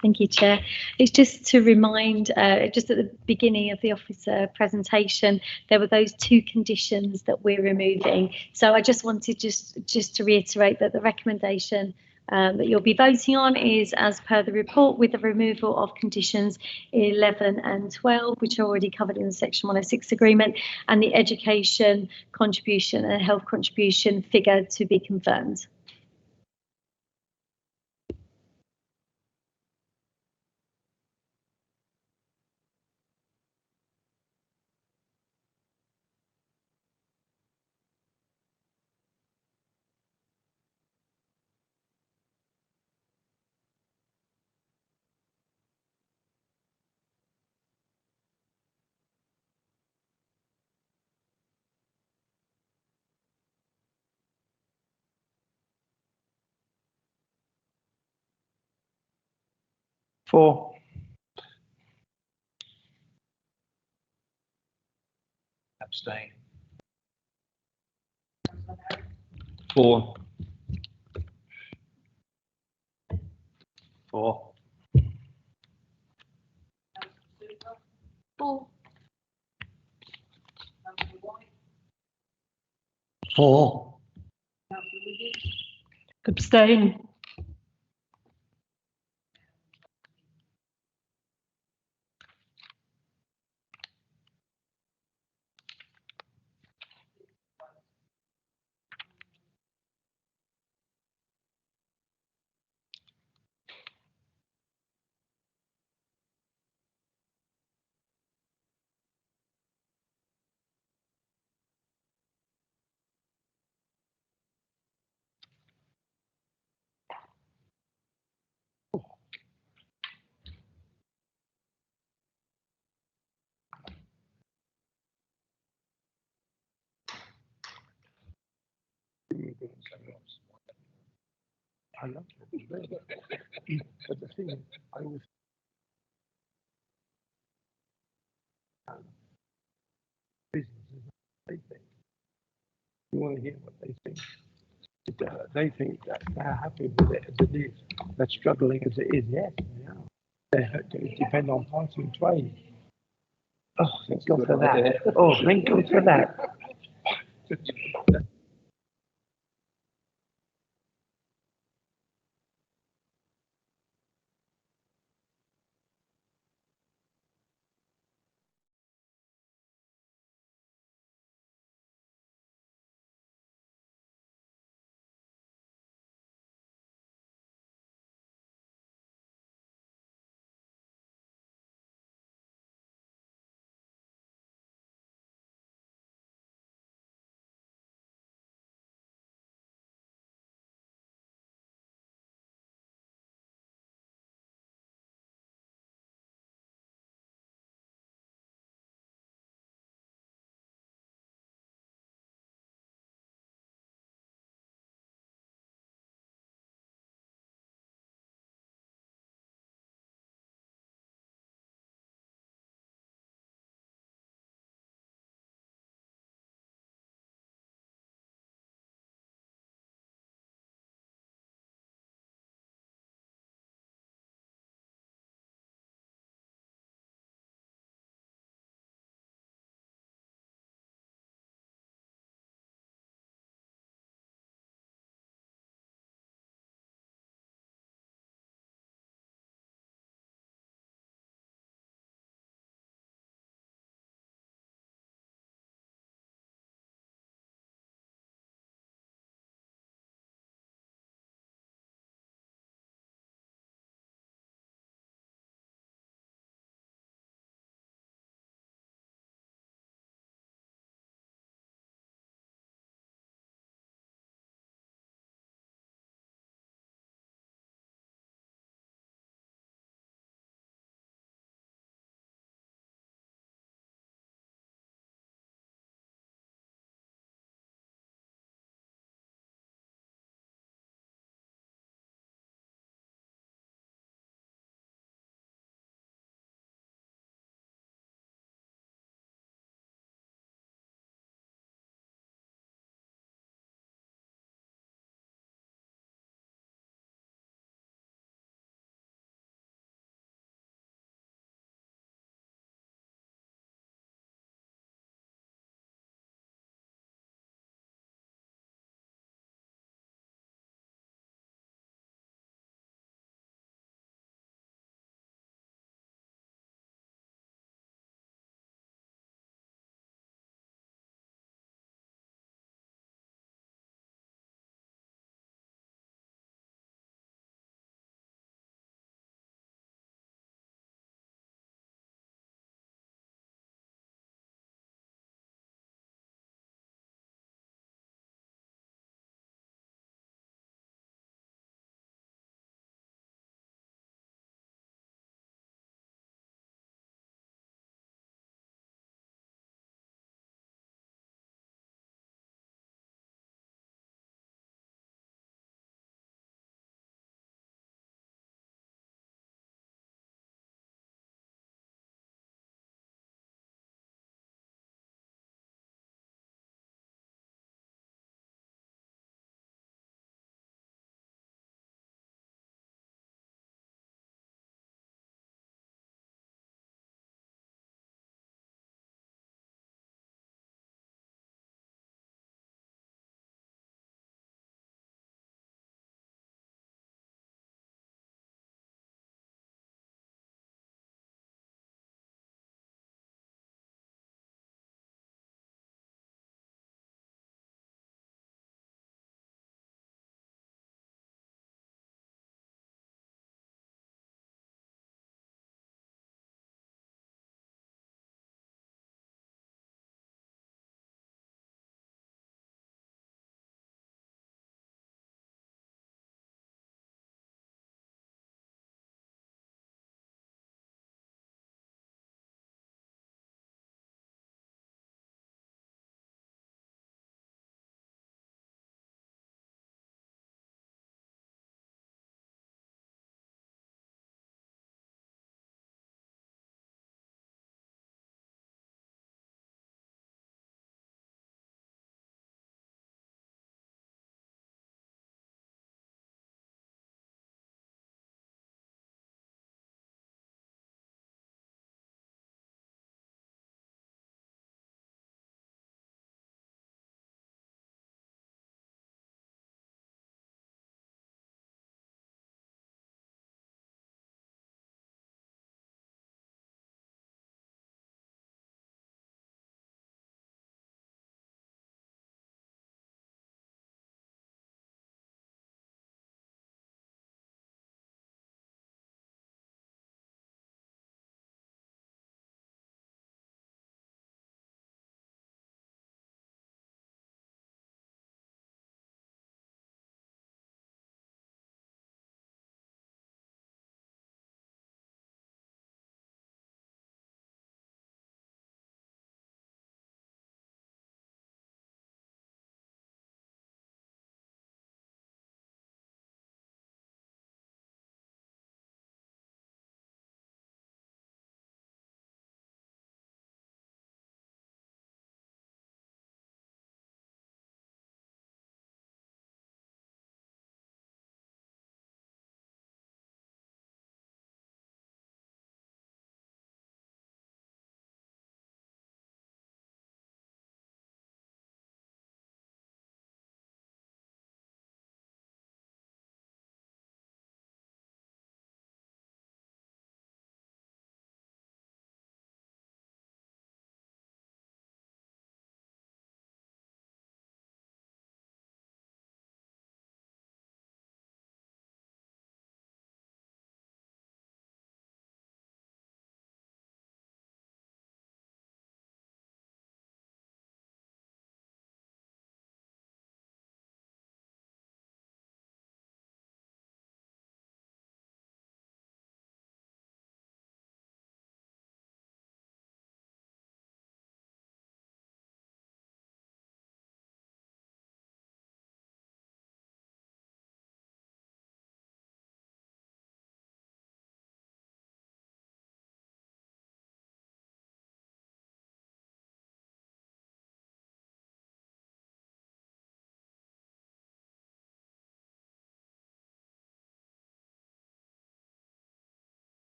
K: Thank you, Chair. It's just to remind, just at the beginning of the officer presentation, there were those two conditions that we're removing. So I just wanted just to reiterate that the recommendation that you'll be voting on is as per the report, with the removal of conditions 11 and 12, which are already covered in the Section 106 agreement, and the education contribution and health contribution figure to be confirmed.
G: Four.
J: Abstain.
M: 4.
J: 4.
L: 4.
F: 4.
C: Abstain.
G: I love it. But the thing is, I was businesses, they think. You want to hear what they think. They think that they're happy with it as it is. They're struggling as it is. Yes, they are. They depend on passing trade. Oh, thank God for that. Oh, thank God for that.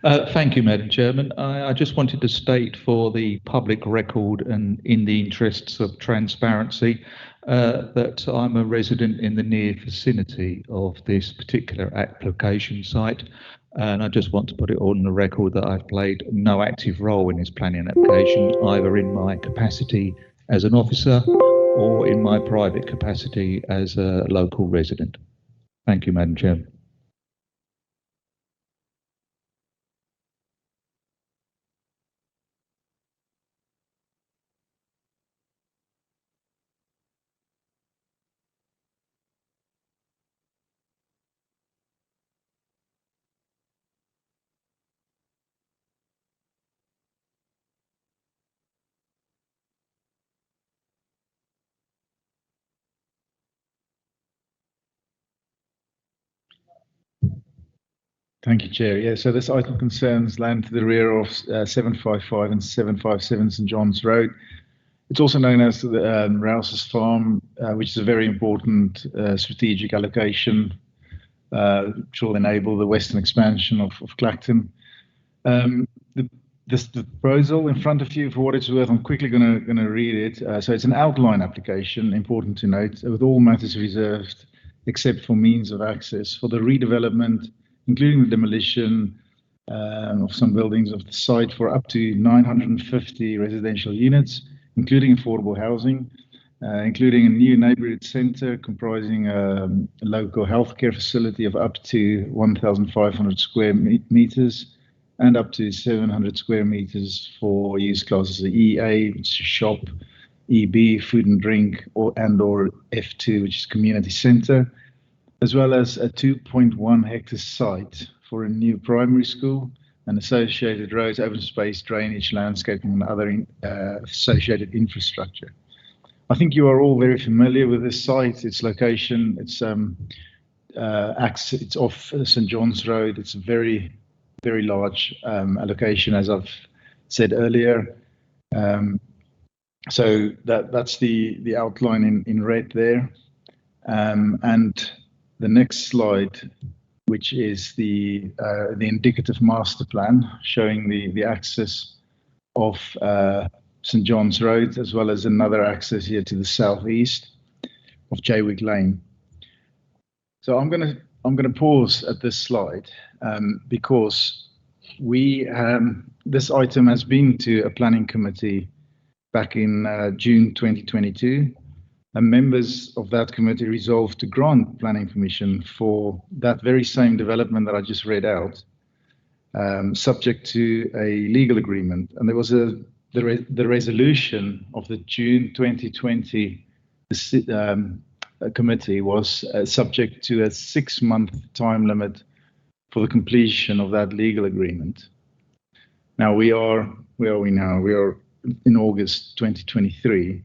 H: Thank you, Madam Chairman. I just wanted to state for the public record and in the interests of transparency that I'm a resident in the near vicinity of this particular application site. And I just want to put it on the record that I've played no active role in this planning application, either in my capacity as an officer or in my private capacity as a local resident. Thank you, Madam Chairman. Thank you, Chair. Yeah, so this item concerns land to the rear of 755 and 757 St John's Road. It's also known as the Rouse's Farm, which is a very important strategic allocation, which will enable the western expansion of Clacton. This proposal in front of you, for what it's worth, I'm quickly going to read it. So it's an outline application, important to note, with all matters reserved except for means of access for the redevelopment, including the demolition of some buildings of the site for up to 950 residential units, including affordable housing, including a new neighborhood center comprising a local healthcare facility of up to 1,500 square meters and up to 700 square meters for use classes EA, which is shop, EB, food and drink, or F2, which is community center, as well as a 2.1 hectare site for a new primary school and associated roads, open space, drainage, landscaping, and other associated infrastructure. I think you are all very familiar with this site, its location. It's off St John's Road. It's a very large allocation, as I've said earlier. So that's the outline in red there. And the next slide, which is the indicative master plan showing the access of St John's Road, as well as another access here to the southeast of Jaywick Lane. So I'm gonna pause at this slide because this item has been to a planning committee back in June 2022. And members of that committee resolved to grant planning permission for that very same development that I just read out, subject to a legal agreement. And there was the resolution of the June 2020 committee was subject to a 6-month time limit for the completion of that legal agreement. Now where are we now? We are in August 2023.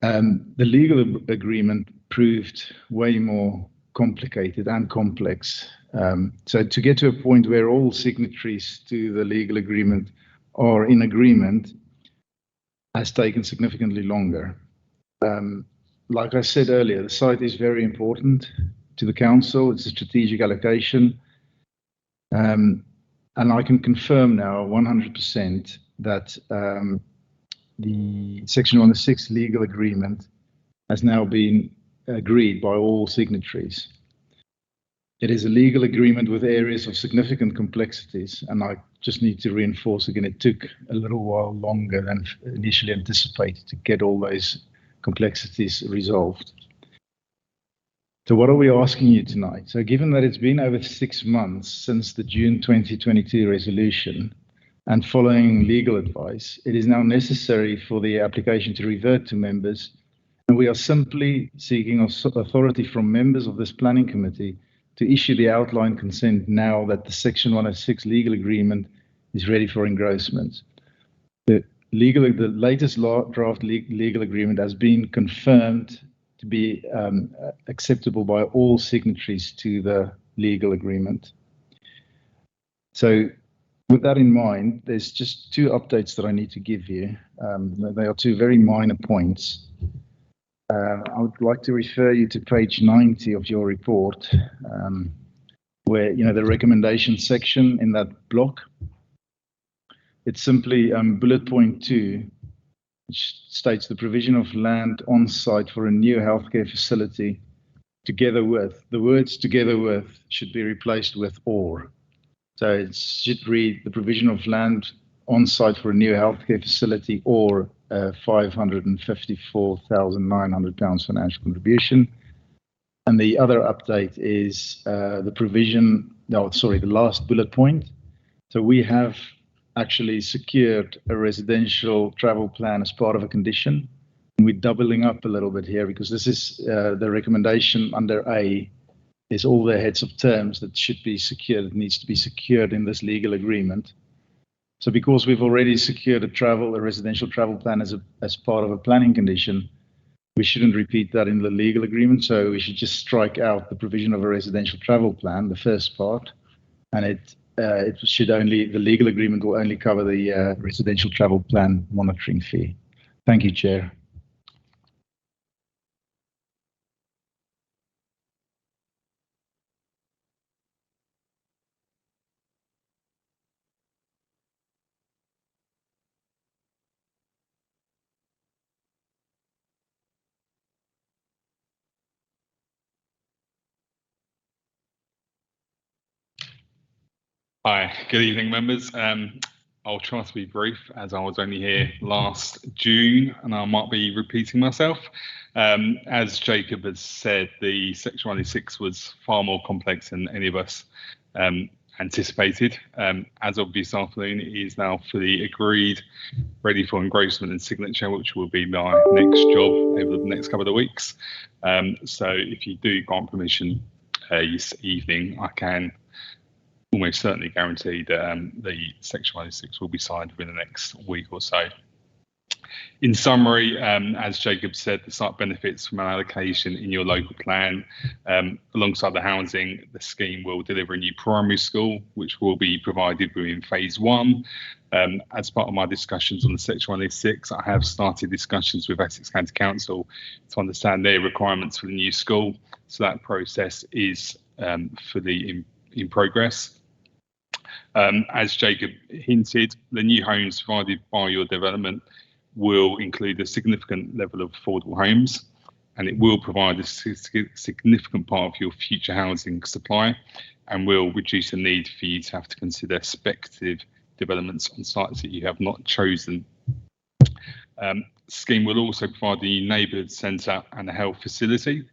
H: The legal agreement proved way more complicated and complex. So to get to a point where all signatories to the legal agreement are in agreement has taken significantly longer. Like I said earlier, the site is very important to the council. It's a strategic allocation. And I can confirm now 100% that the Section 106 legal agreement has now been agreed by all signatories. It is a legal agreement with areas of significant complexities, and I just need to reinforce again, it took a little while longer than initially anticipated to get all those complexities resolved. So what are we asking you tonight? So given that it's been over 6 months since the June 2022 resolution, and following legal advice, it is now necessary for the application to revert to members, and we are simply seeking authority from members of this planning committee to issue the outline consent now that the Section 106 legal agreement is ready for engrossment. The latest draft legal agreement has been confirmed to be acceptable by all signatories to the legal agreement. So with that in mind, there's just 2 updates that I need to give you. They are 2 very minor points. I would like to refer you to page 90 of your report, where, the recommendation section in that block. It's simply bullet point 2, which states the provision of land on site for a new healthcare facility together with. The words together with should be replaced with or. So it should read the provision of land on site for a new healthcare facility or £554,900 financial contribution. And the other update is the last bullet point. So we have actually secured a residential travel plan as part of a condition. And we're doubling up a little bit here because this is the recommendation under A is all the heads of terms that should be secured. It needs to be secured in this legal agreement. So because we've already secured a residential travel plan as part of a planning condition, we shouldn't repeat that in the legal agreement. So we should just strike out the provision of a residential travel plan, the first part, and the legal agreement will only cover the residential travel plan monitoring fee. Thank you, Chair.
Q: Hi, good evening, members. I'll try to be brief as I was only here last June and I might be repeating myself. As Jacob has said, the Section 106 was far more complex than any of us anticipated. As of this afternoon, it is now fully agreed, ready for engrossment and signature, which will be my next job over the next couple of weeks. So if you do grant permission this evening, I can almost certainly guarantee that the Section 106 will be signed within the next week or so. In summary, as Jacob said, the site benefits from an allocation in your local plan. Alongside the housing, the scheme will deliver a new primary school, which will be provided within phase 1. As part of my discussions on the Section 106, I have started discussions with Essex County Council to understand their requirements for the new school. So that process is fully in progress. As Jacob hinted, the new homes provided by your development will include a significant level of affordable homes, and it will provide a significant part of your future housing supply and will reduce the need for you to have to consider speculative developments on sites that you have not chosen. Scheme will also provide a new neighbourhood centre and a health facility.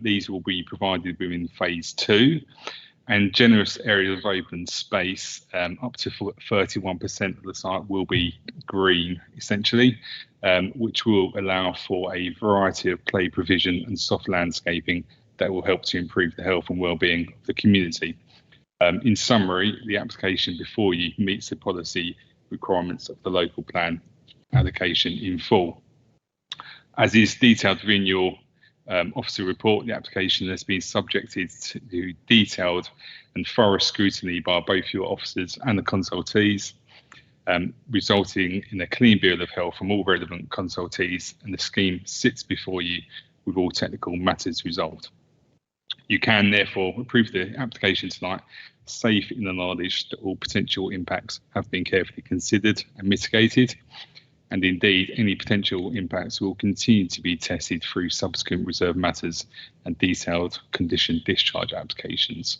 Q: These will be provided within phase 2. And generous areas of open space, up to 31% of the site will be green, essentially, which will allow for a variety of play provision and soft landscaping that will help to improve the health and well-being of the community. In summary, the application before you meets the policy requirements of the local plan allocation in full. As is detailed within your officer report, the application has been subjected to detailed and thorough scrutiny by both your officers and the consultees, resulting in a clean bill of health from all relevant consultees, and the scheme sits before you with all technical matters resolved. You can therefore approve the application tonight, safe in the knowledge that all potential impacts have been carefully considered and mitigated. And indeed, any potential impacts will continue to be tested through subsequent reserve matters and detailed condition discharge applications.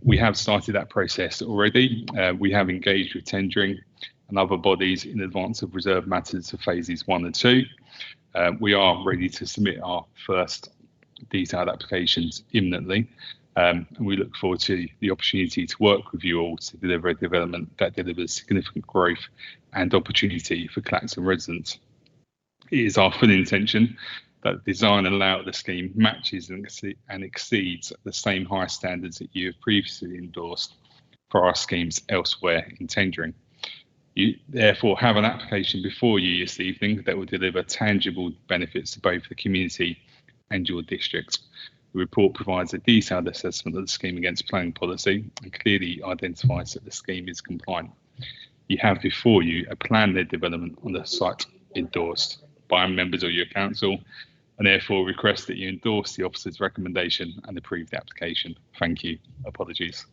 Q: We have started that process already. We have engaged with tendering and other bodies in advance of reserve matters for phases 1 and 2. We are ready to submit our first detailed applications imminently. And we look forward to the opportunity to work with you all to deliver a development that delivers significant growth and opportunity for Clacton residents. It is our full intention that the design and layout of the scheme matches and exceeds the same high standards that you have previously endorsed for our schemes elsewhere in tendering. You therefore have an application before you this evening that will deliver tangible benefits to both the community and your district. The report provides a detailed assessment of the scheme against planning policy and clearly identifies that the scheme is compliant. You have before you a plan-led development on the site endorsed by members of your council and therefore request that you endorse the officer's recommendation and approve the application. Thank you. Apologies.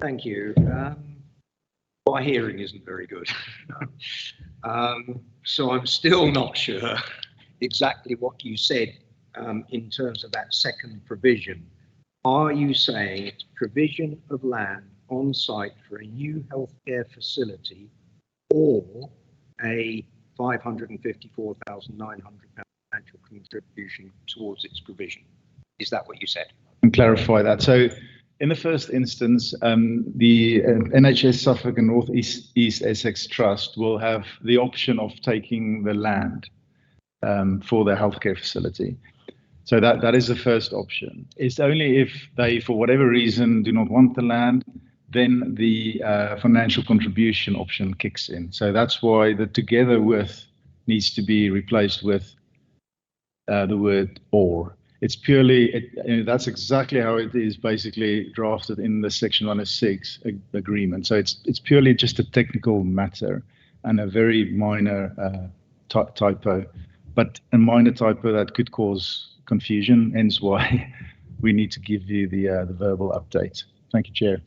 J: Thank you. My hearing isn't very good. So I'm still not sure exactly what you said in terms of that second provision. Are you saying it's provision of land on site for a new healthcare facility or a £554,900 financial contribution towards its provision? Is that what you said?
H: And clarify that. So in the first instance, the NHS Suffolk and North East Essex Trust will have the option of taking the land for their healthcare facility. So that is the first option. It's only if they, for whatever reason, do not want the land, then the financial contribution option kicks in. So that's why the together with needs to be replaced with the word or. It's purely, that's exactly how it is basically drafted in the Section 106 agreement. So it's purely just a technical matter and a very minor typo, but a minor typo that could cause confusion, hence why we need to give you the verbal update. Thank you, Chair.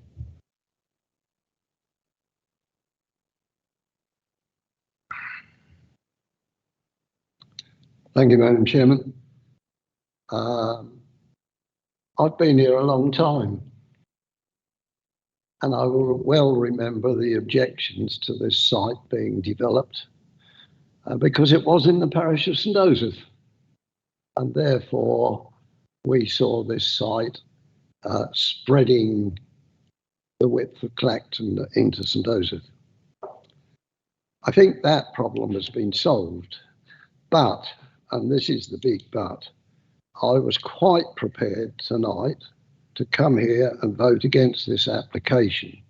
F: Thank you, Madam Chairman. I've been here a long time, and I will well remember the objections to this site being developed because it was in the parish of St Joseph, and therefore we saw this site spreading the width of Clacton into St Joseph. I think that problem has been solved, but, and this is the big but, I was quite prepared tonight to come here and vote against this application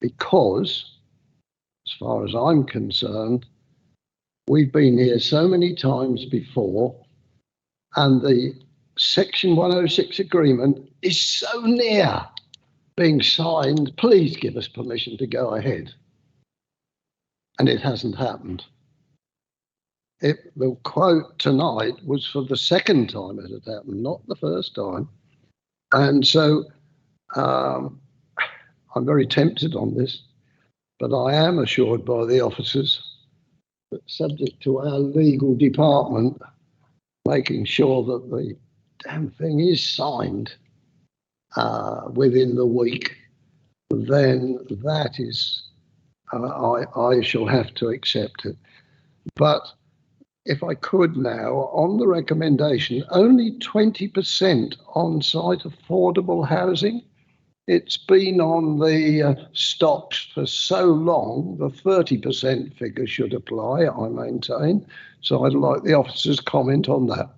F: because, as far as I'm concerned, we've been here so many times before and the Section 106 agreement is so near being signed. Please give us permission to go ahead. And it hasn't happened. The quote tonight was for the second time it had happened, not the first time. And so I'm very tempted on this, but I am assured by the officers that subject to our legal department making sure that the damn thing is signed within the week, then that is, I shall have to accept it. But if I could now, on the recommendation, only 20% on-site affordable housing. It's been on the stocks for so long, the 30% figure should apply, I maintain. So I'd like the officer's comment on that.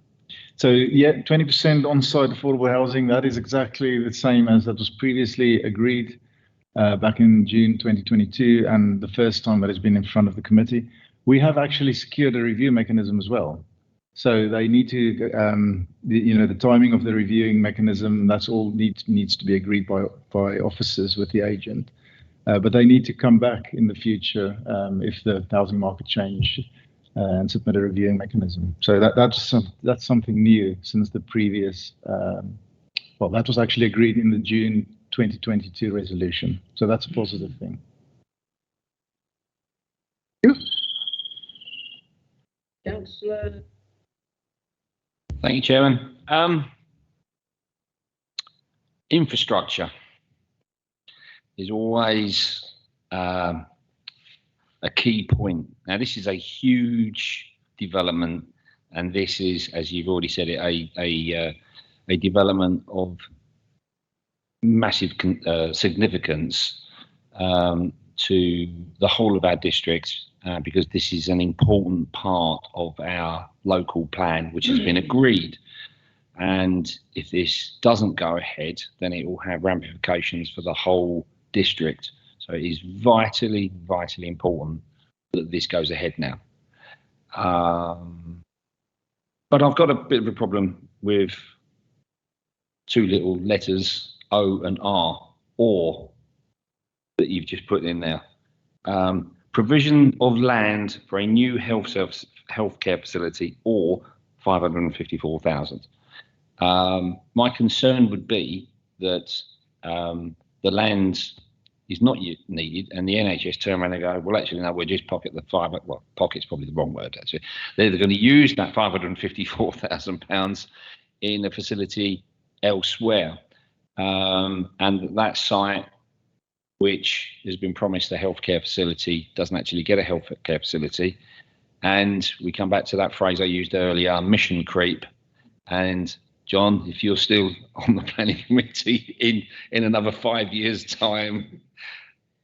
H: So yeah, 20% on-site affordable housing, that is exactly the same as that was previously agreed back in June 2022 and the first time that it's been in front of the committee. We have actually secured a review mechanism as well. So they need to, the timing of the reviewing mechanism, that's all needs to be agreed by officers with the agent. But they need to come back in the future if the housing market change and submit a reviewing mechanism. So that's something new since the previous, well, that was actually agreed in the June 2022 resolution. So that's a positive thing.
A: Councillor. Thank you, Chairman. Infrastructure is always a key point. Now, this is a huge development, and this is, as you've already said, a development of massive significance to the whole of our districts. Because this is an important part of our local plan, which has been agreed. And if this doesn't go ahead, then it will have ramifications for the whole district. So it is vitally, vitally important that this goes ahead now. But I've got a bit of a problem with two little letters, O and R, or, that you've just put in there. Provision of land for a new healthcare facility, or 554,000. My concern would be that the land is not yet needed, and the NHS turn around and go, well, actually, no, we'll just pocket the pocket's probably the wrong word, actually. They're going to use that £554,000 in a facility elsewhere. And that site, which has been promised a healthcare facility, doesn't actually get a healthcare facility. And we come back to that phrase I used earlier, mission creep. And John, if you're still on the planning committee in another 5 years' time,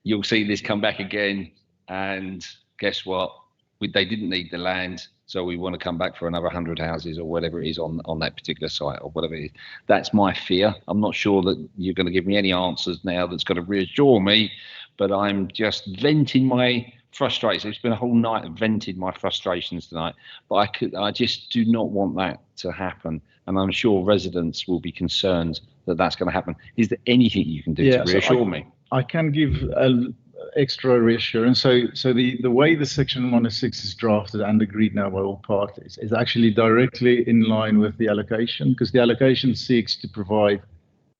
A: you'll see this come back again. And guess what? They didn't need the land, so we want to come back for another 100 houses or whatever it is on that particular site or whatever it is. That's my fear. I'm not sure that you're going to give me any answers now that's going to reassure me, but I'm just venting my frustrations. It's been a whole night of venting my frustrations tonight, but I just do not want that to happen. And I'm sure residents will be concerned that that's going to happen. Is there anything you can do to reassure me?
H: I can give extra reassurance. So the way the Section 106 is drafted and agreed now by all parties is actually directly in line with the allocation, because the allocation seeks to provide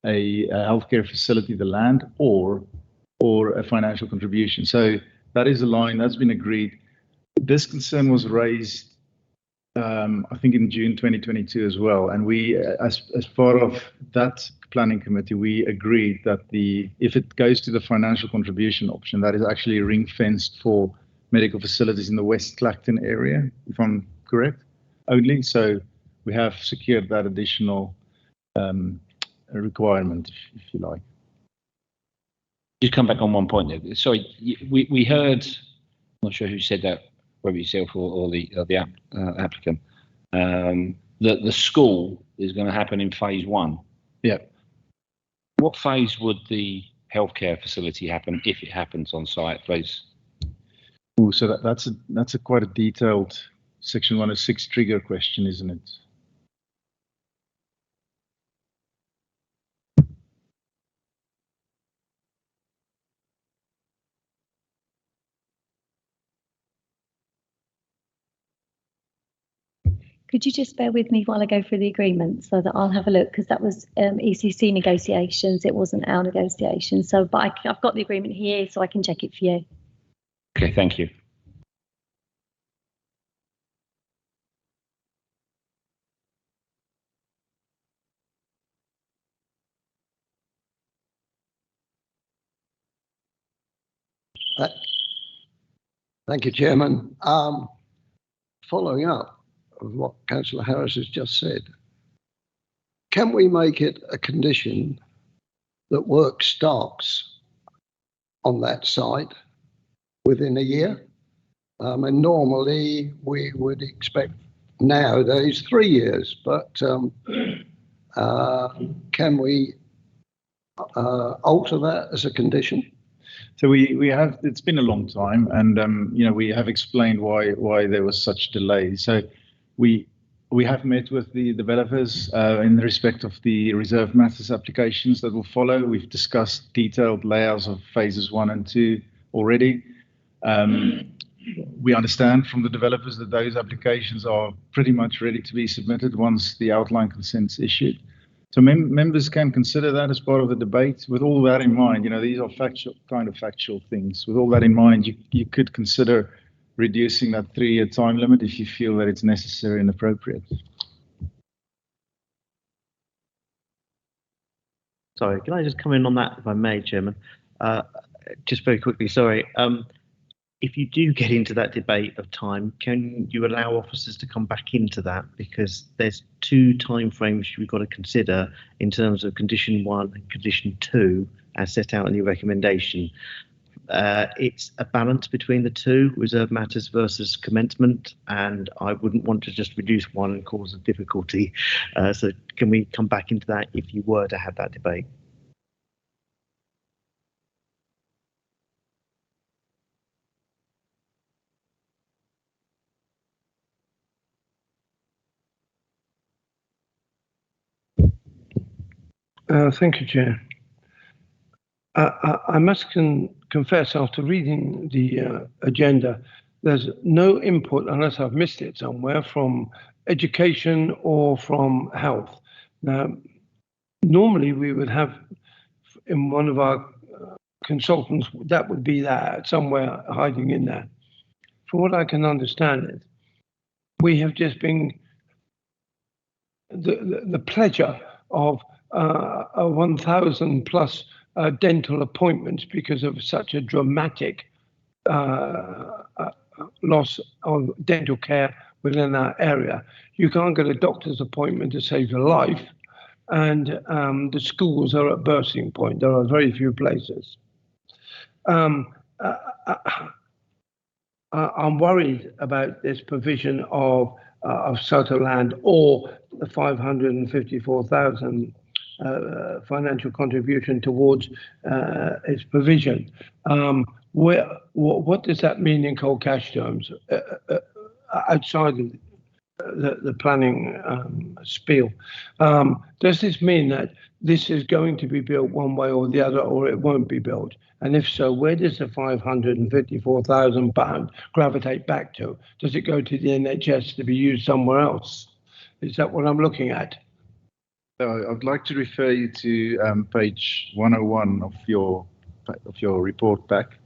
H: a healthcare facility, the land, or a financial contribution. So that is a line that's been agreed. This concern was raised, I think, in June 2022 as well. And we, as part of that planning committee, we agreed that if it goes to the financial contribution option, that is actually ring fenced for medical facilities in the West Clacton area, if I'm correct, only. So we have secured that additional requirement, if you like.
A: Just come back on one point there. Sorry, we heard, I'm not sure who said that, whether yourself or the applicant, that the school is going to happen in phase 1.
H: Yeah.
A: What phase would the healthcare facility happen if it happens on site, please?
H: Oh, so that's a quite a detailed Section 106 trigger question, isn't it?
K: Could you just bear with me while I go through the agreement so that I'll have a look, because that was ECC negotiations, it wasn't our negotiations. So, but I've got the agreement here, so I can check it for you.
A: Okay, thank you.
F: Thank you, Chairman. Following up of what Councillor Harris has just said, can we make it a condition that work starts on that site within a year? And normally we would expect nowadays 3 years, but can we alter that as a condition?
H: So we have, it's been a long time, and we have explained why there was such delay. So we have met with the developers in respect of the reserve matters applications that will follow. We've discussed detailed layouts of phases 1 and 2 already. We understand from the developers that those applications are pretty much ready to be submitted once the outline consent's issued. So members can consider that as part of the debate. With all that in mind, these are factual things. With all that in mind, you could consider reducing that 3-year time limit if you feel that it's necessary and appropriate.
I: Sorry, can I just come in on that, if I may, Chairman? Just very quickly, sorry. If you do get into that debate of time, can you allow officers to come back into that? Because there's 2 timeframes we've got to consider in terms of condition 1 and condition 2, as set out in your recommendation. It's a balance between the 2, reserve matters versus commencement, and I wouldn't want to just reduce one and cause a difficulty. So can we come back into that if you were to have that debate?
G: Thank you, Chair. I must confess, after reading the agenda, there's no input, unless I've missed it somewhere, from education or from health. Now, normally we would have in one of our consultants, that would be there somewhere hiding in there. From what I can understand it, we have just been the pleasure of 1,000 plus dental appointments because of such a dramatic loss of dental care within our area. You can't get a doctor's appointment to save your life, and the schools are at bursting point. There are very few places. I'm worried about this provision of SOTA land or the 554,000 financial contribution towards its provision. What does that mean in cold cash terms outside of the planning spiel? Does this mean that this is going to be built one way or the other, or it won't be built? And if so, where does the £554,000 gravitate back to? Does it go to the NHS to be used somewhere else? Is that what I'm looking at?
H: I'd like to refer you to page 101 of your report back.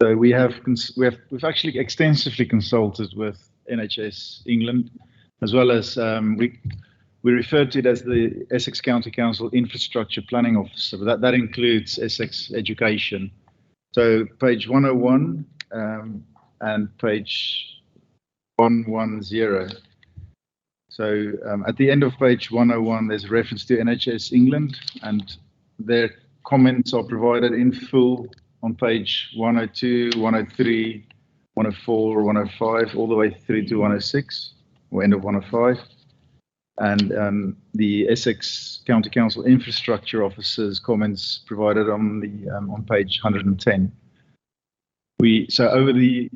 H: So we've actually extensively consulted with NHS England, as well as we referred to it as the Essex County Council Infrastructure Planning Officer, but that includes Essex Education. So page 101 and page 110. So at the end of page 101, there's a reference to NHS England, and their comments are provided in full on page 102, 103, 104, 105, all the way through to 106, or end of 105. And the Essex County Council Infrastructure Officer's comments provided on the on page 110. So over the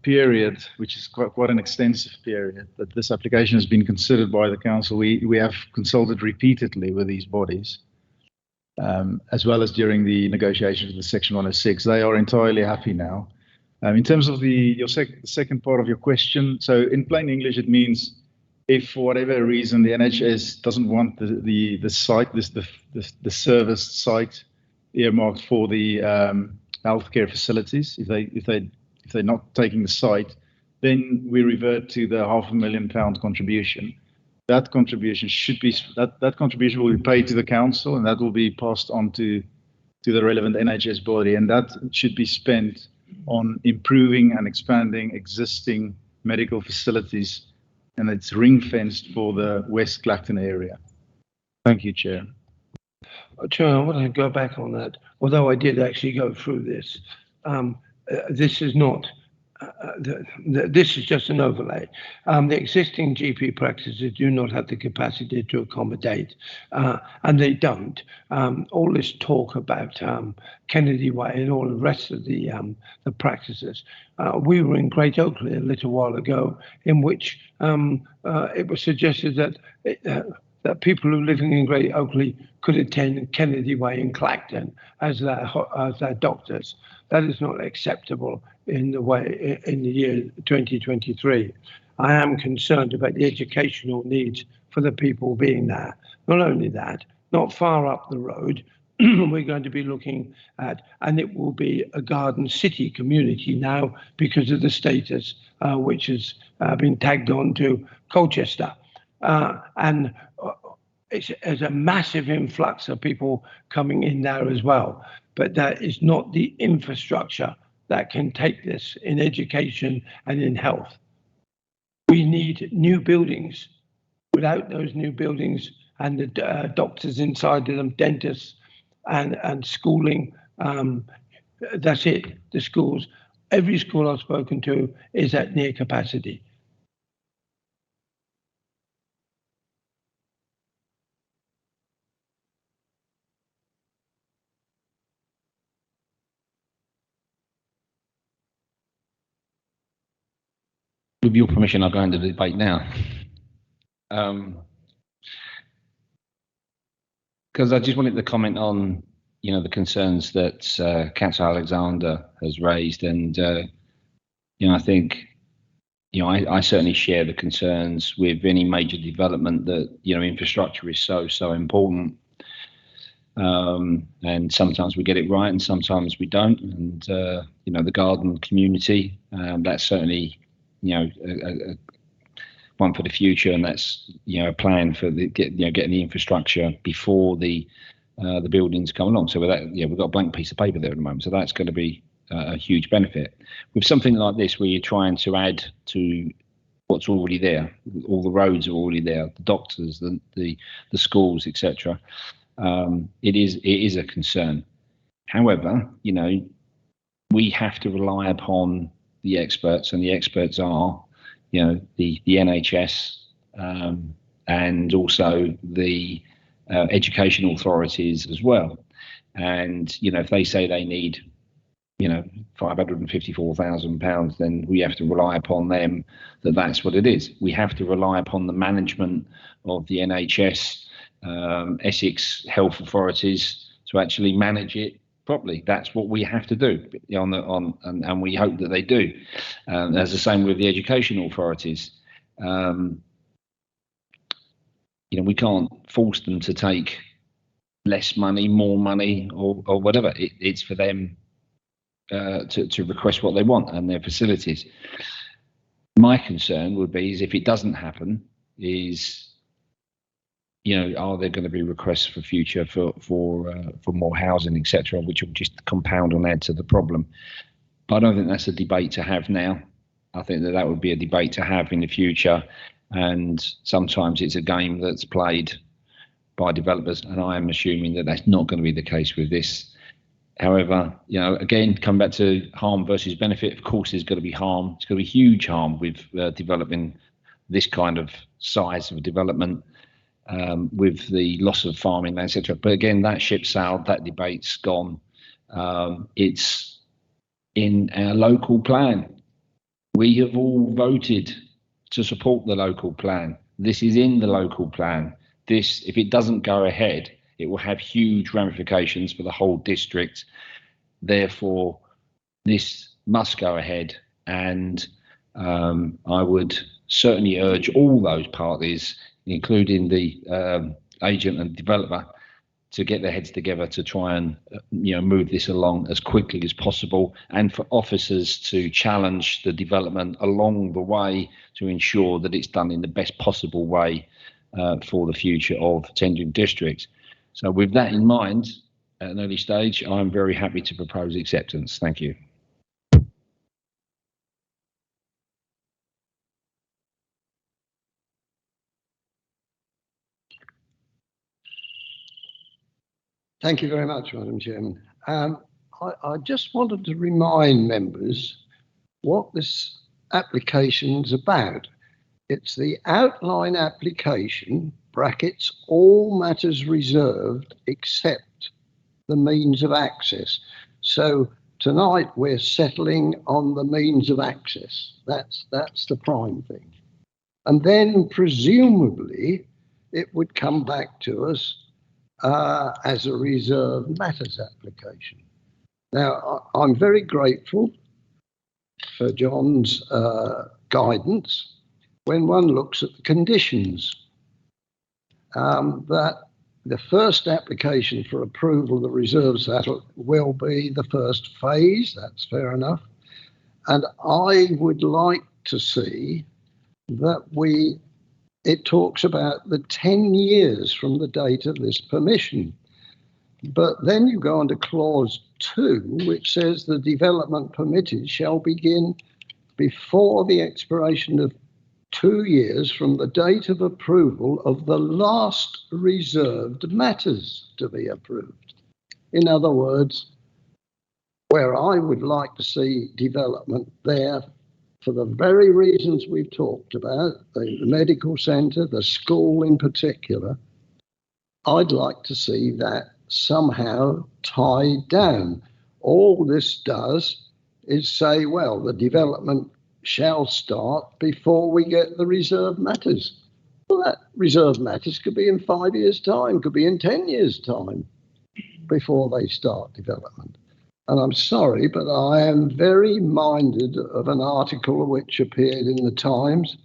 H: period, which is quite an extensive period that this application has been considered by the council, we have consulted repeatedly with these bodies, as well as during the negotiations of the Section 106. They are entirely happy now. In terms of the second part of your question, so in plain English, it means if for whatever reason the NHS doesn't want the site, the serviced site earmarked for the healthcare facilities, if they're not taking the site, then we revert to the £500,000 contribution. That contribution that contribution will be paid to the council, and that will be passed on to the relevant NHS body, and that should be spent on improving and expanding existing medical facilities, and it's ring-fenced for the West Clacton area. Thank you, Chair.
G: Chair, I want to go back on that. Although I did actually go through this, this is not. This is just an overlay. The existing GP practices do not have the capacity to accommodate, and they don't. All this talk about Kennedy Way and all the rest of the practices. We were in Great Oakley a little while ago, in which it was suggested that that people who living in Great Oakley could attend Kennedy Way in Clacton as their doctors. That is not acceptable in the year 2023. I am concerned about the educational needs for the people being there. Not only that, not far up the road, we're going to be looking at, and it will be a garden city community now because of the status which has been tagged on to Colchester. And it's a massive influx of people coming in there as well. But that is not the infrastructure that can take this in education and in health. We need new buildings. Without those new buildings and the doctors inside of them, dentists and schooling, that's it, the schools. Every school I've spoken to is at near capacity.
A: With your permission, I'll go into the debate now. because I just wanted to comment on, you know, the concerns that Councillor Alexander has raised, and you know, I think, you know, I certainly share the concerns with any major development that, you know, infrastructure is so important. And sometimes we get it right and sometimes we don't. And, you know, the garden community, that's certainly, you know, a one for the future. And that's, you know, a plan for getting the infrastructure before the buildings come along. So with that, yeah, we've got a blank piece of paper there at the moment. So that's going to be a huge benefit. With something like this, where you're trying to add to what's already there, all the roads are already there, the doctors, the schools, etc. It is a concern. However, you know, we have to rely upon the experts, and the experts are, you know, the NHS and also the education authorities as well. And you know, if they say they need, you know, £554,000, then we have to rely upon them that's what it is. We have to rely upon the management of the NHS, Essex health authorities to actually manage it properly. That's what we have to do and we hope that they do. As the same with the education authorities. You know, we can't force them to take less money, more money, or whatever. It's for them to request what they want and their facilities. My concern would be is if it doesn't happen, is, you know, are there going to be requests for future for more housing, etc., which will just compound and add to the problem. But I don't think that's a debate to have now. I think that would be a debate to have in the future, and sometimes it's a game that's played by developers, and I am assuming that that's not going to be the case with this. However, you know, again, come back to harm versus benefit. Of course, there's going to be harm. It's going to be huge harm with developing this kind of size of development, with the loss of farming, etc. But again, that ship sailed. That debate's gone. It's in our local plan. We have all voted to support the local plan. This is in the local plan. This, if it doesn't go ahead, it will have huge ramifications for the whole district. Therefore, this must go ahead. And I would certainly urge all those parties, including the agent and developer, to get their heads together to try and move this along as quickly as possible, and for officers to challenge the development along the way to ensure that it's done in the best possible way for the future of tendering districts. So with that in mind, at an early stage, I'm very happy to propose acceptance. Thank you.
F: Thank you very much, Madam Chairman. I just wanted to remind members what this application's about. It's the outline application, brackets, all matters reserved except the means of access. So tonight we're settling on the means of access. That's the prime thing. And then presumably it would come back to us as a reserved matters application. Now, I'm very grateful for John's guidance when one looks at the conditions. That the first application for approval of the reserve settle will be the first phase, that's fair enough. And I would like to see that it talks about the 10 years from the date of this permission. But then you go on to clause 2, which says the development permitted shall begin before the expiration of 2 years from the date of approval of the last reserved matters to be approved. In other words, where I would like to see development there, for the very reasons we've talked about, the medical centre, the school in particular, I'd like to see that somehow tied down. All this does is say, well, the development shall start before we get the reserve matters. Well, that reserve matters could be in 5 years' time, could be in 10 years' time before they start development. And I'm sorry, but I am very minded of an article which appeared in the Times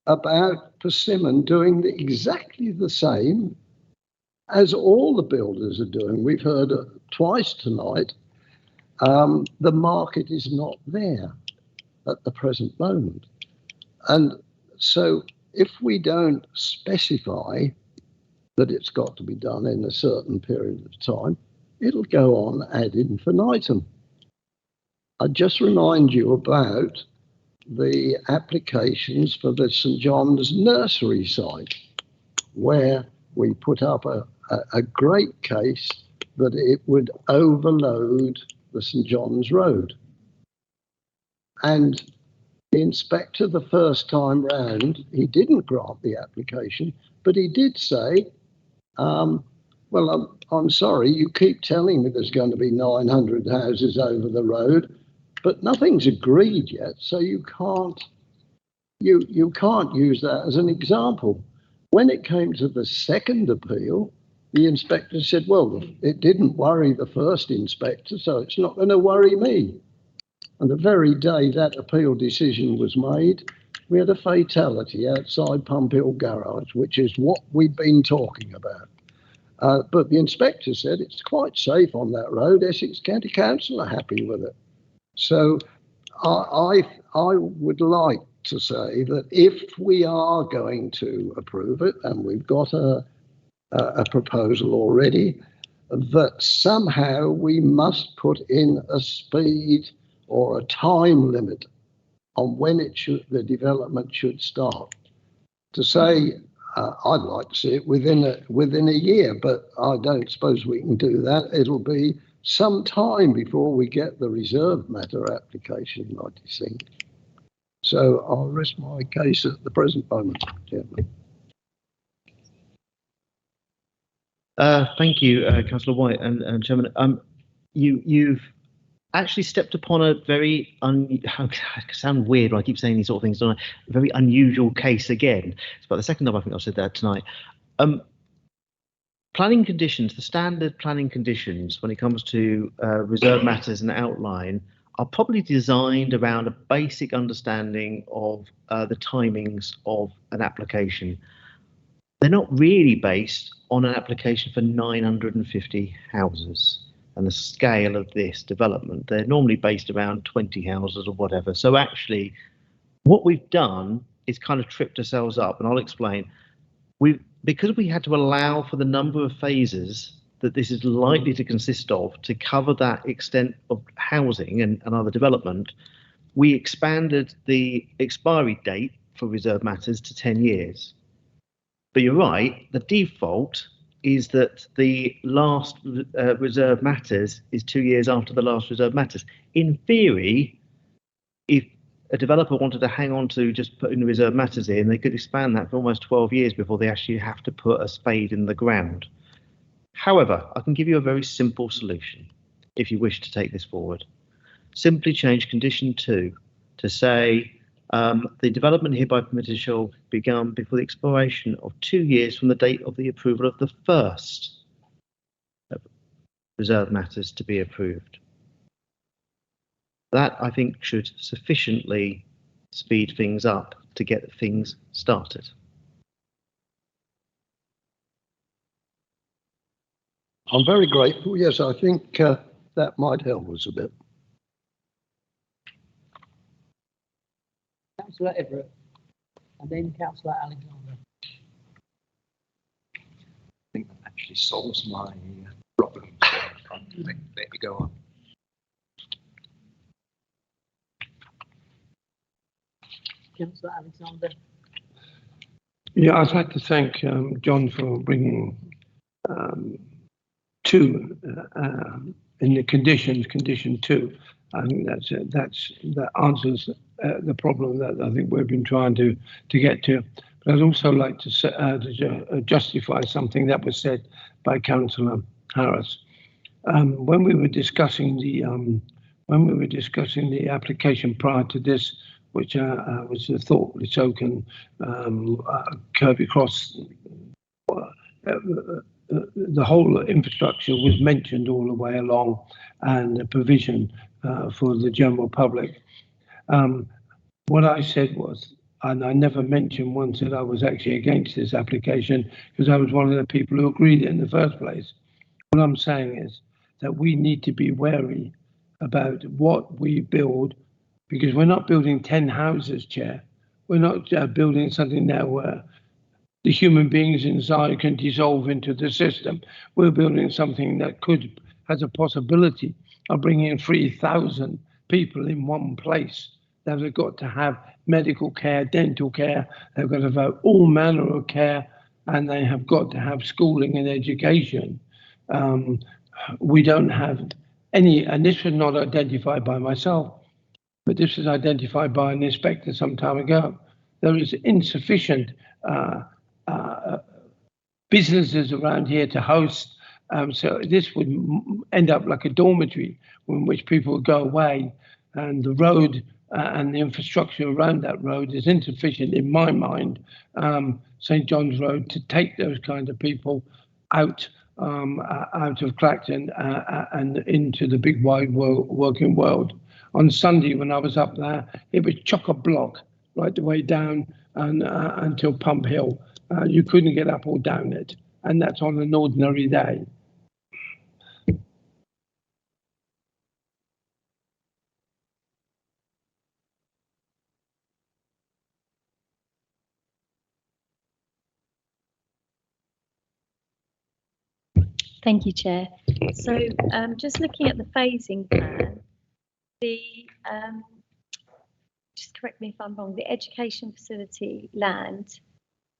F: about Persimmon doing exactly the same as all the builders are doing. We've heard twice tonight. The market is not there at the present moment. And so if we don't specify that it's got to be done in a certain period of time, it'll go on ad infinitum. I just remind you about the applications for the St John's nursery site, where we put up a great case that it would overload the St John's Road. And the inspector, the first time round, he didn't grant the application, but he did say, well, I'm sorry, you keep telling me there's going to be 900 houses over the road, but nothing's agreed yet, so you can't use that as an example. When it came to the second appeal, the inspector said, well, it didn't worry the first inspector, so it's not going to worry me. And the very day that appeal decision was made, we had a fatality outside Pump Hill Garage, which is what we've been talking about. But the inspector said it's quite safe on that road. Essex County Council are happy with it. So I would like to say that if we are going to approve it, and we've got a proposal already, that somehow we must put in a speed or a time limit on when the development should start. To say, I'd like to see it within a year, but I don't suppose we can do that. It'll be some time before we get the reserve matter application, I think. So I'll rest my case at the present moment, Chairman.
I: Thank you, Councillor White and Chairman. You've actually stepped upon a very I sound weird when I keep saying these sort of things, don't I? A very unusual case again. It's about the second time I think I've said that tonight. Planning conditions, the standard planning conditions when it comes to reserve matters and outline are probably designed around a basic understanding of the timings of an application. They're not really based on an application for 950 houses and the scale of this development. They're normally based around 20 houses or whatever. So actually, what we've done is kind of tripped ourselves up, and I'll explain. Because we had to allow for the number of phases that this is likely to consist of to cover that extent of housing and other development, we expanded the expiry date for reserve matters to 10 years. But you're right, the default is that the last reserve matters is 2 years after the last reserve matters. In theory, if a developer wanted to hang on to just putting the reserve matters in, they could expand that for almost 12 years before they actually have to put a spade in the ground. However, I can give you a very simple solution if you wish to take this forward. Simply change condition 2 to say the development hereby permitted shall begin before the expiration of 2 years from the date of the approval of the first reserve matters to be approved. That, I think, should sufficiently speed things up to get things started.
F: I'm very grateful. Yes, I think that might help us a bit.
R: Councillor Everett, and then Councillor Alexander.
J: I think that actually solves my problem. Let me go on.
R: Councillor Alexander.
G: Yeah, I'd like to thank John for bringing two in the condition 2. I think that answers the problem that I think we've been trying to get to. But I'd also like to justify something that was said by Councillor Harris when we were discussing the application prior to this. which was the Thorpe token, Kirby Cross. The whole infrastructure was mentioned all the way along, and the provision for the general public. What I said was, and I never mentioned once that I was actually against this application, because I was one of the people who agreed in the first place. What I'm saying is that we need to be wary about what we build, because we're not building 10 houses, Chair. We're not building something now where the human beings inside can dissolve into the system. We're building something that has a possibility of bringing 3,000 people in one place. They've got to have medical care, dental care, they've got to have all manner of care, and they have got to have schooling and education. We don't have any, and this was not identified by myself, but this was identified by an inspector some time ago. There is insufficient businesses around here to host, so this would end up like a dormitory in which people would go away, and the road and the infrastructure around that road is insufficient, in my mind, St John's Road, to take those kind of people out of Clacton and into the big wide working world. On Sunday, when I was up there, it was chock-a-block right the way down and until Pump Hill. You couldn't get up or down it, and that's on an ordinary day.
K: Thank you, Chair. So just looking at the phasing plan, just correct me if I'm wrong, the education facility land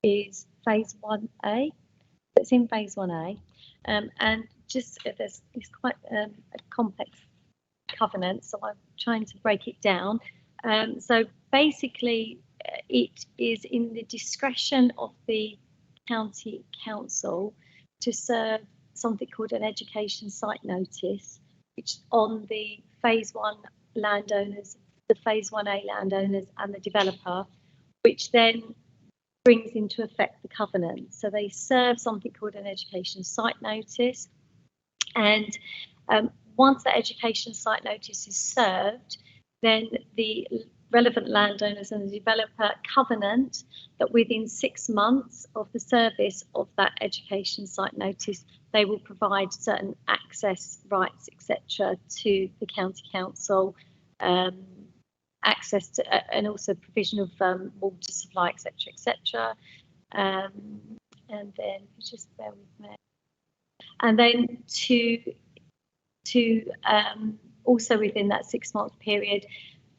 K: is phase 1A. It's in phase 1A. And just it's quite a complex covenant, so I'm trying to break it down. So basically, it is in the discretion of the county council to serve something called an education site notice, which on the phase 1 landowners, the phase 1A landowners and the developer, which then brings into effect the covenant. So they serve something called an education site notice, and once the education site notice is served, then the relevant landowners and the developer covenant that within 6 months of the service of that education site notice, they will provide certain access rights, etc., to the county council, access to, and also provision of water supply, etc., etc. And then just bear with me. And then to also within that 6 month period,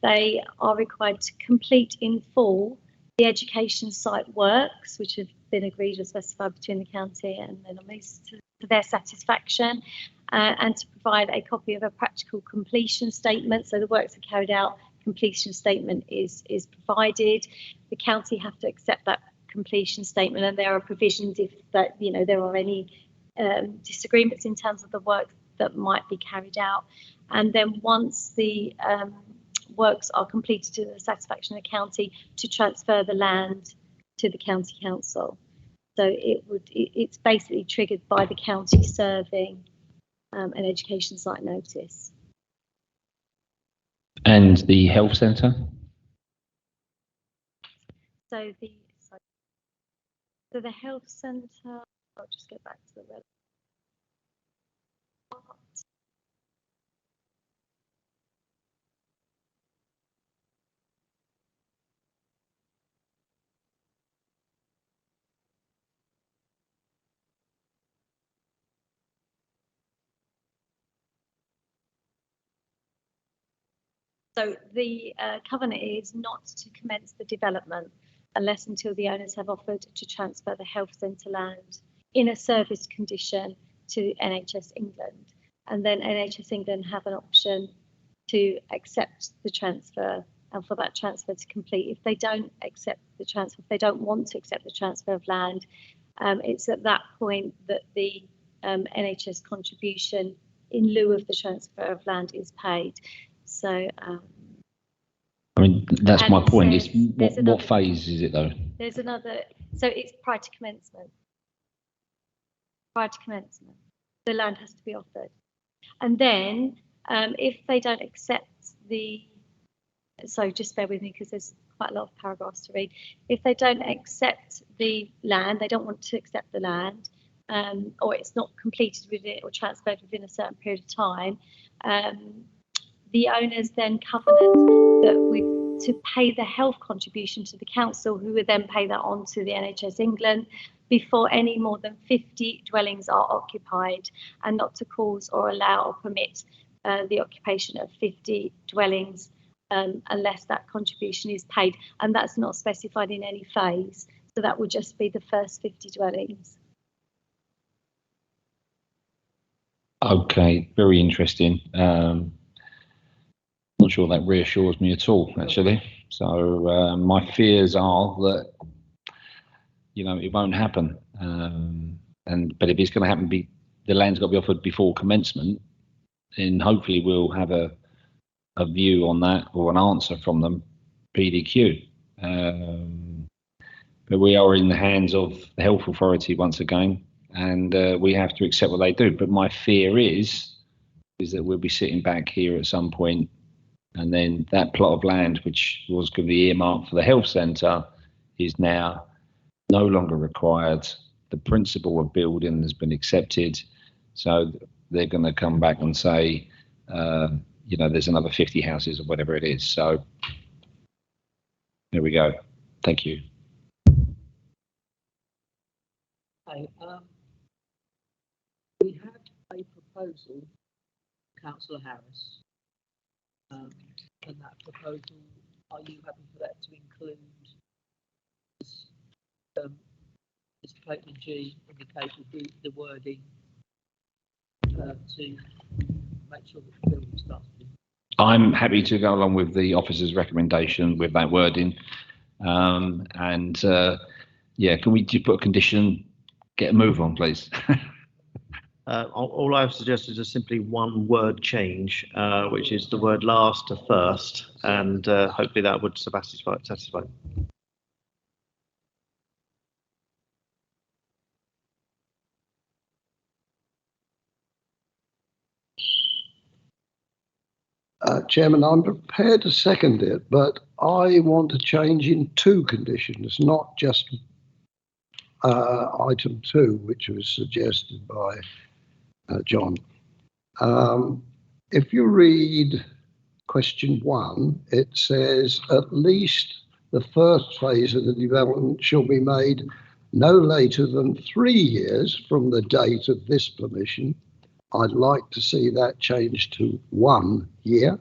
K: they are required to complete in full the education site works, which have been agreed or specified between the county and the nominees to their satisfaction, and to provide a copy of a practical completion statement. So the works are carried out, completion statement is provided. The county have to accept that completion statement, and there are provisions if that there are any disagreements in terms of the work that might be carried out. And then once the works are completed to the satisfaction of the county, to transfer the land to the county council. So it's basically triggered by the county serving an education site notice.
A: And the health centre?
K: So the health centre, I'll just get back to the red. So the covenant is not to commence the development unless until the owners have offered to transfer the health centre land in a service condition to NHS England. And then NHS England have an option to accept the transfer and for that transfer to complete. If they don't accept the transfer, if they don't want to accept the transfer of land, it's at that point that the NHS contribution in lieu of the transfer of land is paid. So
A: I mean, that's my
K: And it
A: point.
K: says
A: Is
K: there's
A: what phase is it though?
K: There's another, so it's prior to commencement. Prior to commencement, the land has to be offered. And then if they don't accept so just bear with me because there's quite a lot of paragraphs to read. If they don't accept the land, they don't want to accept the land, or it's not completed within or transferred within a certain period of time, the owners then covenant that to pay the health contribution to the council, who would then pay that on to the NHS England before any more than 50 dwellings are occupied, and not to cause or allow or permit the occupation of 50 dwellings unless that contribution is paid. And that's not specified in any phase. So that would just be the first 50 dwellings.
A: Okay, very interesting. Not sure that reassures me at all, actually. So my fears are that, you know, it won't happen. But if it's going to happen, the land's got to be offered before commencement, then hopefully we'll have a view on that or an answer from them, PDQ. But we are in the hands of the health authority once again, and we have to accept what they do. But my fear is that we'll be sitting back here at some point, and then that plot of land, which was going to be earmarked for the health centre, is now no longer required. The principle of building has been accepted, so they're going to come back and say, you know, there's another 50 houses or whatever it is. So there we go. Thank you.
R: Okay, we had a proposal, Councillor Harris, and that proposal, are you happy for that to include Mr. Clayton G indicated the wording to make sure that the building starts?
A: I'm happy to go along with the officer's recommendation with that wording. Yeah, can we just put a condition, get a move on, please?
I: All I've suggested is simply one word change, which is the word last to first, and hopefully that would satisfy.
F: Chairman, I'm prepared to second it, but I want to change in two conditions, not just item 2, which was suggested by John. If you read question 1, it says at least the first phase of the development shall be made no later than 3 years from the date of this permission. I'd like to see that changed to 1 year.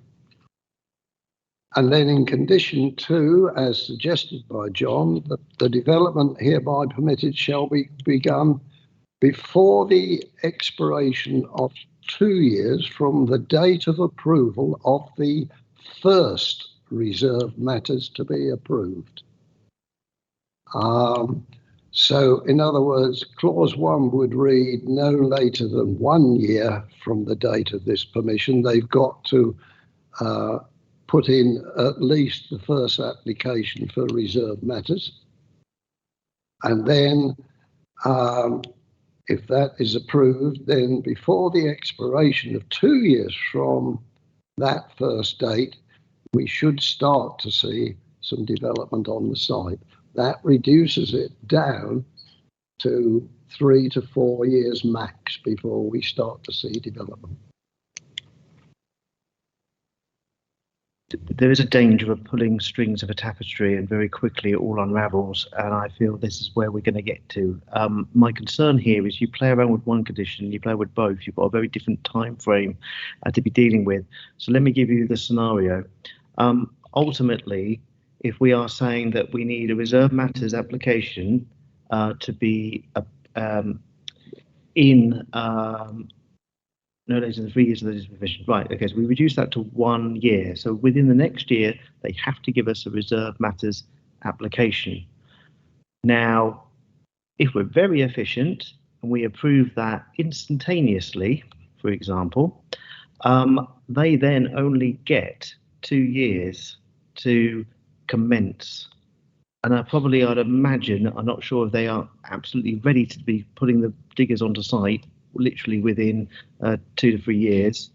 F: And then in condition 2, as suggested by John, the development hereby permitted shall be begun before the expiration of 2 years from the date of approval of the first reserved matters to be approved. So in other words, clause 1 would read no later than 1 year from the date of this permission. They've got to put in at least the first application for reserved matters. And then if that is approved, then before the expiration of 2 years from that first date, we should start to see some development on the site. That reduces it down to 3 to 4 years max before we start to see development.
I: There is a danger of pulling strings of a tapestry and very quickly it all unravels, and I feel this is where we're going to get to. My concern here is you play around with one condition, you play with both, you've got a very different time frame to be dealing with. So let me give you the scenario. Ultimately, if we are saying that we need a reserved matters application to be in no later than 3 years of the provision. Right, okay, so we reduce that to 1 year. So within the next year, they have to give us a reserved matters application. Now, if we're very efficient and we approve that instantaneously, for example, they then only get 2 years to commence. And I'd imagine, I'm not sure if they are absolutely ready to be putting the diggers onto site literally within 2 to 3 years.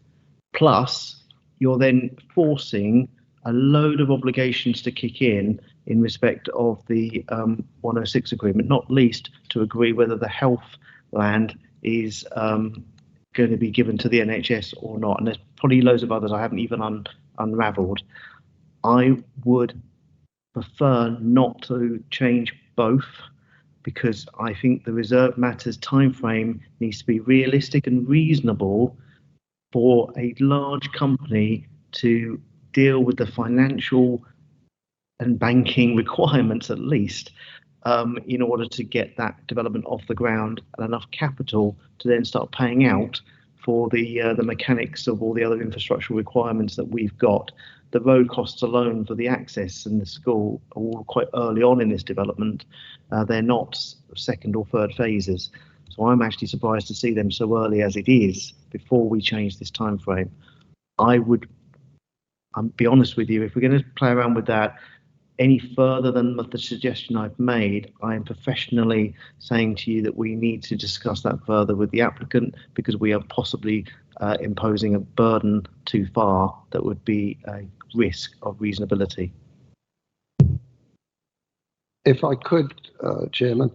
I: Plus, you're then forcing a load of obligations to kick in respect of the 106 agreement, not least to agree whether the health land is going to be given to the NHS or not. And there's probably loads of others I haven't even unravelled. I would prefer not to change both, because I think the reserved matters timeframe needs to be realistic and reasonable for a large company to deal with the financial and banking requirements, at least, in order to get that development off the ground and enough capital to then start paying out for the mechanics of all the other infrastructural requirements that we've got. The road costs alone for the access and the school are all quite early on in this development. They're not second or third phases. So I'm actually surprised to see them so early as it is before we change this time frame. I'll be honest with you, if we're going to play around with that any further than the suggestion I've made, I am professionally saying to you that we need to discuss that further with the applicant, because we are possibly imposing a burden too far that would be a risk of reasonability.
F: If I could, Chairman,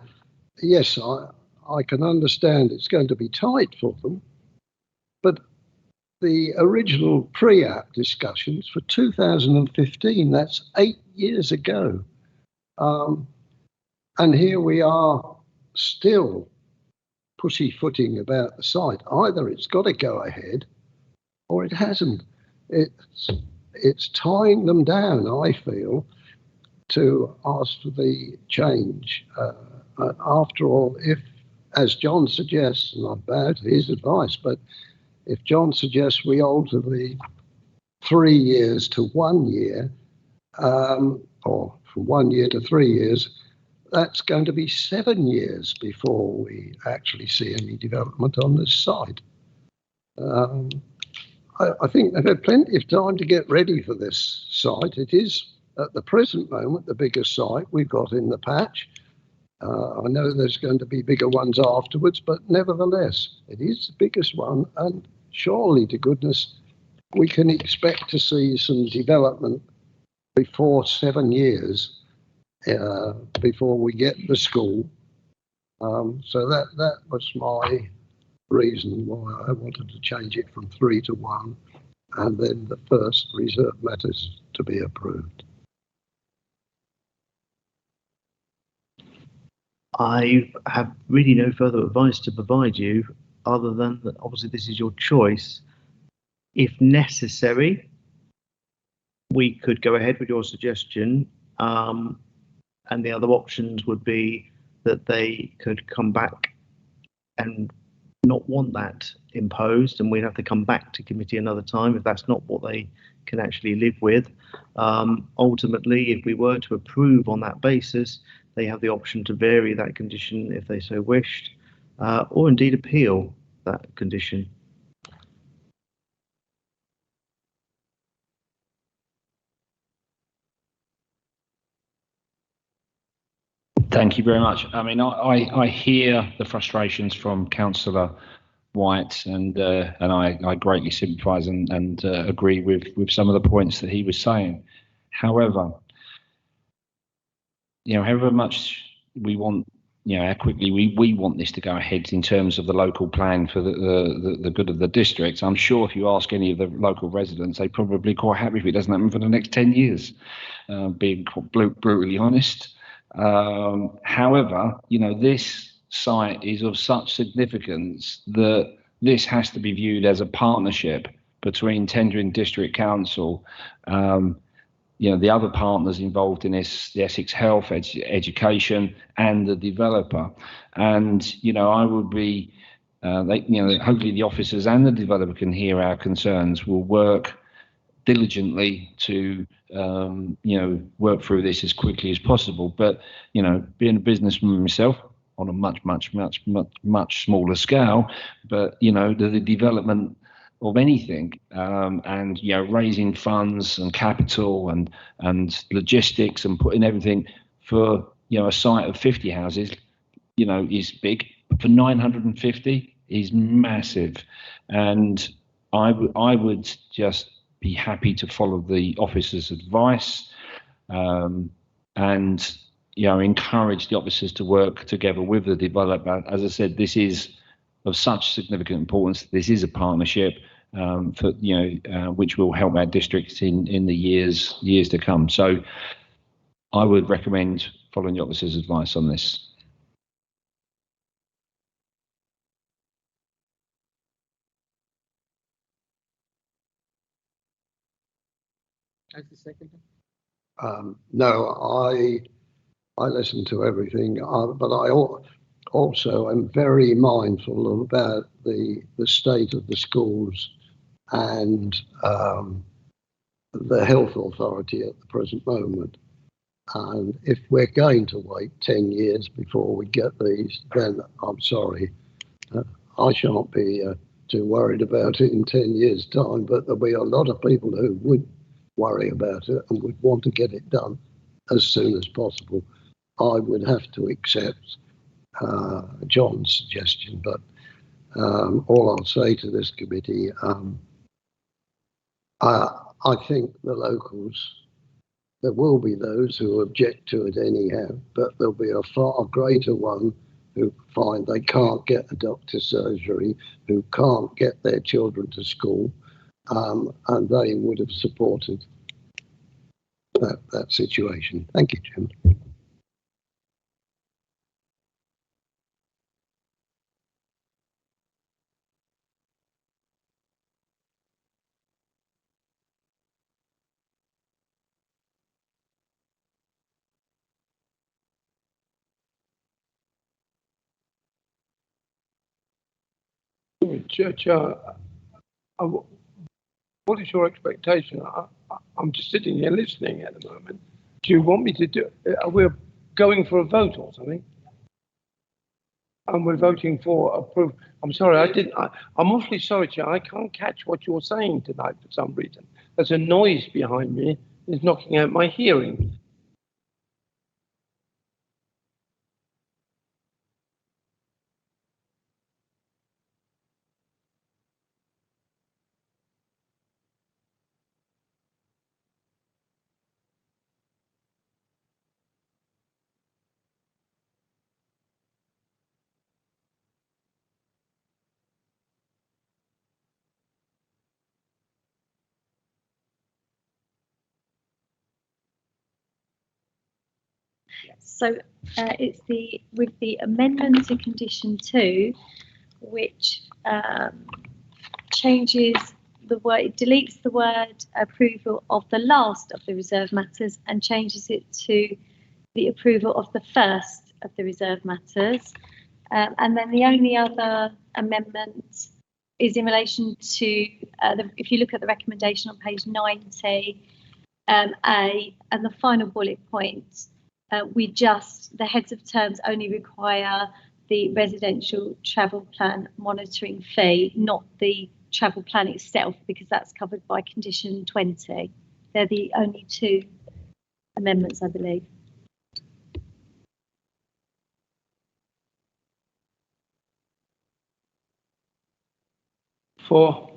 F: yes, I can understand it's going to be tight for them, but the original pre-app discussions for 2015, that's 8 years ago. And here we are still pussyfooting about the site. Either it's got to go ahead or it hasn't. It's tying them down, I feel, to ask for the change. After all, if, as John suggests, and I bow to his advice, but if John suggests we alter the 3 years to 1 year, or from 1 year to 3 years, that's going to be 7 years before we actually see any development on this site. I think they've had plenty of time to get ready for this site. It is, at the present moment, the biggest site we've got in the patch. I know there's going to be bigger ones afterwards, but nevertheless, it is the biggest one, and surely to goodness, we can expect to see some development before 7 years, before we get the school. So that was my reason why I wanted to change it from 3 to 1, and then the first reserved matters to be approved.
I: I have really no further advice to provide you, other than that obviously this is your choice. If necessary, we could go ahead with your suggestion, and the other options would be that they could come back and not want that imposed, and we'd have to come back to committee another time if that's not what they can actually live with. Ultimately, if we were to approve on that basis, they have the option to vary that condition if they so wished, or indeed appeal that condition.
A: Thank you very much. I mean, I hear the frustrations from Councillor White, and I greatly sympathise and agree with some of the points that he was saying. However, however much we want, how quickly we want this to go ahead in terms of the local plan for the good of the district, I'm sure if you ask any of the local residents, they're probably quite happy if it doesn't happen for the next 10 years, being brutally honest. However, this site is of such significance that this has to be viewed as a partnership between Tendring District Council, the other partners involved in this, the Essex Health, Education, and the developer. And, I would be, hopefully the officers and the developer can hear our concerns, will work diligently to, work through this as quickly as possible. But, being a businessman myself, on a much smaller scale, but, the development of anything, and raising funds and capital and logistics and putting everything for a site of 50 houses, is big. But for 950 is massive, and I would just be happy to follow the officer's advice, and encourage the officers to work together with the developer. As I said, this is of such significant importance. This is a partnership for which will help our districts in the years to come. So I would recommend following the officer's advice on this.
R: As the second.
F: No, I listen to everything, but I also am very mindful about the state of the schools and the health authority at the present moment. And if we're going to wait 10 years before we get these, then I'm sorry. I shan't be too worried about it in 10 years' time, but there'll be a lot of people who would worry about it and would want to get it done as soon as possible. I would have to accept John's suggestion, but all I'll say to this committee, I think the locals, there will be those who object to it anyhow, but there'll be a far greater one who find they can't get a doctor's surgery, who can't get their children to school, and they would have supported that situation. Thank you, Jim.
G: Chair, what is your expectation? I'm just sitting here listening at the moment. Do you want me to do? We're going for a vote or something, and we're voting for approve. I'm sorry, I'm awfully sorry, Chair. I can't catch what you're saying tonight for some reason. There's a noise behind me. It's knocking out my hearing.
K: So it's with the amendment to condition 2, which changes the word, it deletes the word approval of the last of the reserved matters and changes it to the approval of the first of the reserved matters. And then the only other amendment is in relation to, if you look at the recommendation on page 90, A, and the final bullet point, the heads of terms only require the residential travel plan monitoring fee, not the travel plan itself, because that's covered by condition 20. They're the only two amendments, I believe.
G: For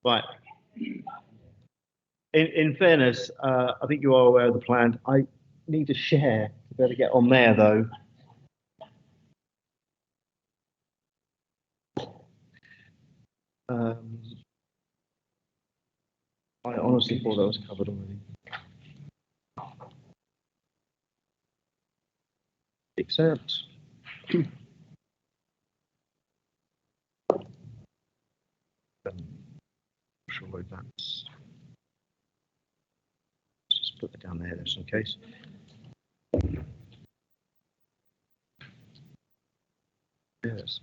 I: Right. In fairness, I think you are aware of the plan. I need to share to be able to get on there, though. I honestly thought that was covered already. Except. Sure that's. Just put it down there just in case. Yes.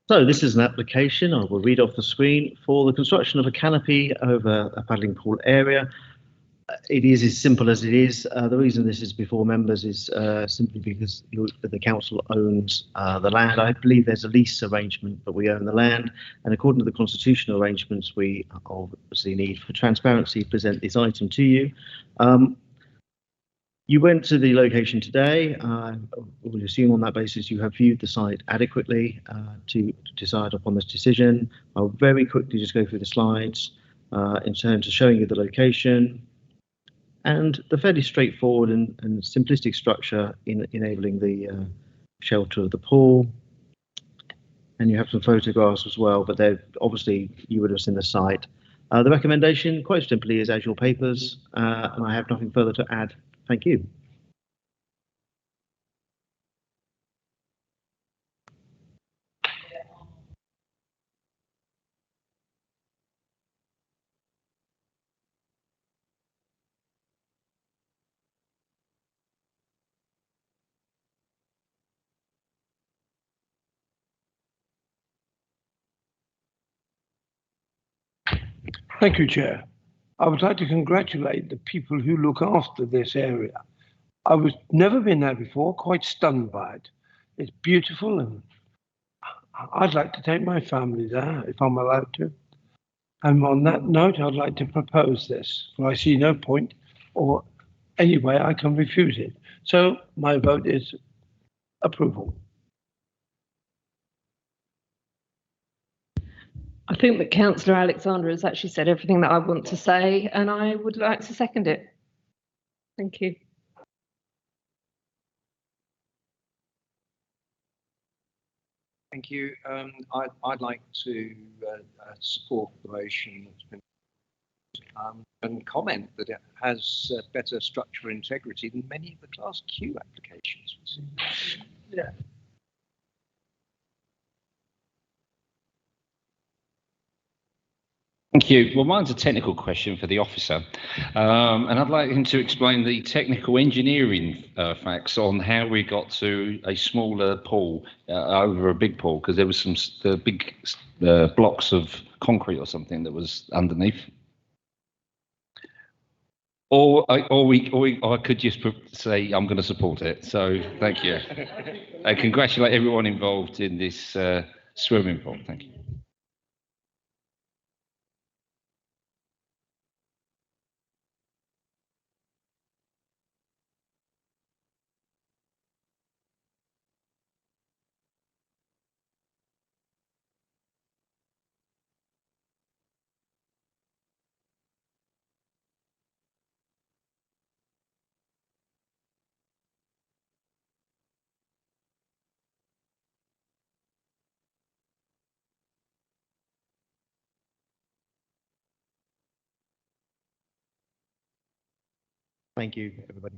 I: So this is an application, I will read off the screen, for the construction of a canopy over a paddling pool area. It is as simple as it is. The reason this is before members is simply because the council owns the land. I believe there's a lease arrangement, but we own the land. And according to the constitutional arrangements, we obviously need, for transparency, present this item to you. You went to the location today. We'll assume on that basis you have viewed the site adequately to decide upon this decision. I'll very quickly just go through the slides in terms of showing you the location and the fairly straightforward and simplistic structure in enabling the shelter of the pool. And you have some photographs as well, but they're obviously you would have seen the site. The recommendation, quite simply, is as your papers, and I have nothing further to add. Thank you.
G: Thank you, Chair. I would like to congratulate the people who look after this area. I was never been there before, quite stunned by it. It's beautiful, and I'd like to take my family there if I'm allowed to. And on that note, I'd like to propose this, for I see no point or any way I can refuse it. So my vote is approval.
S: I think that Councillor Alexander has actually said everything that I want to say, and I would like to second it. Thank you.
J: Thank you. I'd like to support the motion that's been and comment that it has better structural integrity than many of the Class Q applications.
G: Yeah.
A: Thank you. Well, mine's a technical question for the officer, and I'd like him to explain the technical engineering facts on how we got to a smaller pool over a big pool, because there was some big blocks of concrete or something that was underneath. Or I could just say I'm going to support it. So thank you. I congratulate everyone involved in this swimming pool. Thank you.
I: Thank you, everybody.